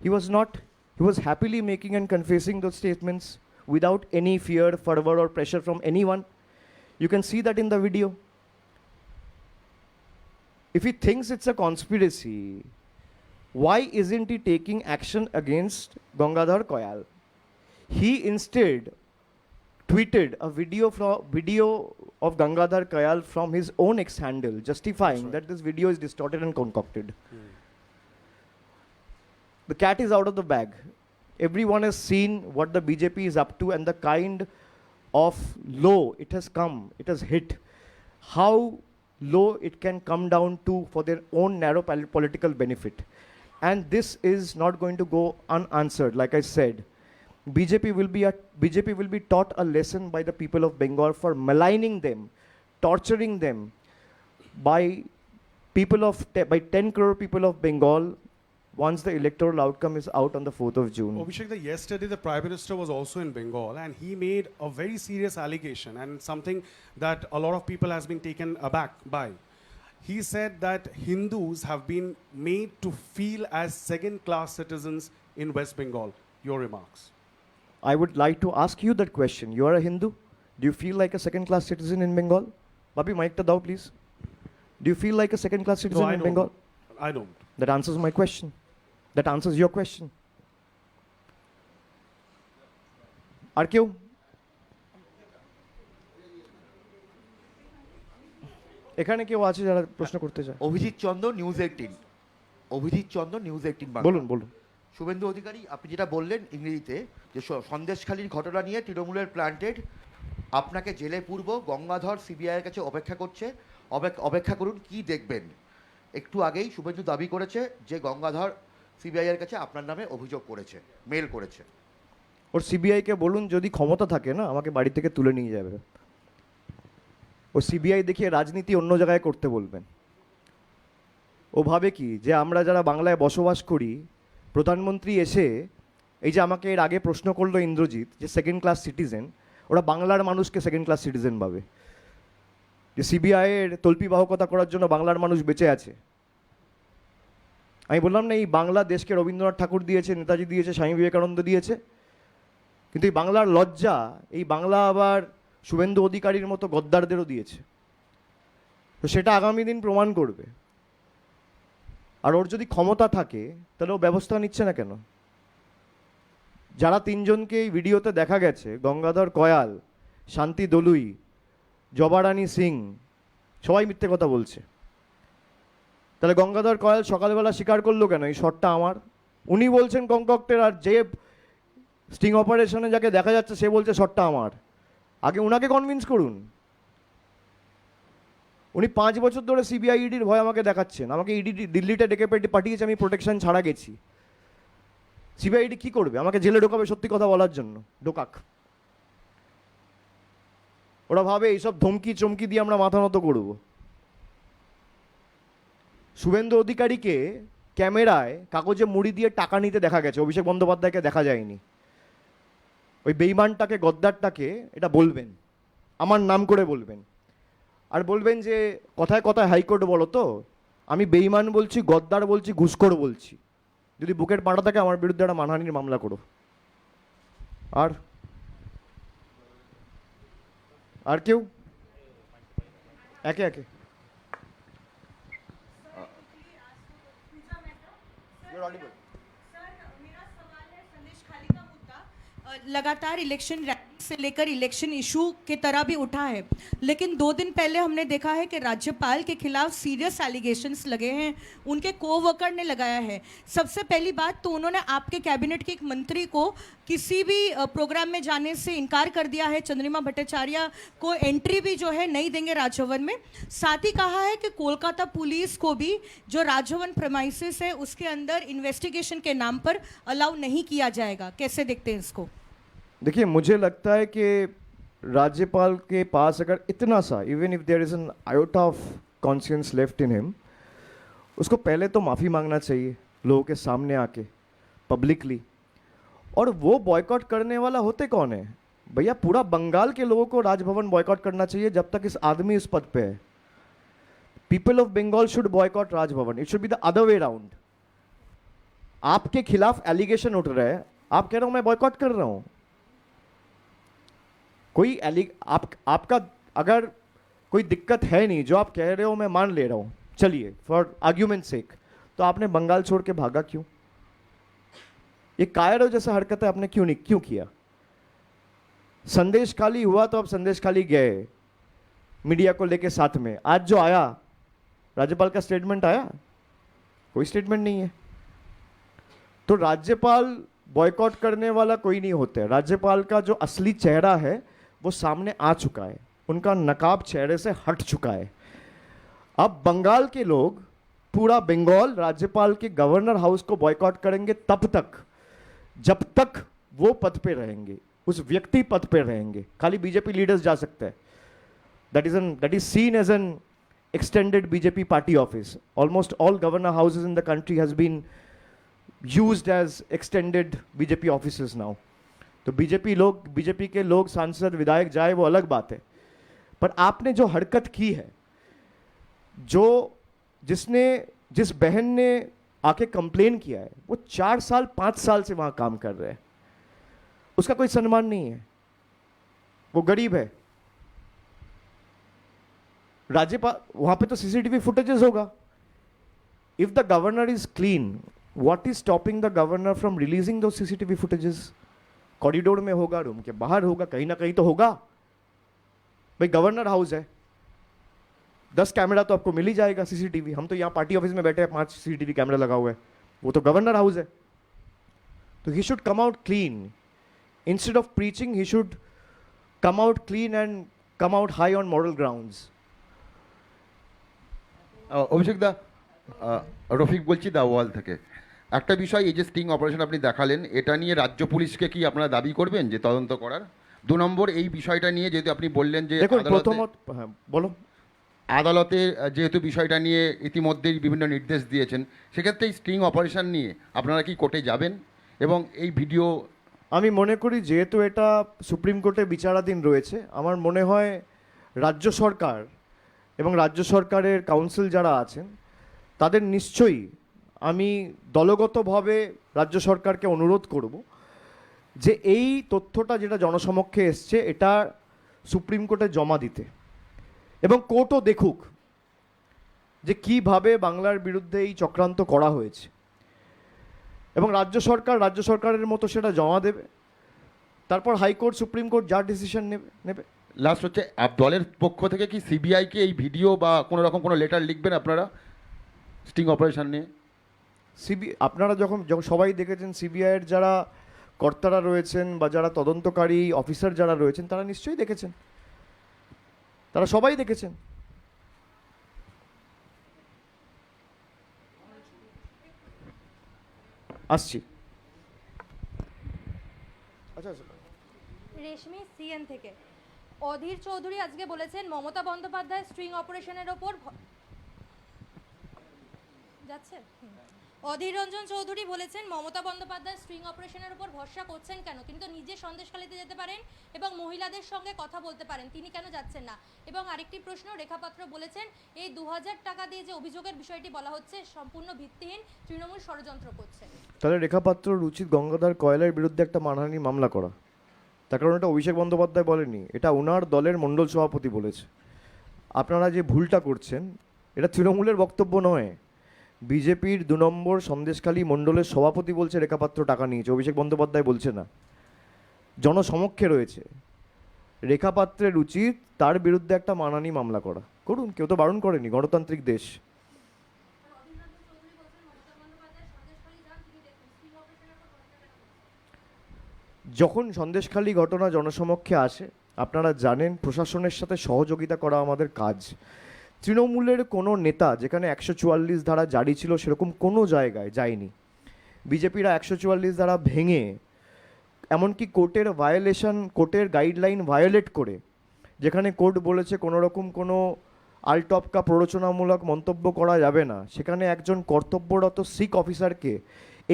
He was not. He was happily making and confessing those statements without any fear, fervor, or pressure from anyone. You can see that in the video. If he thinks it's a conspiracy, why isn't he taking action against Gangadhar Koyal? He instead tweeted a video of Gangadhar Koyal from his own ex-handle, justifying that this video is distorted and concocted. The cat is out of the bag. Everyone has seen what the BJP is up to and the kind of low it has come, it has hit. How low it can come down to for their own narrow political benefit. And this is not going to go unanswered. Like I said, BJP will be taught a lesson by the people of Bengal for maligning them, torturing them by 10 crore people of Bengal once the electoral outcome is out on the 4th of June. Abhishek, yesterday the Prime Minister was also in Bengal, and he made a very serious allegation and something that a lot of people has been taken aback by. He said that Hindus have been made to feel as second-class citizens in West Bengal. Your remarks. I would like to ask you that question. You are a Hindu. Do you feel like a second-class citizen in Bengal? Babi, mic ta dao, please. Do you feel like a second-class citizen in Bengal? I don't. That answers my question. That answers your question. আর কেউ? এখানে কেউ আছে যারা প্রশ্ন করতে চায়? অভিজিৎ চন্দ্র, news 18। Abhijit চন্দ্র, news 18 Bangla. বলুন। শুভেন্দু অধিকারী, আপনি যেটা বললেন ইংরেজিতে যে সন্দেশখালির ঘটনা নিয়ে তৃণমূলের প্ল্যান্টেড আপনাকে জেলে পূর্ব গঙ্গাধর সিবিআইয়ের কাছে অপেক্ষা করছে, অপেক্ষা করুন কি দেখবেন। একটু আগেই শুভেন্দু দাবি করেছে যে গঙ্গাধর সিবিআইয়ের কাছে আপনার নামে অভিযোগ করেছে, মেল করেছে। ওর সিবিআইকে বলুন যদি ক্ষমতা থাকে না আমাকে বাড়ি থেকে তুলে নিয়ে যাবে। ও সিবিআই দেখিয়ে রাজনীতি অন্য জায়গায় করতে বলবেন। ও ভাবে কি যে আমরা যারা বাংলায় বসবাস করি, প্রধানমন্ত্রী এসে এই যে আমাকে এর আগে প্রশ্ন করলো ইন্দ্রজিৎ যে সেকেন্ড ক্লাস সিটিজেন, ওরা বাংলার মানুষকে সেকেন্ড ক্লাস সিটিজেন ভাবে, যে সিবিআইয়ের তল্পিবাহকতা করার জন্য বাংলার মানুষ বেঁচে আছে। আমি বললাম না, এই বাংলা দেশকে রবীন্দ্রনাথ ঠাকুর দিয়েছে, নেতাজি দিয়েছে, স্বামী বিবেকানন্দ দিয়েছে, কিন্তু এই বাংলার লজ্জা এই বাংলা আবার শুভেন্দু অধিকারীর মতো গদ্দারদেরও দিয়েছে। তো সেটা আগামী দিন প্রমাণ করবে। আর ওর যদি ক্ষমতা থাকে তাহলে ও ব্যবস্থা নিচ্ছে না কেন? যারা তিনজনকে এই ভিডিওতে দেখা গেছে, গঙ্গাধর কয়াল, শান্তি দলুই, জবারানী সিং, সবাই মিথ্যে কথা বলছে। তাহলে গঙ্গাধর কয়াল সকালবেলা স্বীকার করলো কেন এই শটটা আমার? উনি বলছেন কংকক্টের, আর যে স্টিং অপারেশনে যাকে দেখা যাচ্ছে সে বলছে শটটা আমার। আগে উনাকে কনভিন্স করুন। উনি 5 বছর ধরে সিবিআই ইডির ভয় আমাকে দেখাচ্ছেন, আমাকে ইডি দিল্লিতে ডেকে পাঠিয়েছে, আমি প্রোটেকশন ছাড়া গেছি। সিবিআই ইডি কী করবে? আমাকে জেলে ঢোকাবে সত্যি কথা বলার জন্য? ঢোকাক। ওরা ভাবে এইসব ধমকি চমকি দিয়ে আমরা মাথা নত করব। শুভেন্দু অধিকারীকে ক্যামেরায় কাগজে মুড়ি দিয়ে টাকা নিতে দেখা গেছে, অভিষেক বন্দ্যোপাধ্যায়কে দেখা যায়নি। ওই বেইমানটাকে, গদ্দারটাকে এটা বলবেন, আমার নাম করে বলবেন, আর বলবেন যে কথায় কথায় হাইকোর্ট বলো তো, আমি বেইমান বলছি, গদ্দার বলছি, ঘুষখোর বলছি। যদি বুকের পাটা থাকে আমার বিরুদ্ধে একটা মানহানির মামলা করো। আর কেউ? একে একে लगातार इलेक्शन रैली से लेकर इलेक्शन इशू की तरह भी उठा है, लेकिन 2 दिन पहले हमने देखा है कि राज्यपाल के खिलाफ सीरियस एलिगेशंस लगे हैं, उनके कोवर्कर ने लगाया है। सबसे पहली बात तो उन्होंने आपके कैबिनेट के एक मंत्री को किसी भी प्रोग्राम में जाने से इनकार कर दिया है। चंद्रिमा भट्टाचार्य को एंट्री भी जो है नहीं देंगे राजभवन में। साथ ही कहा है कि कोलकाता पुलिस को भी जो राजभवन प्रेमाइसेस है उसके अंदर इन्वेस्टिगेशन के नाम पर अलाउ नहीं किया जाएगा। कैसे देखते हैं इसको? देखिए, मुझे लगता है कि राज्यपाल के पास अगर इतना सा, even if there is an iota of conscience left in him, उसको पहले तो माफ़ी मांगना चाहिए लोगों के सामने आके पब्लिकली। और वो बॉयकॉट करने वाला होते कौन है भैया? पूरा बंगाल के लोगों को राजभवन बॉयकॉट करना चाहिए जब तक इस आदमी इस पद पे है। People of Bengal should boycott Raj Bhavan, it should be the other way round. आपके खिलाफ एलिगेशन उठ रहा है, आप कह रहे हो मैं बॉयकॉट कर रहा हूँ। कोई आपका अगर कोई दिक्कत है नहीं, जो आप कह रहे हो मैं मान ले रहा हूँ, चलिए फॉर आर्ग्यूमेंट सेक, तो आपने बंगाल छोड़ के भागा क्यों? ये कायरों जैसा हरकत है आपने क्यों किया? संदेश खाली हुआ तो अब संदेश खाली गए मीडिया को लेके साथ में। आज जो आया राज्यपाल का स्टेटमेंट आया, कोई स्टेटमेंट नहीं है। तो राज्यपाल बॉयकॉट करने वाला कोई नहीं होता। राज्यपाल का जो असली चेहरा है वो सामने आ चुका है, उनका नकाब चेहरे से हट चुका है। अब बंगाल के लोग, पूरा बंगाल राज्यपाल के गवर्नर हाउस को बॉयकॉट करेंगे तब तक जब तक वो पद पे रहेंगे, उस व्यक्ति पद पे रहेंगे। खाली बीजेपी लीडर्स जा सकते हैं। That is seen as an extended BJP party office. Almost all governor houses in the country has been used as extended BJP offices now. तो बीजेपी के लोग सांसद विधायक जाए वो अलग बात है, पर आपने जो हरकत की है, जिस बहन ने आके कंप्लेन किया है, वो 4 साल 5 साल से वहां काम कर रहे हैं, उसका कोई सम्मान नहीं है, वो गरीब है। राज्यपाल वहां पे तो सीसीटीवी फुटेजेस होगा। If the governor is clean, what is stopping the governor from releasing दो सीसीटीवी फुटेजेस? कॉरिडोर में होगा, रूम के बाहर होगा, कहीं ना कहीं तो होगा। भाई गवर्नर हाउस है, 10 कैमरा तो आपको मिल ही जाएगा सीसीटीवी। हम तो यहाँ पार्टी ऑफिस में बैठे हैं, 5 सीसीटीवी कैमरा लगा हुआ है, वो तो गवर्नर हाउस है। तो he should come out clean. Instead of preaching, he should come out clean and come out high on moral grounds. Abhishek দা, রফিক বলছি দাওয়াল থেকে। একটা বিষয়, এই যে স্টিং অপারেশন আপনি দেখালেন, এটা নিয়ে রাজ্য পুলিশকে কি আপনারা দাবি করবেন যে তদন্ত করার? 2 নম্বর, এই বিষয়টা নিয়ে যেহেতু আপনি বললেন যে আদালতে যেহেতু বিষয়টা নিয়ে ইতিমধ্যেই বিভিন্ন নির্দেশ দিয়েছেন, সেক্ষেত্রে এই স্টিং অপারেশন নিয়ে আপনারা কি কোর্টে যাবেন? এবং এই ভিডিও আমি মনে করি যেহেতু এটা সুপ্রিম কোর্টে বিচারাধীন রয়েছে, আমার মনে হয় রাজ্য সরকার এবং রাজ্য সরকারের কাউন্সিল যারা আছেন তাদের নিশ্চয়ই আমি দলগতভাবে রাজ্য সরকারকে অনুরোধ করব যে এই তথ্যটা যেটা জনসমক্ষে এসছে এটা সুপ্রিম কোর্টে জমা দিতে, এবং কোর্টও দেখুক যে কিভাবে বাংলার বিরুদ্ধে এই চক্রান্ত করা হয়েছে, এবং রাজ্য সরকারের মতো সেটা জমা দেবে, তারপর হাইকোর্ট সুপ্রিম কোর্ট যা ডিসিশন নেবে। লাস্ট হচ্ছে দলের পক্ষ থেকে কি সিবিআইকে এই ভিডিও বা কোনো রকম কোনো লেটার লিখবেন আপনারা স্টিং অপারেশন নিয়ে? আপনারা যখন সবাই দেখেছেন, সিবিআইয়ের যারা কর্তারা রয়েছেন বা যারা তদন্তকারী অফিসার যারা রয়েছেন তারা নিশ্চয়ই দেখেছেন, তারা সবাই দেখেছেন। আসছি। আচ্ছা, রেশমি সিএন থেকে। অধীর চৌধুরী আজকে বলেছেন মমতা বন্দ্যোপাধ্যায় স্ট্রিং অপারেশনের ওপর যাচ্ছে। অধীর রঞ্জন চৌধুরী বলেছেন মমতা বন্দ্যোপাধ্যায় স্ট্রিং অপারেশনের উপর ভরসা করছেন কেন? তিনি তো নিজে সন্দেশখালীতে যেতে পারেন এবং মহিলাদের সঙ্গে কথা বলতে পারেন, তিনি কেন যাচ্ছেন না? এবং আরেকটি প্রশ্ন, রেখাপাত্র বলেছেন এই 2000 টাকা দিয়ে যে অভিযোগের বিষয়টি বলা হচ্ছে সম্পূর্ণ ভিত্তিহীন, তৃণমূল ষড়যন্ত্র করছে। তাহলে রেখাপাত্রর উচিত গঙ্গাধর কয়লার বিরুদ্ধে একটা মানহানি মামলা করা, তার কারণ এটা অভিষেক বন্দ্যোপাধ্যায় বলেনি, এটা ওনার দলের মণ্ডল সভাপতি বলেছে। আপনারা যে ভুলটা করছেন এটা তৃণমূলের বক্তব্য নয়, বিজেপির 2 নম্বর সন্দেশখালী মণ্ডলের সভাপতি বলছে রেখাপাত্র টাকা নিয়েছে, অভিষেক বন্দ্যোপাধ্যায় বলছে না, জনসমক্ষে রয়েছে। রেখাপাত্রের উচিত তার বিরুদ্ধে একটা মানহানি মামলা করা, করুন, কেউ তো বারণ করেনি, গণতান্ত্রিক দেশ। যখন সন্দেশখালী ঘটনা জনসমক্ষে আসে, আপনারা জানেন প্রশাসনের সাথে সহযোগিতা করা আমাদের কাজ। তৃণমূলের কোনো নেতা যেখানে 144 ধারা জারি ছিল সেরকম কোনো জায়গায় যায়নি। বিজেপিরা 144 ধারা ভেঙে, এমনকি কোর্টের কোর্টের গাইডলাইন ভায়োলেট করে, যেখানে কোর্ট বলেছে কোনো রকম কোনো আলটপকা প্ররোচনামূলক মন্তব্য করা যাবে না, সেখানে একজন কর্তব্যরত শিখ অফিসারকে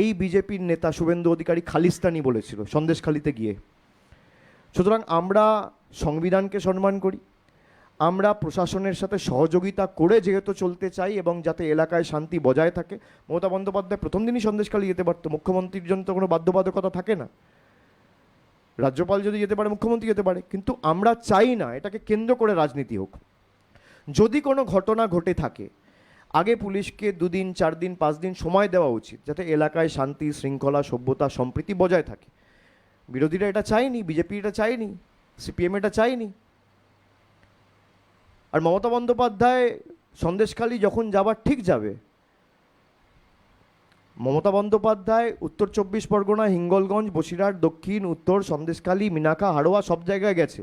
এই বিজেপির নেতা শুভেন্দু অধিকারী খালিস্তানি বলেছিল সন্দেশখালীতে গিয়ে। সুতরাং আমরা সংবিধানকে সম্মান করি, আমরা প্রশাসনের সাথে সহযোগিতা করে যেহেতু চলতে চাই এবং যাতে এলাকায় শান্তি বজায় থাকে। মমতা বন্দ্যোপাধ্যায় প্রথম দিনই সন্দেশখালী যেতে পারতো, মুখ্যমন্ত্রীর জন্য তো কোনো বাধ্যবাধকতা থাকে না, রাজ্যপাল যদি যেতে পারে মুখ্যমন্ত্রী যেতে পারে, কিন্তু আমরা চাই না এটাকে কেন্দ্র করে রাজনীতি হোক। যদি কোনো ঘটনা ঘটে থাকে আগে পুলিশকে 2 দিন 4 দিন 5 দিন সময় দেওয়া উচিত, যাতে এলাকায় শান্তি শৃঙ্খলা সভ্যতা সম্প্রীতি বজায় থাকে। বিরোধীরা এটা চায়নি, বিজেপি এটা চায়নি, সিপিএম এটা চায়নি। আর মমতা বন্দ্যোপাধ্যায় সন্দেশখালী যখন যাবার ঠিক যাবে, মমতা বন্দ্যোপাধ্যায় উত্তর 24 পরগনা, হিঙ্গলগঞ্জ, বসিরহাট, দক্ষিণ, উত্তর, সন্দেশখালী, মিনাখা, হাড়োয়া সব জায়গায় গেছে।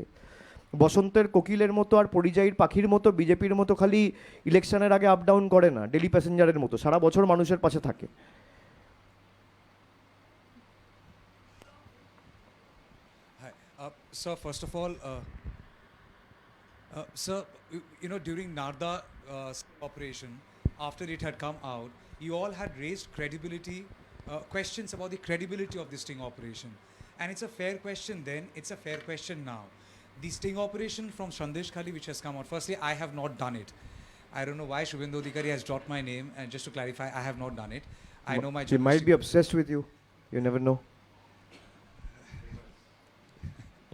বসন্তের কোকিলের মতো আর পরিযায়ীর পাখির মতো বিজেপির মতো খালি ইলেকশনের আগে আপ ডাউন করে না, ডেলি প্যাসেঞ্জারের মতো সারা বছর মানুষের পাশে থাকে। Sir, first of all, sir, during Narda operation, after it had come out, you all had raised questions about the credibility of this sting operation. And it's a fair question then, it's a fair question now. The sting operation from Sandeshkhali which has come out, firstly, I have not done it. I don't know why Shubhendu Adhikari has dropped my name, and just to clarify, I have not done it. I know my He might be obsessed with you. You never know.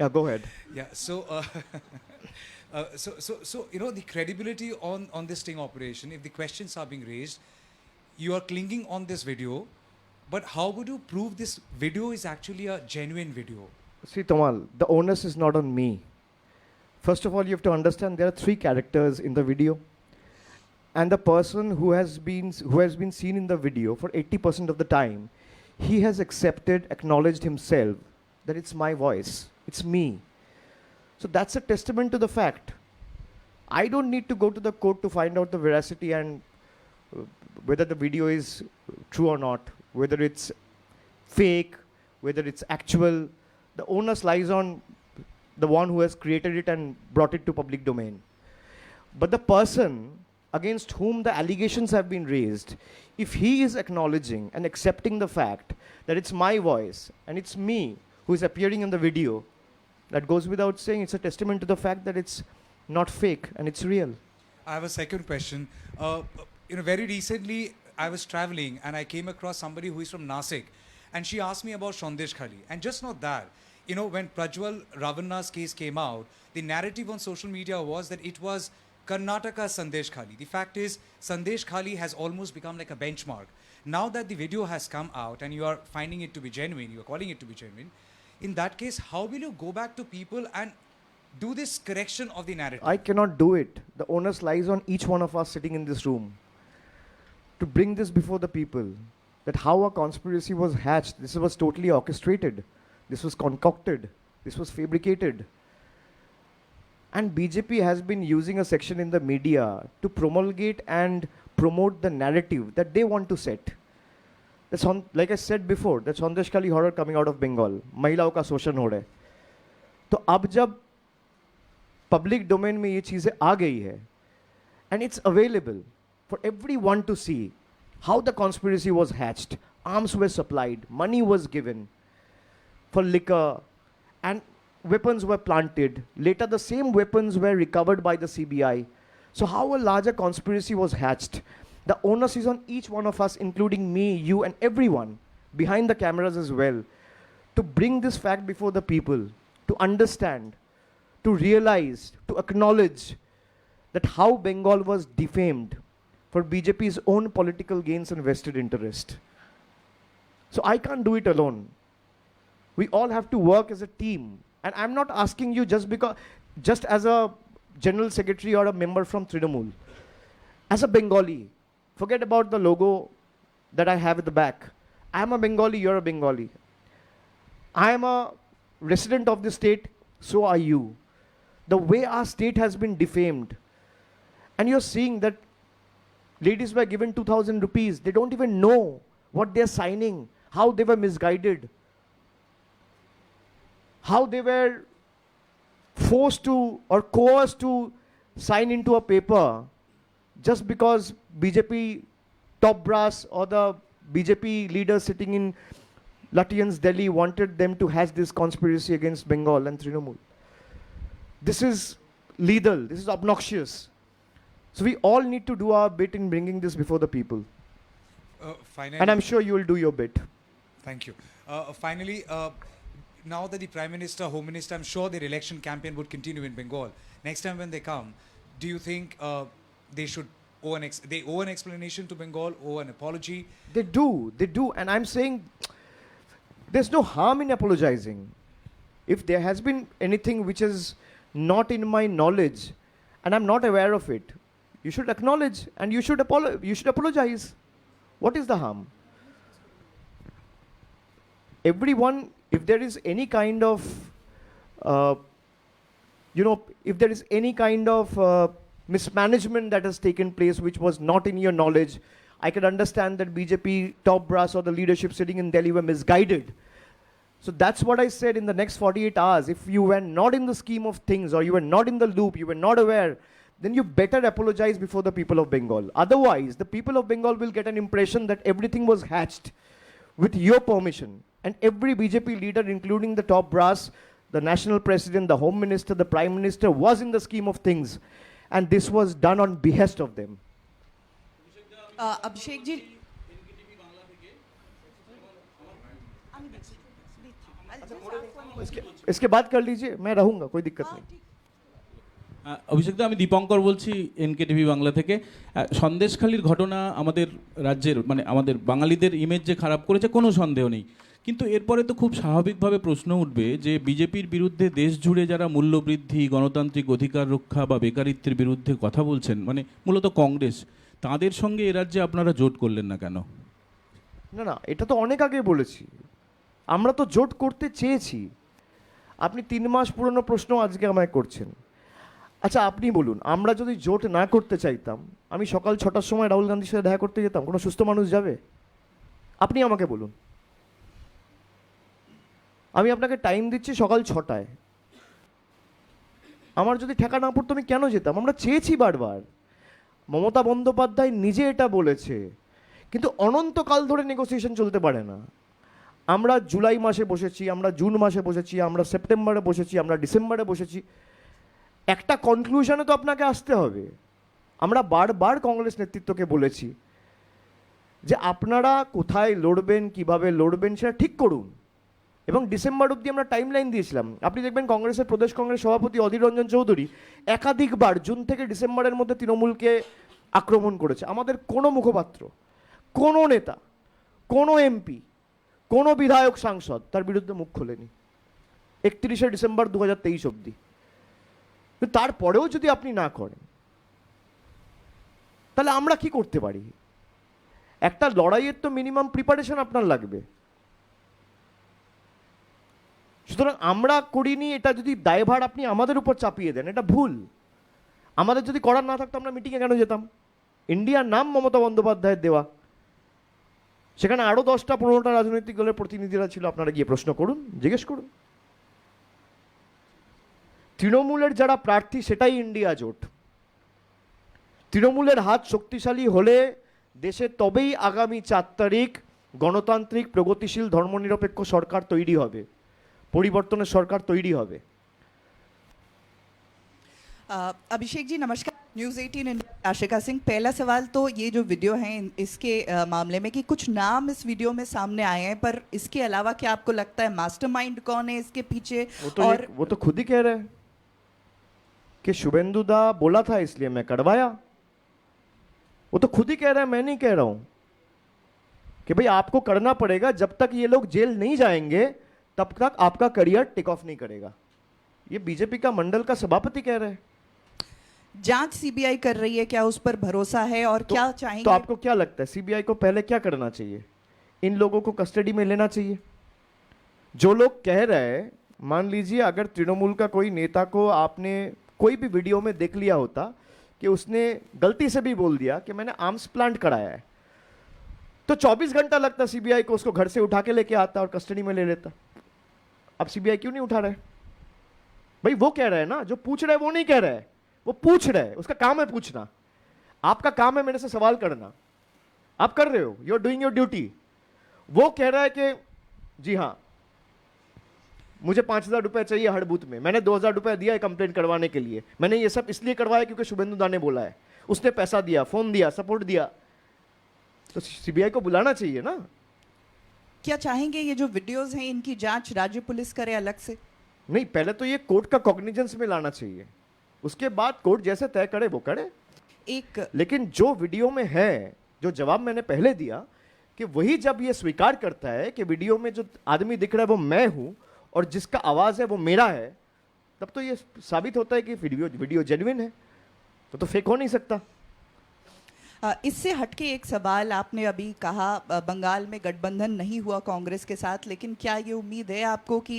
Yeah, go ahead. Yeah, so the credibility on this sting operation, if the questions are being raised, you are clinging on this video, but how would you prove this video is actually a genuine video? See, Tamal, the onus is not on me. First of all, you have to understand there are 3 characters in the video, and the person who has been seen in the video for 80% of the time, he has acknowledged himself that it's my voice, it's me. So that's a testament to the fact. I don't need to go to the court to find out the veracity and whether the video is true or not, whether it's fake, whether it's actual. The onus lies on the one who has created it and brought it to public domain. But the person against whom the allegations have been raised, if he is acknowledging and accepting the fact that it's my voice and it's me who is appearing in the video, that goes without saying. It's a testament to the fact that it's not fake and it's real. I have a second question. Very recently, I was traveling and I came across somebody who is from Nasik, and she asked me about Sandesh Khali. And just not that, when Prajwal Ravanna's case came out, the narrative on social media was that it was Karnataka Sandesh Khali. The fact is, Sandesh Khali has almost become like a benchmark. Now that the video has come out and you are finding it to be genuine, you are calling it to be genuine, in that case, how will you go back to people and do this correction of the narrative? I cannot do it. The onus lies on each one of us sitting in this room to bring this before the people, that how a conspiracy was hatched. This was totally orchestrated. This was concocted. This was fabricated. And BJP has been using a section in the media to promulgate and promote the narrative that they want to set. That's on, like I said before, that's Sandesh Khali horror coming out of Bengal. महिलाओं का शोषण हो रहा है. तो अब जब public domain में ये चीजें आ गई है, and it's available for everyone to see how the conspiracy was hatched. Arms were supplied, money was given for liquor, and weapons were planted. Later, the same weapons were recovered by the CBI. So how a larger conspiracy was hatched? The onus is on each one of us, including me, you, and everyone behind the cameras as well, to bring this fact before the people, to understand, to realize, to acknowledge that how Bengal was defamed for BJP's own political gains and vested interest. So I can't do it alone. We all have to work as a team. And I'm not asking you just as a general secretary or a member from Trinamool. As a Bengali, forget about the logo that I have at the back. I'm a Bengali, you're a Bengali. I am a resident of the state, so are you. The way our state has been defamed, and you're seeing that ladies were given 2,000 rupees. They don't even know what they're signing, how they were misguided, how they were forced to or coerced to sign into a paper just because BJP top brass or the BJP leaders sitting in Lutyens, Delhi wanted them to hatch this conspiracy against Bengal and Trinamool. This is lethal, this is obnoxious. So we all need to do our bit in bringing this before the people. Finally, and I'm sure you will do your bit. Thank you. Finally, now that the Prime Minister, Home Minister, I'm sure their election campaign would continue in Bengal. Next time when they come, do you think they should owe an explanation to Bengal, owe an apology? They do. And I'm saying there's no harm in apologizing. If there has been anything which is not in my knowledge and I'm not aware of it, you should acknowledge and you should apologize. What is the harm? Everyone, if there is any kind of, if there is any kind of mismanagement that has taken place which was not in your knowledge, I can understand that BJP top brass or the leadership sitting in Delhi were misguided. So that's what I said in the next 48 hours. If you were not in the scheme of things or you were not in the loop, you were not aware, then you better apologize before the people of Bengal. Otherwise, the people of Bengal will get an impression that everything was hatched with your permission. And every BJP leader, including the top brass, the national president, the home minister, the prime minister, was in the scheme of things. And this was done on behest of them. Abhishek ji इसके बाद कर लीजिए, मैं रहूंगा, कोई दिक्कत नहीं। অভিষেক দা, আমি দীপঙ্কর বলছি এনকেটিভি বাংলা থেকে। সন্দেশখালির ঘটনা আমাদের রাজ্যের মানে আমাদের বাঙালিদের ইমেজ যে খারাপ করেছে কোনো সন্দেহ নেই, কিন্তু এরপরে তো খুব স্বাভাবিকভাবে প্রশ্ন উঠবে যে বিজেপির বিরুদ্ধে দেশ জুড়ে যারা মূল্যবৃদ্ধি, গণতান্ত্রিক অধিকার রক্ষা বা বেকারিত্বের বিরুদ্ধে কথা বলছেন, মানে মূলত কংগ্রেস, তাদের সঙ্গে এ রাজ্যে আপনারা জোট করলেন না কেন? না, এটা তো অনেক আগে বলেছি, আমরা তো জোট করতে চেয়েছি। আপনি 3 মাস পুরনো প্রশ্ন আজকে আমায় করছেন। আচ্ছা আপনি বলুন, আমরা যদি জোট না করতে চাইতাম, আমি সকাল 6টার সময় রাহুল গান্ধীর সাথে দেখা করতে যেতাম? কোনো সুস্থ মানুষ যাবে? আপনি আমাকে বলুন। আমি আপনাকে টাইম দিচ্ছি সকাল 6টায়, আমার যদি ঠেকা না পড়তো আমি কেন যেতাম? আমরা চেয়েছি বারবার। মমতা বন্দ্যোপাধ্যায় নিজে এটা বলেছে, কিন্তু অনন্তকাল ধরে নেগোসিয়েশন চলতে পারে না। আমরা জুলাই মাসে বসেছি, আমরা জুন মাসে বসেছি, আমরা সেপ্টেম্বরে বসেছি, আমরা ডিসেম্বরে বসেছি, একটা কনক্লুশনে তো আপনাকে আসতে হবে। আমরা বারবার কংগ্রেস নেতৃত্বকে বলেছি যে আপনারা কোথায় লড়বেন, কিভাবে লড়বেন সেটা ঠিক করুন, এবং ডিসেম্বর অবধি আমরা টাইম লাইন দিয়েছিলাম। আপনি দেখবেন কংগ্রেসের প্রদেশ কংগ্রেস সভাপতি অধীর রঞ্জন চৌধুরী একাধিকবার জুন থেকে ডিসেম্বরের মধ্যে তৃণমূলকে আক্রমণ করেছে। আমাদের কোনো মুখপাত্র, কোনো নেতা, কোনো এমপি, কোনো বিধায়ক, সাংসদ তার বিরুদ্ধে মুখ খোলেনি 31শে ডিসেম্বর 2023 অবধি। কিন্তু তারপরেও যদি আপনি না করেন, তাহলে আমরা কি করতে পারি? একটা লড়াইয়ের তো মিনিমাম প্রিপারেশন আপনার লাগবে। সুতরাং আমরা করিনি, এটা যদি দায়ভার আপনি আমাদের উপর চাপিয়ে দেন, এটা ভুল। আমাদের যদি করার না থাকতো আমরা মিটিংয়ে কেন যেতাম? ইন্ডিয়ার নাম মমতা বন্দ্যোপাধ্যায়ের দেওয়া, সেখানে আরও 10টা-15টা রাজনৈতিক দলের প্রতিনিধিরা ছিল। আপনারা গিয়ে প্রশ্ন করুন, জিজ্ঞেস করুন। তৃণমূলের যারা প্রার্থী সেটাই ইন্ডিয়া জোট। তৃণমূলের হাত শক্তিশালী হলে দেশে তবেই আগামী 4 তারিখ গণতান্ত্রিক, প্রগতিশীল, ধর্মনিরপেক্ষ সরকার তৈরি হবে, পরিবর্তনের সরকার তৈরি হবে। अभिषेक जी नमस्कार, न्यूज़ 18 इंडिया, आशिका सिंह। पहला सवाल तो ये जो वीडियो है इसके मामले में कि कुछ नाम इस वीडियो में सामने आए हैं, पर इसके अलावा क्या आपको लगता है मास्टरमाइंड कौन है इसके पीछे? वो तो खुद ही कह रहे हैं कि शुभेंदु दा बोला था इसलिए मैं करवाया। वो तो खुद ही कह रहे हैं, मैं नहीं कह रहा हूं कि भाई आपको करना पड़ेगा। जब तक ये लोग जेल नहीं जाएंगे तब तक आपका करियर टेक ऑफ नहीं करेगा। ये बीजेपी का मंडल का सभापति कह रहे हैं। जांच सीबीआई कर रही है, क्या उस पर भरोसा है? और क्या चाहेंगे? तो आपको क्या लगता है सीबीआई को पहले क्या करना चाहिए? इन लोगों को कस्टडी में लेना चाहिए। जो लोग कह रहे हैं, मान लीजिए अगर तृणमूल का कोई नेता को आपने कोई भी वीडियो में देख लिया होता कि उसने गलती से भी बोल दिया कि मैंने आर्म्स प्लांट कराया है, तो 24 घंटा लगता सीबीआई को उसको घर से उठा के लेके आता और कस्टडी में ले लेता। अब सीबीआई क्यों नहीं उठा रहे? भाई वो कह रहे हैं ना, जो पूछ रहे हैं वो नहीं कह रहे हैं, वो पूछ रहे हैं, उसका काम है पूछना। आपका काम है मेरे से सवाल करना, आप कर रहे हो, you are doing your duty. वो कह रहा है कि जी हाँ मुझे 5,000 रुपए चाहिए हर बूथ में, मैंने 2,000 रुपए दिया है कंप्लेंट करवाने के लिए, मैंने ये सब इसलिए करवाया क्योंकि शुभेंदु दा ने बोला है, उसने पैसा दिया, फोन दिया, सपोर्ट दिया। तो सीबीआई को बुलाना चाहिए ना। क्या चाहेंगे ये जो वीडियोस हैं इनकी जांच राज्य पुलिस करे अलग से? नहीं, पहले तो ये कोर्ट का कॉग्निजेंस में लाना चाहिए, उसके बाद कोर्ट जैसे तय करे वो करे। लेकिन जो वीडियो में है, जो जवाब मैंने पहले दिया कि वही जब ये स्वीकार करता है कि वीडियो में जो आदमी दिख रहा है वो मैं हूं और जिसका आवाज है वो मेरा है, तब तो ये साबित होता है कि वीडियो जेन्युइन है, तो फेक हो नहीं सकता। इससे हटके एक सवाल, आपने अभी कहा बंगाल में गठबंधन नहीं हुआ कांग्रेस के साथ, लेकिन क्या ये उम्मीद है आपको कि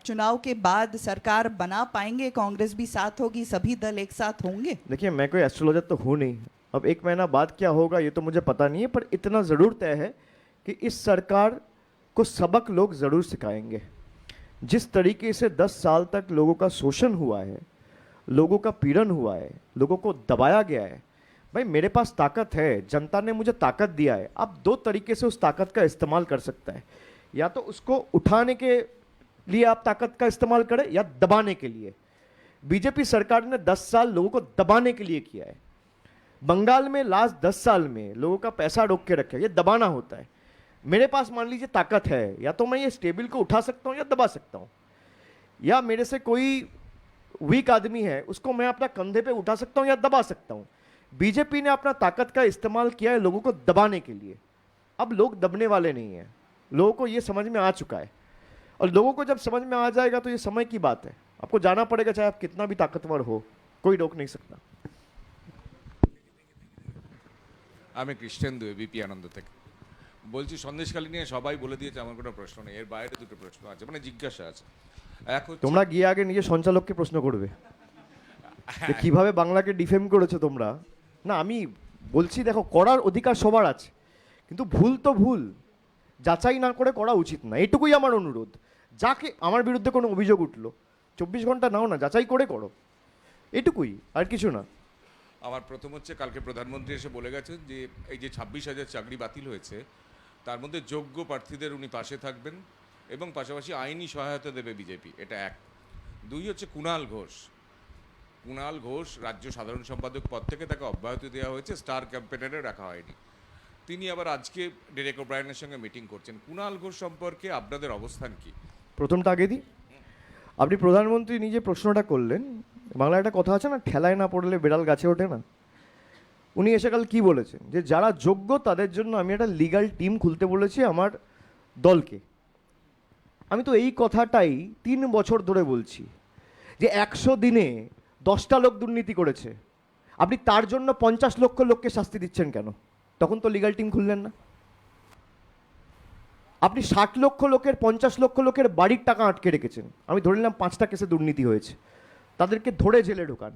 चुनाव के बाद सरकार बना पाएंगे, कांग्रेस भी साथ होगी, सभी दल एक साथ होंगे? देखिए मैं कोई एस्ट्रोलॉजर तो हूँ नहीं, अब 1 महीना बाद क्या होगा ये तो मुझे पता नहीं है, पर इतना ज़रूर तय है कि इस सरकार को सबक लोग ज़रूर सिखाएंगे। जिस तरीके से 10 साल तक लोगों का शोषण हुआ है, लोगों का पीड़न हुआ है, लोगों को दबाया गया है, भाई मेरे पास ताकत है, जनता ने मुझे ताकत दिया है। अब 2 तरीके से उस ताकत का इस्तेमाल कर सकता है, या तो उसको उठाने के लिए आप ताकत का इस्तेमाल करें या दबाने के लिए। बीजेपी सरकार ने 10 साल लोगों को दबाने के लिए किया है। बंगाल में लास्ट 10 साल में लोगों का पैसा रोक के रखा है, ये दबाना होता है। मेरे पास मान लीजिए ताकत है, या तो मैं ये स्टेबल को उठा सकता हूँ या दबा सकता हूँ, या मेरे से कोई वीक आदमी है उसको मैं अपना कंधे पे उठा सकता हूँ या दबा सकता हूँ। बीजेपी ने अपना ताकत का इस्तेमाल किया है लोगों को दबाने के लिए। अब लोग दबने वाले नहीं हैं, लोगों को ये समझ में आ चुका है, और लोगों को जब समझ में आ जाएगा तो ये समय की बात है। आपको जाना पड़ेगा, चाहे आप कितना भी ताकतवर हो, कोई रोक नहीं सकता। আমি কৃষ্ণেন্দু এবিপি আনন্দ থেকে বলছি। সন্দেশখালী নিয়ে সবাই বলে দিয়েছে, আমার কোনো প্রশ্ন নেই, এর বাইরে 2টো প্রশ্ন আছে, মানে জিজ্ঞাসা আছে। এক হচ্ছে তোমরা গিয়ে আগে নিজে সঞ্চালককে প্রশ্ন করবে যে কিভাবে বাংলাকে ডিফেম করেছো তোমরা। না আমি বলছি দেখো, করার অধিকার সবার আছে, কিন্তু ভুল তো ভুল, যাচাই না করে করা উচিত না, এটুকুই আমার অনুরোধ। যাকে আমার বিরুদ্ধে কোনো অভিযোগ উঠলো 24 ঘন্টা নাও না, যাচাই করে করো, এটুকুই, আর কিছু না। আমার প্রথম হচ্ছে কালকে প্রধানমন্ত্রী এসে বলে গেছেন যে এই যে 26,000 চাকরি বাতিল হয়েছে তার মধ্যে যোগ্য প্রার্থীদের উনি পাশে থাকবেন এবং পাশাপাশি আইনি সহায়তা দেবে বিজেপি, এটা এক। দুই হচ্ছে কুণাল ঘোষ রাজ্য সাধারণ সম্পাদক পদ থেকে তাকে অব্যাহতি দেওয়া হয়েছে, স্টার ক্যাম্পেনারে রাখা হয়নি। তিনি আবার আজকে ডেরেক ওব্রায়েনের সঙ্গে মিটিং করছেন। কুণাল ঘোষ সম্পর্কে আপনাদের অবস্থান কি? প্রথমটা আগে দিই। আপনি প্রধানমন্ত্রী নিজে প্রশ্নটা করলেন, বাংলায় একটা কথা আছে না, ঠেলায় না পড়লে বেড়াল গাছে ওঠে না। উনি এসে কাল কী বলেছেন যে যারা যোগ্য তাদের জন্য আমি একটা লিগ্যাল টিম খুলতে বলেছি আমার দলকে। আমি তো এই কথাটাই 3 বছর ধরে বলছি যে 100 দিনে 10টা লোক দুর্নীতি করেছে, আপনি তার জন্য 50 লক্ষ লোককে শাস্তি দিচ্ছেন কেন? তখন তো লিগ্যাল টিম খুললেন না। আপনি 60 লক্ষ লোকের 50 লক্ষ লোকের বাড়ির টাকা আটকে রেখেছেন। আমি ধরে নিলাম 5টা কেসে দুর্নীতি হয়েছে, তাদেরকে ধরে জেলে ঢোকান।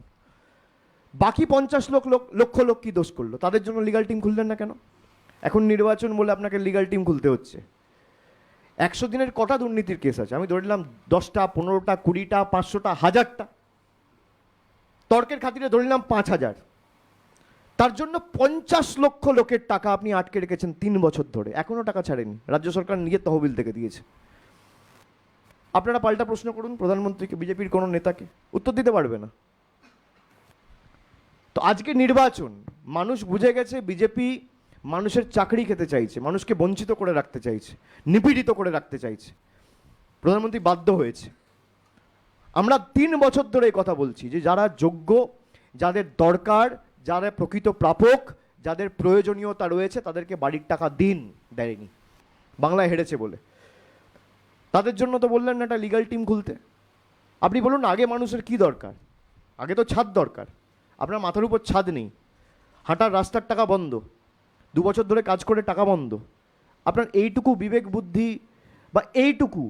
বাকি 50 লক্ষ লোক কি দোষ করলো? তাদের জন্য লিগ্যাল টিম খুললেন না কেন? এখন নির্বাচন বলে আপনাকে লিগ্যাল টিম খুলতে হচ্ছে। 100 দিনের কটা দুর্নীতির কেস আছে? আমি ধরে নিলাম 10টা, 15টা, 20টা, 500টা, 1000টা। তর্কের খাতিরে ধরে নিলাম 5000। তার জন্য 50 লক্ষ লোকের টাকা আপনি আটকে রেখেছেন 3 বছর ধরে, এখনো টাকা ছাড়েনি। রাজ্য সরকার নিজের তহবিল থেকে দিয়েছে। আপনারা পাল্টা প্রশ্ন করুন প্রধানমন্ত্রীকে, বিজেপির কোনো নেতাকে, উত্তর দিতে পারবে না। তো আজকে নির্বাচন, মানুষ বুঝে গেছে বিজেপি মানুষের চাকরি খেতে চাইছে, মানুষকে বঞ্চিত করে রাখতে চাইছে, নিপীড়িত করে রাখতে চাইছে। প্রধানমন্ত্রী বাধ্য হয়েছে। আমরা 3 বছর ধরে এই কথা বলছি যে যারা যোগ্য, যাদের দরকার, যারা প্রকৃত প্রাপক, যাদের প্রয়োজনীয়তা রয়েছে তাদেরকে বাড়ির টাকা দিন, দেয়নি, বাংলায় হেরেছে বলে। তাদের জন্য তো বললেন না একটা লিগ্যাল টিম খুলতে। আপনি বলুন আগে মানুষের কি দরকার? আগে তো ছাদ দরকার। আপনার মাথার উপর ছাদ নেই, হাঁটার রাস্তার টাকা বন্ধ, 2 বছর ধরে কাজ করে টাকা বন্ধ। আপনার এইটুকু বিবেক বুদ্ধি বা এইটুকু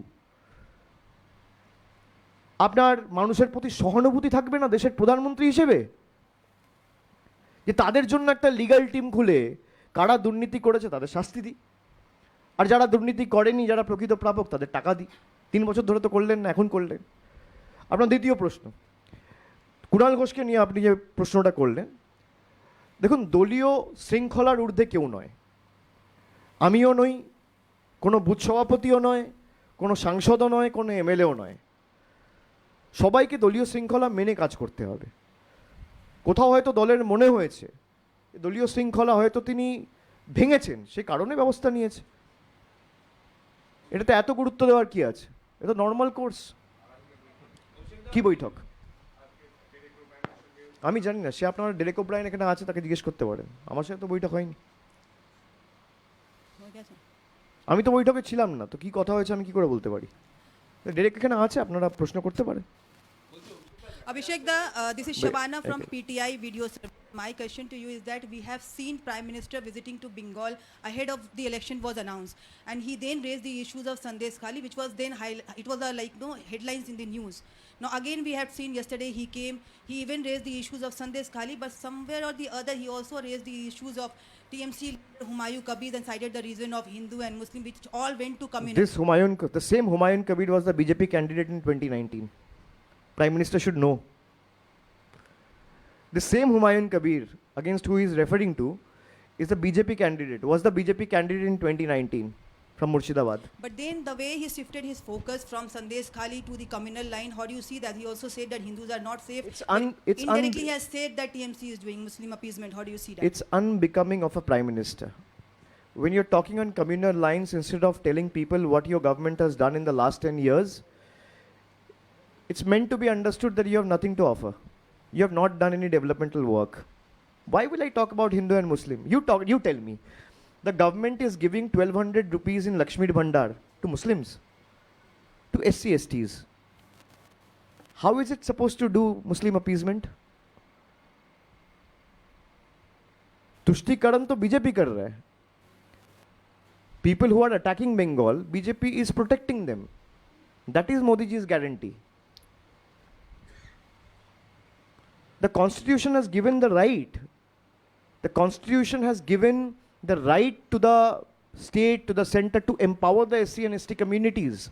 আপনার মানুষের প্রতি সহানুভূতি থাকবে না দেশের প্রধানমন্ত্রী হিসেবে? যে তাদের জন্য একটা লিগ্যাল টিম খুলে কারা দুর্নীতি করেছে তাদের শাস্তি দিই, আর যারা দুর্নীতি করেনি, যারা প্রকৃত প্রাপক তাদের টাকা দিই। 3 বছর ধরে তো করলেন না, এখন করলেন। আপনার দ্বিতীয় প্রশ্ন, কুণাল ঘোষকে নিয়ে আপনি যে প্রশ্নটা করলেন, দেখুন দলীয় শৃঙ্খলার ঊর্ধ্বে কেউ নয়, আমিও নই, কোনো বুথ সভাপতিও নয়, কোনো সাংসদও নয়, কোনো এমএলএও নয়। সবাইকে দলীয় শৃঙ্খলা মেনে কাজ করতে হবে। কোথাও হয়তো দলের মনে হয়েছে দলীয় শৃঙ্খলা হয়তো তিনি ভেঙেছেন, সে কারণে ব্যবস্থা নিয়েছে। এটাতে এত গুরুত্ব দেওয়ার কি আছে? এটা নর্মাল কোর্স। কি বৈঠক আমি জানি না, সে আপনার ডেরেক ওব্রায়েন এখানে আছে, তাকে জিজ্ঞেস করতে পারেন। আমার সাথে তো বৈঠক হয়নি, আমি তো বৈঠকে ছিলাম না, তো কি কথা হয়েছে আমি কি করে বলতে পারি? ডেরেক এখানে আছে, আপনারা প্রশ্ন করতে পারেন। Abhishek da, this is Shabana from PTI Video. My question to you is that we have seen Prime Minister visiting to Bengal ahead of the election was announced, and he then raised the issues of Sandesh Khali, which was then it was headlines in the news. Now again we had seen yesterday he came, he even raised the issues of Sandesh Khali, but somewhere or the other he also raised the issues of TMC Humayun Kabir and cited the reason of Hindu and Muslim, which all went to community. This the same Humayun Kabir was the BJP candidate in 2019. Prime Minister should know. The same Humayun Kabir against who he is referring to is the BJP candidate, was the BJP candidate in 2019 from Murshidabad. But then the way he shifted his focus from Sandesh Khali to the communal line, how do you see that? He also said that Hindus are not safe. Indirectly he has said that TMC is doing Muslim appeasement. How do you see that? It's unbecoming of a Prime Minister. When you're talking on communal lines, instead of telling people what your government has done in the last 10 years, it's meant to be understood that you have nothing to offer. You have not done any developmental work. Why will I talk about Hindu and Muslim? You tell me. The government is giving 1200 rupees in Lakshmi Bhandar to Muslims, to SC/STs. How is it supposed to do Muslim appeasement? तुष्टिकरण तो BJP कर रहा है. People who are attacking Bengal, BJP is protecting them. That is Modi ji's guarantee. The Constitution has given the right. The Constitution has given the right to the state, to the center to empower the SC and ST communities.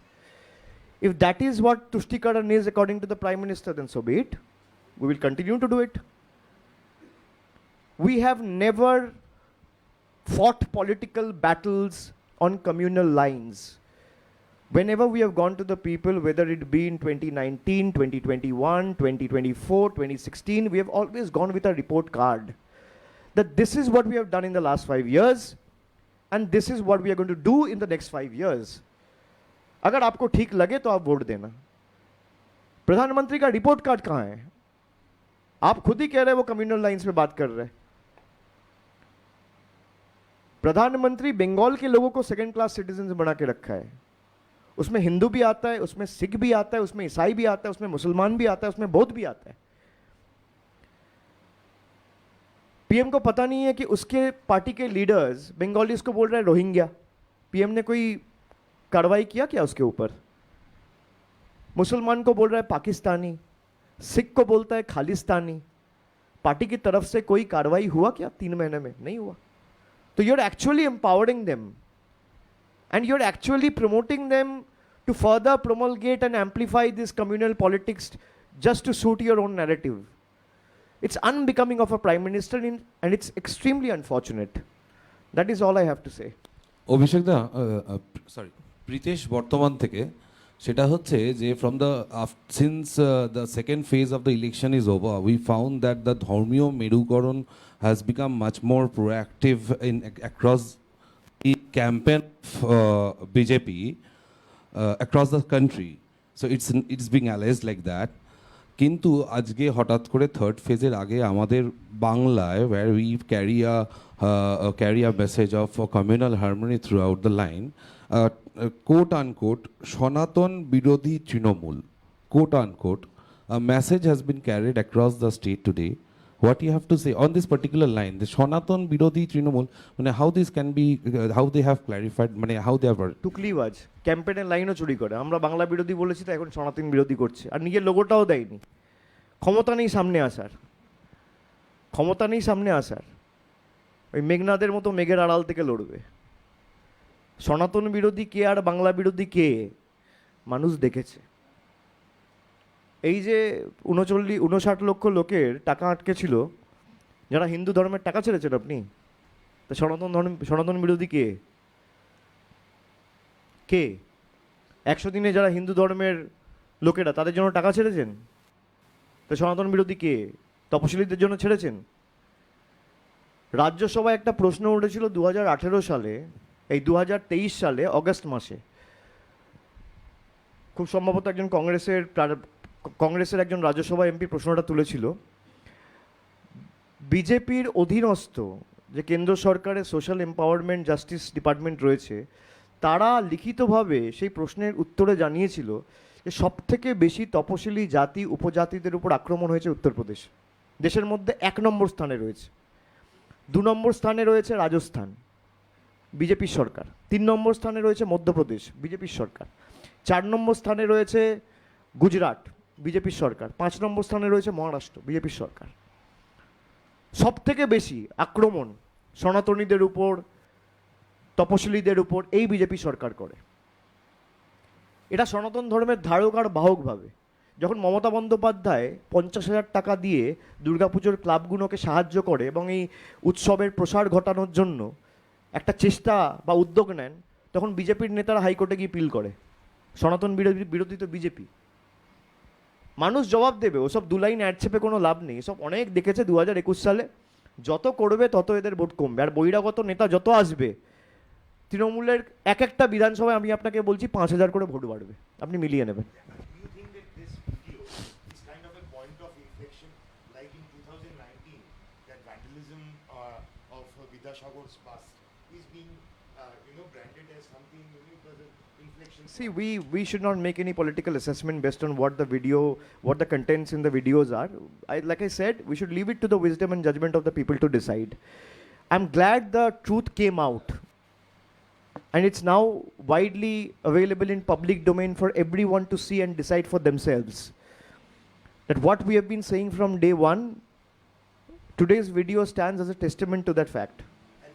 If that is what Tushtikaran is according to the Prime Minister, then so be it. We will continue to do it. We have never fought political battles on communal lines. Whenever we have gone to the people, whether it be in 2019, 2021, 2024, 2016, we have always gone with a report card. That this is what we have done in the last 5 years, and this is what we are going to do in the next 5 years. अगर आपको ठीक लगे तो आप vote देना. प्रधानमंत्री का report card कहाँ है? आप खुद ही कह रहे हैं वो कम्युनल लाइंस पे बात कर रहे हैं. प्रधानमंत्री बंगाल के लोगों को सेकंड क्लास सिटीजन बना के रखा है. उसमें हिंदू भी आता है, उसमें सिख भी आता है, उसमें ईसाई भी आता है, उसमें मुसलमान भी आता है, उसमें बौद्ध भी आता है. पीएम को पता नहीं है कि उसके पार्टी के लीडर्स बंगालीज को बोल रहे हैं रोहिंग्या. पीएम ने कोई कार्रवाई किया क्या उसके ऊपर? मुसलमान को बोल रहा है पाकिस्तानी, सिख को बोलता है खालिस्तानी. पार्टी की तरफ से कोई कार्रवाई हुआ क्या 3 महीने में? नहीं हुआ. तो you are actually empowering them and you're actually promoting them to further promulgate and amplify this communal politics just to suit your own narrative. It's unbecoming of a prime minister and it's extremely unfortunate. That is all I have to say. Abhishek da sorry Pritesh বর্তমান থেকে সেটা হচ্ছে যে from the since the second phase of the election is over we found that the ধর্মীয় মেরুকরণ has become much more proactive in across the campaign of BJP across the country. So it's being alleged like that. কিন্তু আজকে হঠাৎ করে third ফেজের আগে আমাদের বাংলায় where we carry a message of communal harmony throughout the line, quote unquote সনাতন বিরোধী Trinamool, quote unquote, a message has been carried across the state today. What you have to say on this particular line, the Shonatan Birodhi Trinamool, how this can be, how they have clarified, how they have. টুকলিবাজ ক্যাম্পেইনের লাইনও চুরি করে. আমরা বাংলা বিরোধী বলেছি তো এখন সনাতন বিরোধী করছে, আর নিজের লোগোটাও দেয়নি. ক্ষমতা নেই সামনে আসার, ক্ষমতা নেই সামনে আসার. ওই মেঘনাদের মতো মেঘের আড়াল থেকে লড়বে. সনাতন বিরোধী কে আর বাংলা বিরোধী কে মানুষ দেখেছে. এই যে 59 লক্ষ লোকের টাকা আটকে ছিল, যারা হিন্দু ধর্মের টাকা ছেড়েছেন আপনি, তা সনাতন বিরোধী কে? কে 100 দিনে যারা হিন্দু ধর্মের লোকেরা তাদের জন্য টাকা ছেড়েছেন, তা সনাতন বিরোধী কে? তপশিলীদের জন্য ছেড়েছেন? রাজ্যসভায় একটা প্রশ্ন উঠেছিল 2018 সালে, এই 2023 সালে অগস্ট মাসে. খুব সম্ভবত একজন কংগ্রেসের একজন রাজ্যসভা এমপি প্রশ্নটা তুলেছিল. বিজেপির অধীনস্থ যে কেন্দ্র সরকারের সোশ্যাল এম্পাওয়ারমেন্ট জাস্টিস ডিপার্টমেন্ট রয়েছে, তারা লিখিতভাবে সেই প্রশ্নের উত্তরে জানিয়েছিল যে সবথেকে বেশি তপশিলি জাতি উপজাতিদের উপর আক্রমণ হয়েছে উত্তরপ্রদেশ. দেশের মধ্যে 1 নম্বর স্থানে রয়েছে. 2 নম্বর স্থানে রয়েছে রাজস্থান, বিজেপির সরকার. 3 নম্বর স্থানে রয়েছে মধ্যপ্রদেশ, বিজেপির সরকার. 4 নম্বর স্থানে রয়েছে গুজরাট, বিজেপির সরকার. 5 নম্বর স্থানে রয়েছে মহারাষ্ট্র, বিজেপির সরকার. সব থেকে বেশি আক্রমণ সনাতনীদের উপর, তপশিলীদের উপর এই বিজেপি সরকার করে. এটা সনাতন ধর্মের ধারক আর বাহকভাবে যখন মমতা বন্দ্যোপাধ্যায় 50,000 টাকা দিয়ে দুর্গাপুজোর ক্লাবগুলোকে সাহায্য করে এবং এই উৎসবের প্রসার ঘটানোর জন্য একটা চেষ্টা বা উদ্যোগ নেন, তখন বিজেপির নেতারা হাইকোর্টে গিয়ে পিল করে. সনাতন বিরোধী তো বিজেপি. মানুষ জবাব দেবে. ওসব 2 লাইন অ্যাড ছেপে কোনো লাভ নেই. সব অনেক দেখেছে 2021 সালে. যত করবে তত এদের ভোট কমবে, আর বহিরাগত নেতা যত আসবে তৃণমূলের একটা বিধানসভায় আমি আপনাকে বলছি 5,000 করে ভোট বাড়বে. আপনি মিলিয়ে নেবেন. See, we should not make any political assessment based on what the contents in the videos are. Like I said, we should leave it to the wisdom and judgment of the people to decide. I'm glad the truth came out, and it's now widely available in public domain for everyone to see and decide for themselves. That what we have been saying from day one, today's video stands as a testament to that fact. And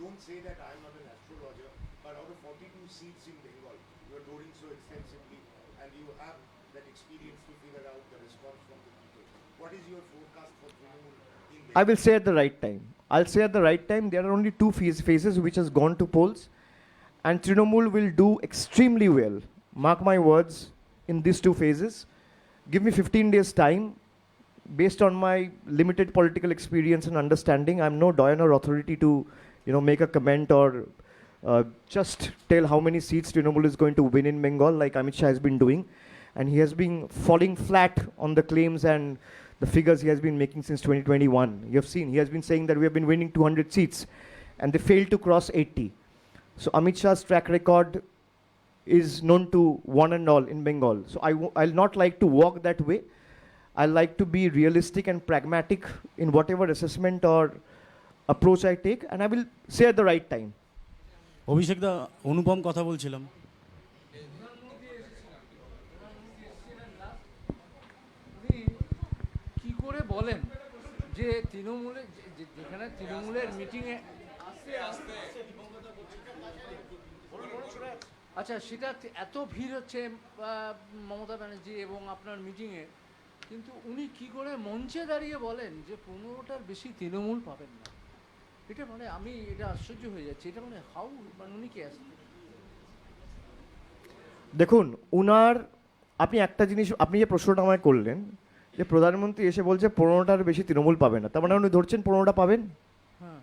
don't say that I'm not an astrologer, but out of 42 seats in Bengal, you're touring so extensively, and you have that experience to figure out the response from the people. What is your forecast for Trinamool I will say at the right time. I'll say at the right time. There are only two phases which has gone to polls, and Trinamool will do extremely well. Mark my words, in these two phases. Give me 15 days time. Based on my limited political experience and understanding, I'm no doyen or authority to, make a comment or just tell how many seats Trinamool is going to win in Bengal, like Amit Shah has been doing. And he has been falling flat on the claims and the figures he has been making since 2021. You have seen, he has been saying that we have been winning 200 seats, and they failed to cross 80. So Amit Shah's track record is known to one and all in Bengal. So I'll not like to walk that way. I like to be realistic and pragmatic in whatever assessment or approach I take, and I will say at the right time. অভিষেক দা, অনুপম কথা বলছিলাম। কি করে বলেন যে তৃণমূলে যেখানে তৃণমূলের মিটিংয়ে আচ্ছা সেটা এত ভিড় হচ্ছে মমতা ব্যানার্জি এবং আপনার মিটিংয়ে, কিন্তু উনি কি করে মঞ্চে দাঁড়িয়ে বলেন যে 15টার বেশি তৃণমূল পাবেন না? এটা আমি এটা আশ্চর্য হয়ে যাচ্ছি। এটা হাউ উনি কি আসছে? দেখুন, আপনি একটা জিনিস, আপনি যে প্রশ্নটা আমায় করলেন যে প্রধানমন্ত্রী এসে বলছে 15টার বেশি তৃণমূল পাবে না, তার মানে উনি ধরছেন 15টা পাবেন। হ্যাঁ।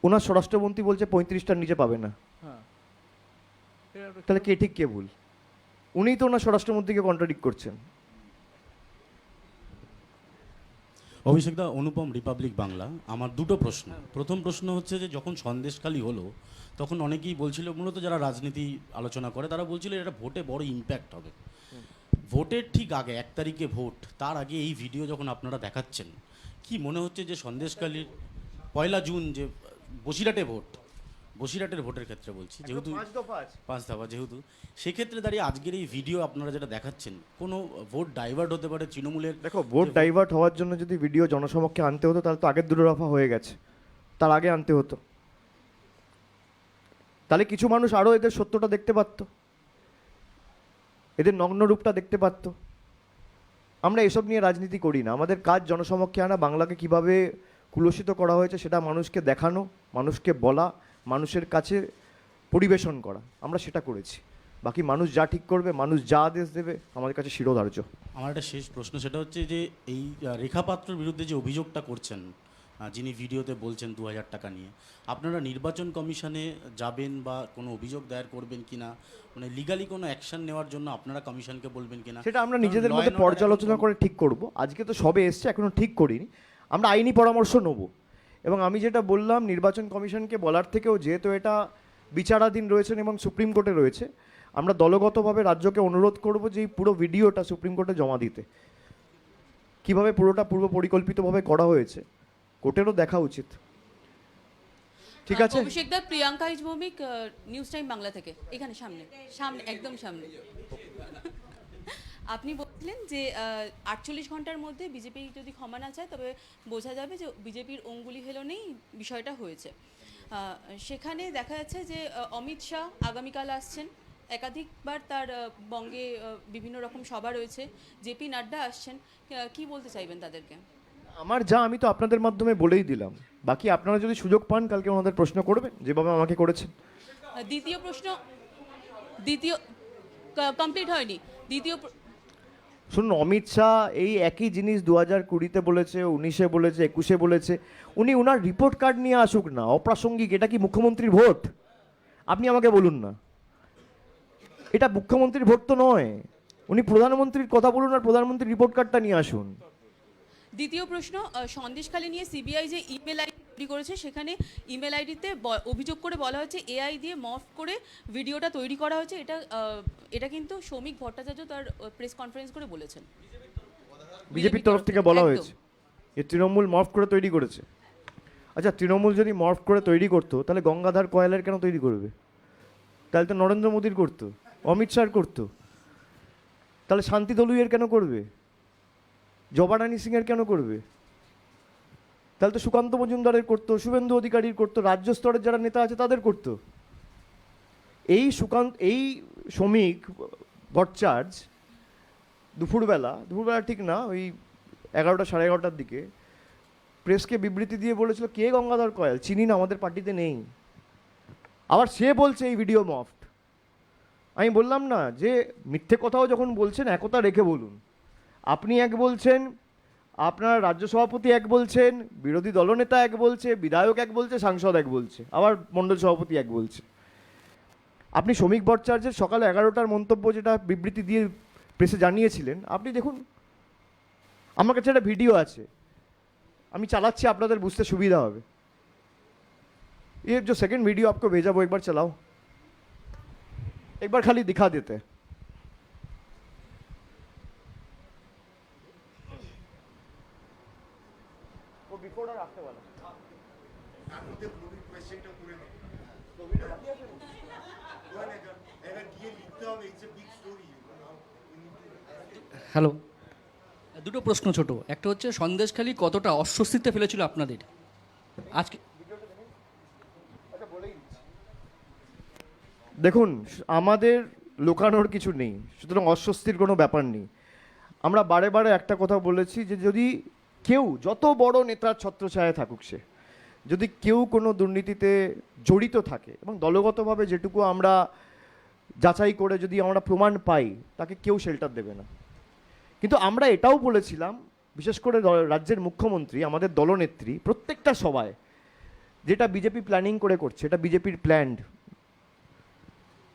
ওনার স্বরাষ্ট্রমন্ত্রী বলছে 35টার নিচে পাবে না। হ্যাঁ। তাহলে কে ঠিক কে ভুল? উনিই তো ওনার স্বরাষ্ট্রমন্ত্রীকে কন্ট্রাডিক্ট করছেন। অভিষেক দা, অনুপম, রিপাবলিক বাংলা। আমার দুটো প্রশ্ন। প্রথম প্রশ্ন হচ্ছে যে যখন সন্দেশখালি হলো তখন অনেকেই বলছিল, মূলত যারা রাজনীতি আলোচনা করে তারা বলছিল এটা ভোটে বড় ইম্প্যাক্ট হবে। ভোটের ঠিক আগে 1 তারিখে ভোট, তার আগে এই ভিডিও যখন আপনারা দেখাচ্ছেন, কি মনে হচ্ছে যে সন্দেশখালির 1 জুন যে বসিরহাটের ভোটের ক্ষেত্রে বলছি, যেহেতু 5 দফা, যেহেতু সেক্ষেত্রে দাঁড়িয়ে আজকের এই ভিডিও আপনারা যেটা দেখাচ্ছেন, কোনো ভোট ডাইভার্ট হতে পারে তৃণমূলের? দেখো, ভোট ডাইভার্ট হওয়ার জন্য যদি ভিডিও জনসমক্ষে আনতে হতো তাহলে তো আগের 2 দফা হয়ে গেছে, তার আগে আনতে হতো। তাহলে কিছু মানুষ আরও এদের সত্যটা দেখতে পারতো, এদের নগ্ন রূপটা দেখতে পারতো। আমরা এসব নিয়ে রাজনীতি করি না, আমাদের কাজ জনসমক্ষে আনা, বাংলাকে কিভাবে কুলসিত করা হয়েছে সেটা মানুষকে দেখানো, মানুষকে বলা, মানুষের কাছে পরিবেশন করা। আমরা সেটা করেছি। বাকি মানুষ যা ঠিক করবে, মানুষ যা আদেশ দেবে, আমাদের কাছে শিরোধার্য। আমার একটা শেষ প্রশ্ন, সেটা হচ্ছে যে এই রেখা পাত্রর বিরুদ্ধে যে অভিযোগটা করছেন, যিনি ভিডিওতে বলছেন 2000 টাকা নিয়ে, আপনারা নির্বাচন কমিশনে যাবেন বা কোনো অভিযোগ দায়ের করবেন কিনা, মানে লিগালি কোনো অ্যাকশন নেওয়ার জন্য আপনারা কমিশনকে বলবেন কিনা, সেটা আমরা নিজেদের মধ্যে পর্যালোচনা করে ঠিক করব। আজকে তো সবে এসছে, এখনো ঠিক করিনি। আমরা আইনি পরামর্শ নেব, এবং আমি যেটা বললাম নির্বাচন কমিশনকে বলার থেকেও, যেহেতু এটা বিচারাধীন রয়েছেন এবং সুপ্রিম কোর্টে রয়েছে, আমরা দলগতভাবে রাজ্যকে অনুরোধ করব যে এই পুরো ভিডিওটা সুপ্রিম কোর্টে জমা দিতে। কিভাবে পুরোটা পূর্ব পরিকল্পিতভাবে করা হয়েছে কোর্টেরও দেখা উচিত। ঠিক আছে? অভিষেক দা, Priyanka is Bhowmik, news time Bangla থেকে, এখানে সামনে একদম সামনে। আপনি বলছিলেন যে 48 ঘন্টার মধ্যে বিজেপি যদি ক্ষমা না চায় তবে বোঝা যাবে যে বিজেপির অঙ্গুলি হেলনেই বিষয়টা হয়েছে। সেখানে দেখা যাচ্ছে যে অমিত শাহ আগামীকাল আসছেন, একাধিকবার তার বঙ্গে বিভিন্ন রকম সভা রয়েছে, জেপি নাড্ডা আসছেন, কি বলতে চাইবেন তাদেরকে? আমি তো আপনাদের মাধ্যমে বলেই দিলাম। বাকি আপনারা যদি সুযোগ পান কালকে ওনাদের প্রশ্ন করবেন, যেভাবে আমাকে করেছেন। দ্বিতীয় প্রশ্ন কমপ্লিট হয়নি। শুনুন, অমিত শাহ এই একই জিনিস 2020-তে বলেছে, 19-এ বলেছে, 21-এ বলেছে। উনি ওনার রিপোর্ট কার্ড নিয়ে আসুক না, অপ্রাসঙ্গিক। এটা কি মুখ্যমন্ত্রীর ভোট? আপনি আমাকে বলুন না, এটা মুখ্যমন্ত্রীর ভোট তো নয়। উনি প্রধানমন্ত্রীর কথা বলুন আর প্রধানমন্ত্রীর রিপোর্ট কার্ডটা নিয়ে আসুন। দ্বিতীয় প্রশ্ন, সন্দেশখালী নিয়ে সিবিআই যে ইমেল আইডি তৈরি করেছে, সেখানে ইমেল আইডিতে অভিযোগ করে বলা হয়েছে এআই দিয়ে মর্ফ করে ভিডিওটা তৈরি করা হয়েছে। এটা কিন্তু সৌমিক ভট্টাচার্য তার প্রেস কনফারেন্স করে বলেছেন, বিজেপির তরফ থেকে বলা হয়েছে যে তৃণমূল মর্ফ করে তৈরি করেছে। আচ্ছা, তৃণমূল যদি মর্ফ করে তৈরি করতো তাহলে গঙ্গাধর কয়ালের কেন তৈরি করবে? তাহলে তো নরেন্দ্র মোদীর করতো, অমিত শাহর করতো। তাহলে শান্তি দলুইয়ের কেন করবে? জবা রানী সিংয়ের কেন করবে? তাহলে তো সুকান্ত মজুমদারের করতো, শুভেন্দু অধিকারীর করতো, রাজ্য স্তরের যারা নেতা আছে তাদের করতো। এই শ্রমিক ভট্টাচার্য দুপুরবেলা ঠিক না, ওই 11টা সাড়ে 11টার দিকে প্রেসকে বিবৃতি দিয়ে বলেছিল কে গঙ্গাধর কয়াল, চিনি না, আমাদের পার্টিতে নেই। আবার সে বলছে এই ভিডিও মফট। আমি বললাম না যে মিথ্যে কথাও যখন বলছেন একতা রেখে বলুন। আপনি এক বলছেন, আপনার রাজ্য সভাপতি এক বলছেন, বিরোধী দলনেতা এক বলছে, বিধায়ক এক বলছে, সাংসদ এক বলছে, আবার মণ্ডল সভাপতি এক বলছে। আপনি শ্রমিক ভট্টাচার্যের সকালে 11টার মন্তব্য যেটা বিবৃতি দিয়ে প্রেসে জানিয়েছিলেন, আপনি দেখুন, আমার কাছে একটা ভিডিও আছে, আমি চালাচ্ছি, আপনাদের বুঝতে সুবিধা হবে। ये जो सेकंड वीडियो आपको भेजा वो एक बार चलाओ, एक बार खाली दिखा देते हैं। वो बिफोर और आफ्टर वाला হ্যালো, দুটো প্রশ্ন ছোট। একটা হচ্ছে সন্দেশখালী কতটা অস্বস্তিতে ফেলেছিল আপনাদের আজকে? দেখুন, আমাদের লুকানোর কিছু নেই, সুতরাং অস্বস্তির কোনো ব্যাপার নেই। আমরা বারে বারে একটা কথা বলেছি যে যদি কেউ, যত বড় নেতার ছত্রছায়ায় থাকুক সে, যদি কেউ কোনো দুর্নীতিতে জড়িত থাকে এবং দলগতভাবে যেটুকু আমরা যাচাই করে যদি আমরা প্রমাণ পাই, তাকে কেউ শেল্টার দেবে না। কিন্তু আমরা এটাও বলেছিলাম, বিশেষ করে রাজ্যের মুখ্যমন্ত্রী, আমাদের দলনেত্রী প্রত্যেকটা সভায়, যেটা বিজেপি প্ল্যানিং করে করছে, এটা বিজেপির প্ল্যান্ড,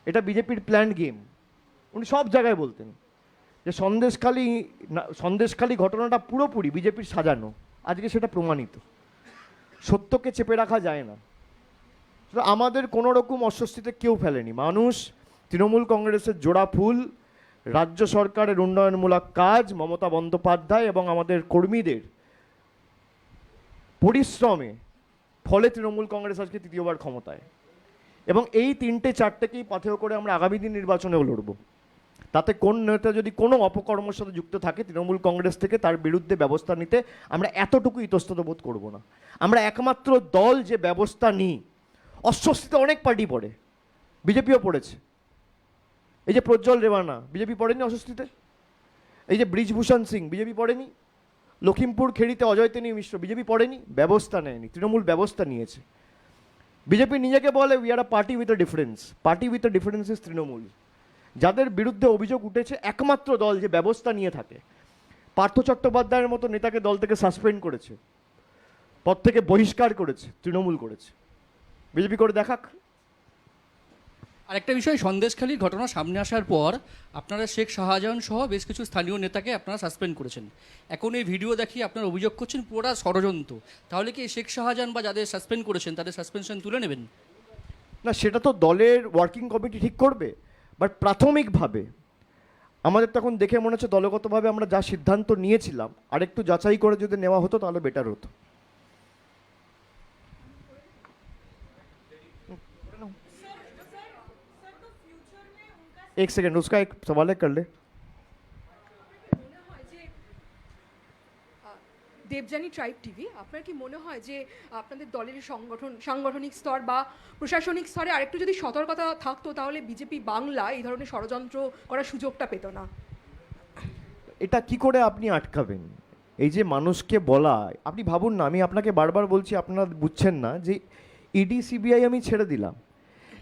এটা বিজেপির প্ল্যান্ড গেম। উনি সব জায়গায় বলতেন যে সন্দেশখালী ঘটনাটা পুরোপুরি বিজেপির সাজানো। আজকে সেটা প্রমাণিত, সত্যকে চেপে রাখা যায় না। আমাদের কোনো রকম অস্বস্তিতে কেউ ফেলেনি। মানুষ তৃণমূল কংগ্রেসের জোড়া ফুল, রাজ্য সরকারের উন্নয়নমূলক কাজ, মমতা বন্দ্যোপাধ্যায় এবং আমাদের কর্মীদের পরিশ্রমে ফলে তৃণমূল কংগ্রেস আজকে তৃতীয়বার ক্ষমতায়। এবং এই 3-4টেকেই পাথেয় করে আমরা আগামী দিন নির্বাচনেও লড়ব। তাতে কোন নেতা যদি কোনো অপকর্মের সাথে যুক্ত থাকে তৃণমূল কংগ্রেস থেকে তার বিরুদ্ধে ব্যবস্থা নিতে আমরা এতটুকু ইতস্তত বোধ করব না। আমরা একমাত্র দল যে ব্যবস্থা নিই। অস্বস্তিতে অনেক পার্টি পড়ে, বিজেপিও পড়েছে। এই যে প্রজ্জ্বল রেওয়ানা, বিজেপি পড়েনি অস্বস্তিতে? এই যে ব্রিজভূষণ সিং, বিজেপি পড়েনি? লখিমপুর খেড়িতে অজয় তেনী মিশ্র, বিজেপি পড়েনি? ব্যবস্থা নেয়নি, তৃণমূল ব্যবস্থা নিয়েছে। বিজেপি নিজেকে বলে we are a party with a difference. Party with a difference is Trinamool. যাদের বিরুদ্ধে অভিযোগ উঠেছে, একমাত্র দল যে ব্যবস্থা নিয়ে থাকে। পার্থ চট্টোপাধ্যায়ের মতো নেতাকে দল থেকে সাসপেন্ড করেছে, পদ থেকে বহিষ্কার করেছে, তৃণমূল করেছে। বিজেপি করে দেখাক। আরেকটা বিষয়, সন্দেশখালীর ঘটনা সামনে আসার পর আপনারা শেখ শাহজাহান সহ বেশ কিছু স্থানীয় নেতাকে আপনারা সাসপেন্ড করেছেন। এখন এই ভিডিও দেখিয়ে আপনারা অভিযোগ করছেন পুরোটা ষড়যন্ত্র। তাহলে কি শেখ শাহজাহান বা যাদের সাসপেন্ড করেছেন তাদের সাসপেনশন তুলে নেবেন? না, সেটা তো দলের ওয়ার্কিং কমিটি ঠিক করবে। বাট প্রাথমিকভাবে আমাদের তখন দেখে মনে হচ্ছে দলগতভাবে আমরা যা সিদ্ধান্ত নিয়েছিলাম আরেকটু যাচাই করে যদি নেওয়া হতো তাহলে বেটার হতো। एक सेकंड, उसका एक सवाल है, कर ले। দেবযানী ট্রাইব টিভি, আপনার কি মনে হয় যে আপনাদের দলের সাংগঠনিক স্তর বা প্রশাসনিক স্তরে আরেকটু যদি সতর্কতা থাকতো তাহলে বিজেপি বাংলা এই ধরনের ষড়যন্ত্র করার সুযোগটা পেত না? এটা কি করে আপনি আটকাবেন? এই যে মানুষকে বলা, আপনি ভাবুন না, আমি আপনাকে বারবার বলছি, আপনারা বুঝছেন না যে ইডি সিবিআই আমি ছেড়ে দিলাম।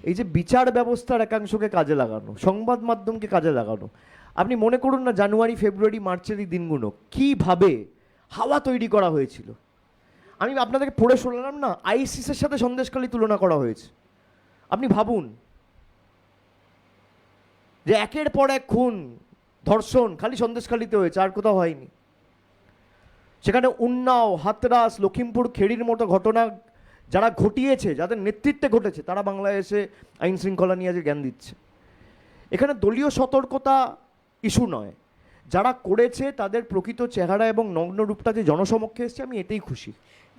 এই যে বিচার ব্যবস্থার একাংশকে কাজে লাগানো, সংবাদ মাধ্যমকে কাজে লাগানো, আপনি মনে করুন না জানুয়ারি ফেব্রুয়ারি মার্চের এই দিনগুলো কীভাবে হাওয়া তৈরি করা হয়েছিল। আমি আপনাদেরকে পড়ে শুনলাম না, আইসিসের সাথে সন্দেশখালী তুলনা করা হয়েছে। আপনি ভাবুন যে একের পর এক খুন ধর্ষণ খালি সন্দেশখালীতে হয়েছে, আর কোথাও হয়নি। সেখানে উন্নাও, হাতরাস, লখিমপুর খেড়ির মতো ঘটনা যারা ঘটিয়েছে, যাদের নেতৃত্বে ঘটেছে, তারা বাংলায় এসে আইন শৃঙ্খলা নিয়ে যে জ্ঞান দিচ্ছে। এখানে দলীয় সতর্কতা ইস্যু নয়, যারা করেছে তাদের প্রকৃত চেহারা এবং নগ্ন রূপটা যে জনসমক্ষে এসছে, আমি এতেই খুশি।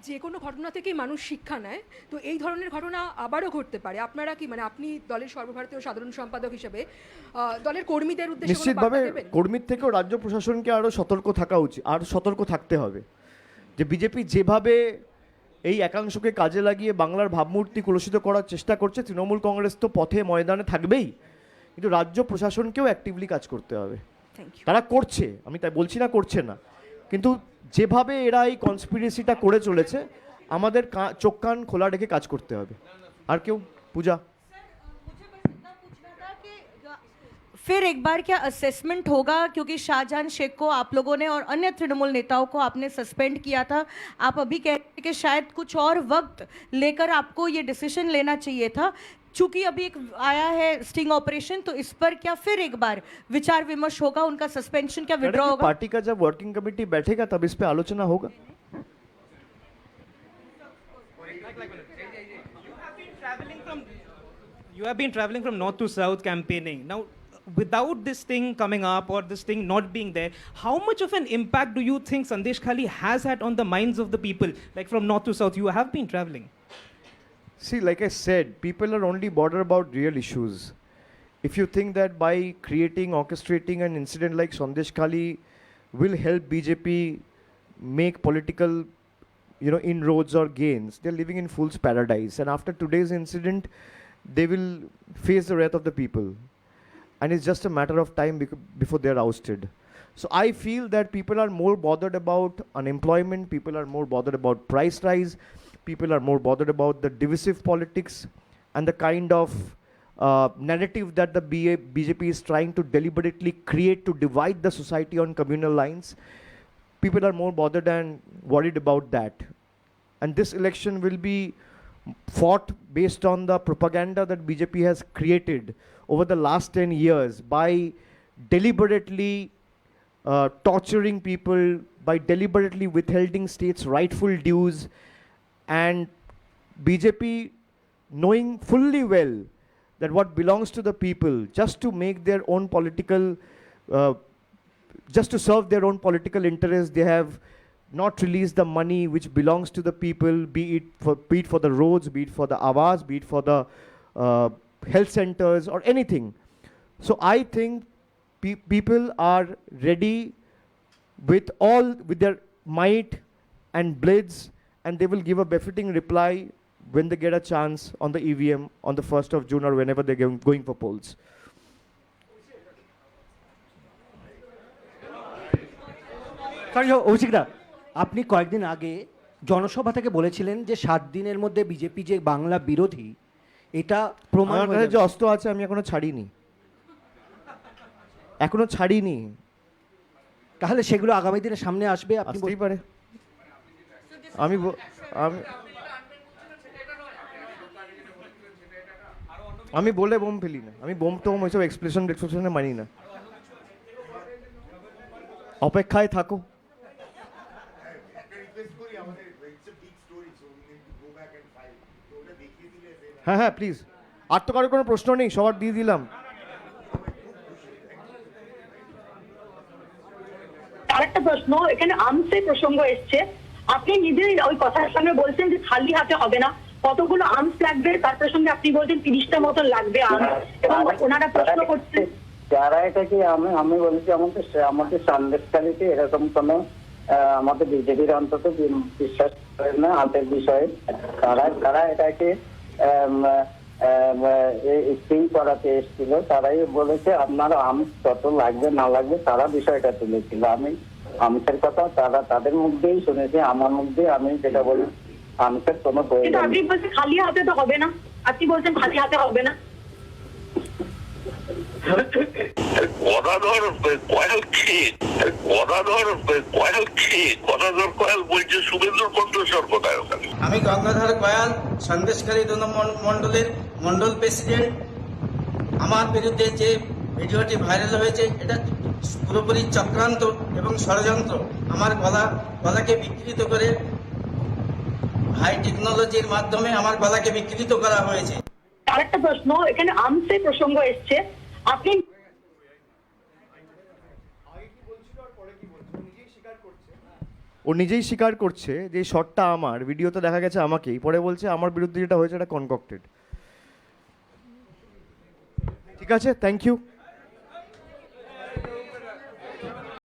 যে কোনো ঘটনা থেকেই মানুষ শিক্ষা নেয়, তো এই ধরনের ঘটনা আবারও ঘটতে পারে। আপনারা কি, মানে আপনি দলের সর্বভারতীয় সাধারণ সম্পাদক হিসেবে দলের কর্মীদের উদ্দেশ্যে নিশ্চিতভাবে কর্মীর থেকেও রাজ্য প্রশাসনকে আরও সতর্ক থাকা উচিত, আর সতর্ক থাকতে হবে। যে বিজেপি যেভাবে এই একাংশকে কাজে লাগিয়ে বাংলার ভাবমূর্তি কলুষিত করার চেষ্টা করছে, তৃণমূল কংগ্রেস তো পথে ময়দানে থাকবেই, কিন্তু রাজ্য প্রশাসনকেও অ্যাক্টিভলি কাজ করতে হবে। তারা করছে, আমি তাই বলছি না করছে না, কিন্তু যেভাবে এরা এই কনস্পিরেসিটা করে চলেছে আমাদের চোখ কান খোলা রেখে কাজ করতে হবে। আর কেউ? পূজা। फिर एक बार क्या असेसमेंट होगा, क्योंकि शाहजहां शेख को आप लोगों ने और अन्य तृणमूल नेताओं को आपने सस्पेंड किया था, आप अभी कह रहे हैं कि शायद कुछ और वक्त लेकर आपको ये डिसीजन लेना चाहिए था। चूंकि अभी एक आया है स्टिंग ऑपरेशन, तो इस पर क्या फिर एक बार विचार विमर्श होगा, उनका सस्पेंशन क्या विड्रॉ होगा? पार्टी का जब वर्किंग कमेटी बैठेगा तब इस पे आलोचना होगा। You have been traveling from north to south campaigning. Now, without this thing coming up or this thing not being there, how much of an impact do you think Sandesh Khali has had on the minds of the people? Like from north to south, you have been traveling. See, like I said, people are only bothered about real issues. If you think that by creating, orchestrating an incident like Sandesh Khali will help BJP make political, inroads or gains, they're living in fool's paradise. And after today's incident, they will face the wrath of the people. And it's just a matter of time before they're ousted. So I feel that people are more bothered about unemployment, people are more bothered about price rise, people are more bothered about the divisive politics and the kind of narrative that the BJP is trying to deliberately create to divide the society on communal lines. People are more bothered and worried about that. And this election will be fought based on the propaganda that BJP has created over the last 10 years by deliberately torturing people, by deliberately withholding states' rightful dues, and BJP knowing fully well that what belongs to the people, just to make their own political, just to serve their own political interests, they have not released the money which belongs to the people, be it for the roads, be it for the Awas, be it for the health centers or anything. So I think people are ready with their might and blitz, and they will give a befitting reply when they get a chance on the EVM on the 1st of June or whenever they're going for polls. অভিষেকদা, আপনি কয়েকদিন আগে জনসভা থেকে বলেছিলেন যে 7 দিনের মধ্যে BJP যে বাংলা বিরোধী, এটা প্রমাণ আমার কাছে যে অস্ত্র আছে আমি এখনো ছাড়িনি। তাহলে সেগুলো আগামী দিনে সামনে আসবে? আপনি আসতেই পারে। আমি বলে বোম ফেলি না, আমি বোম টোম ওইসব এক্সপ্রেশনে মানি না। অপেক্ষায় থাকো। হ্যাঁ প্লিজ, আর তো কারোর কোনো প্রশ্ন নেই, সবার দিয়ে দিলাম। আরেকটা প্রশ্ন, এখানে আর্মসের প্রসঙ্গ এসছে, আপনি নিজেই ওই কথার সঙ্গে বলছেন যে খালি হাতে হবে না, কতগুলো আর্মস লাগবে তার প্রসঙ্গে আপনি বলছেন 30টা মতন লাগবে আর্মস, এবং ওনারা প্রশ্ন করছেন যারা এটা কি আমি বলেছি আমাদের সন্দেশকারীতে এরকম কোনো আমাদের বিজেপির অন্তত বিশ্বাস করেন না হাতের বিষয়ে, তারা এটাকে স্ক্রিন করাতে এসেছিল, তারাই বলেছে আপনার আর্মস কত লাগবে না লাগবে, তারা বিষয়টা তুলেছিল। আমি আর্মসের কথা তাদের মধ্যেই শুনেছি, আমার মধ্যে আমি যেটা বলি আর্মসের কোনো প্রয়োজন। আপনি বলছেন খালি হাতে তো হবে না, আপনি বলছেন খালি হাতে হবে না। গদাধর কয়াল বলছে শুভেন্দুর কণ্ঠস্বর কোথায় ওখানে? আমি গঙ্গাধর কয়াল, সন্দেশখালী 2 মন্ডলের মন্ডল প্রেসিডেন্ট। আমার বিরুদ্ধে যে ভিডিওটি ভাইরাল হয়েছে এটা পুরোপুরি চক্রান্ত এবং ষড়যন্ত্র। আমার গলাকে বিকৃত করে হাই টেকনোলজির মাধ্যমে আমার গলাকে বিকৃত করা হয়েছে। আরেকটা প্রশ্ন, এখানে আর্মসের প্রসঙ্গ এসছে, আপনি ও নিজেই স্বীকার করছে যে শটটা আমার, ভিডিওতে দেখা গেছে আমাকেই, পরে বলছে আমার বিরুদ্ধে যেটা হয়েছে এটা কনকক্টেড। ঠিক আছে, থ্যাংক ইউ।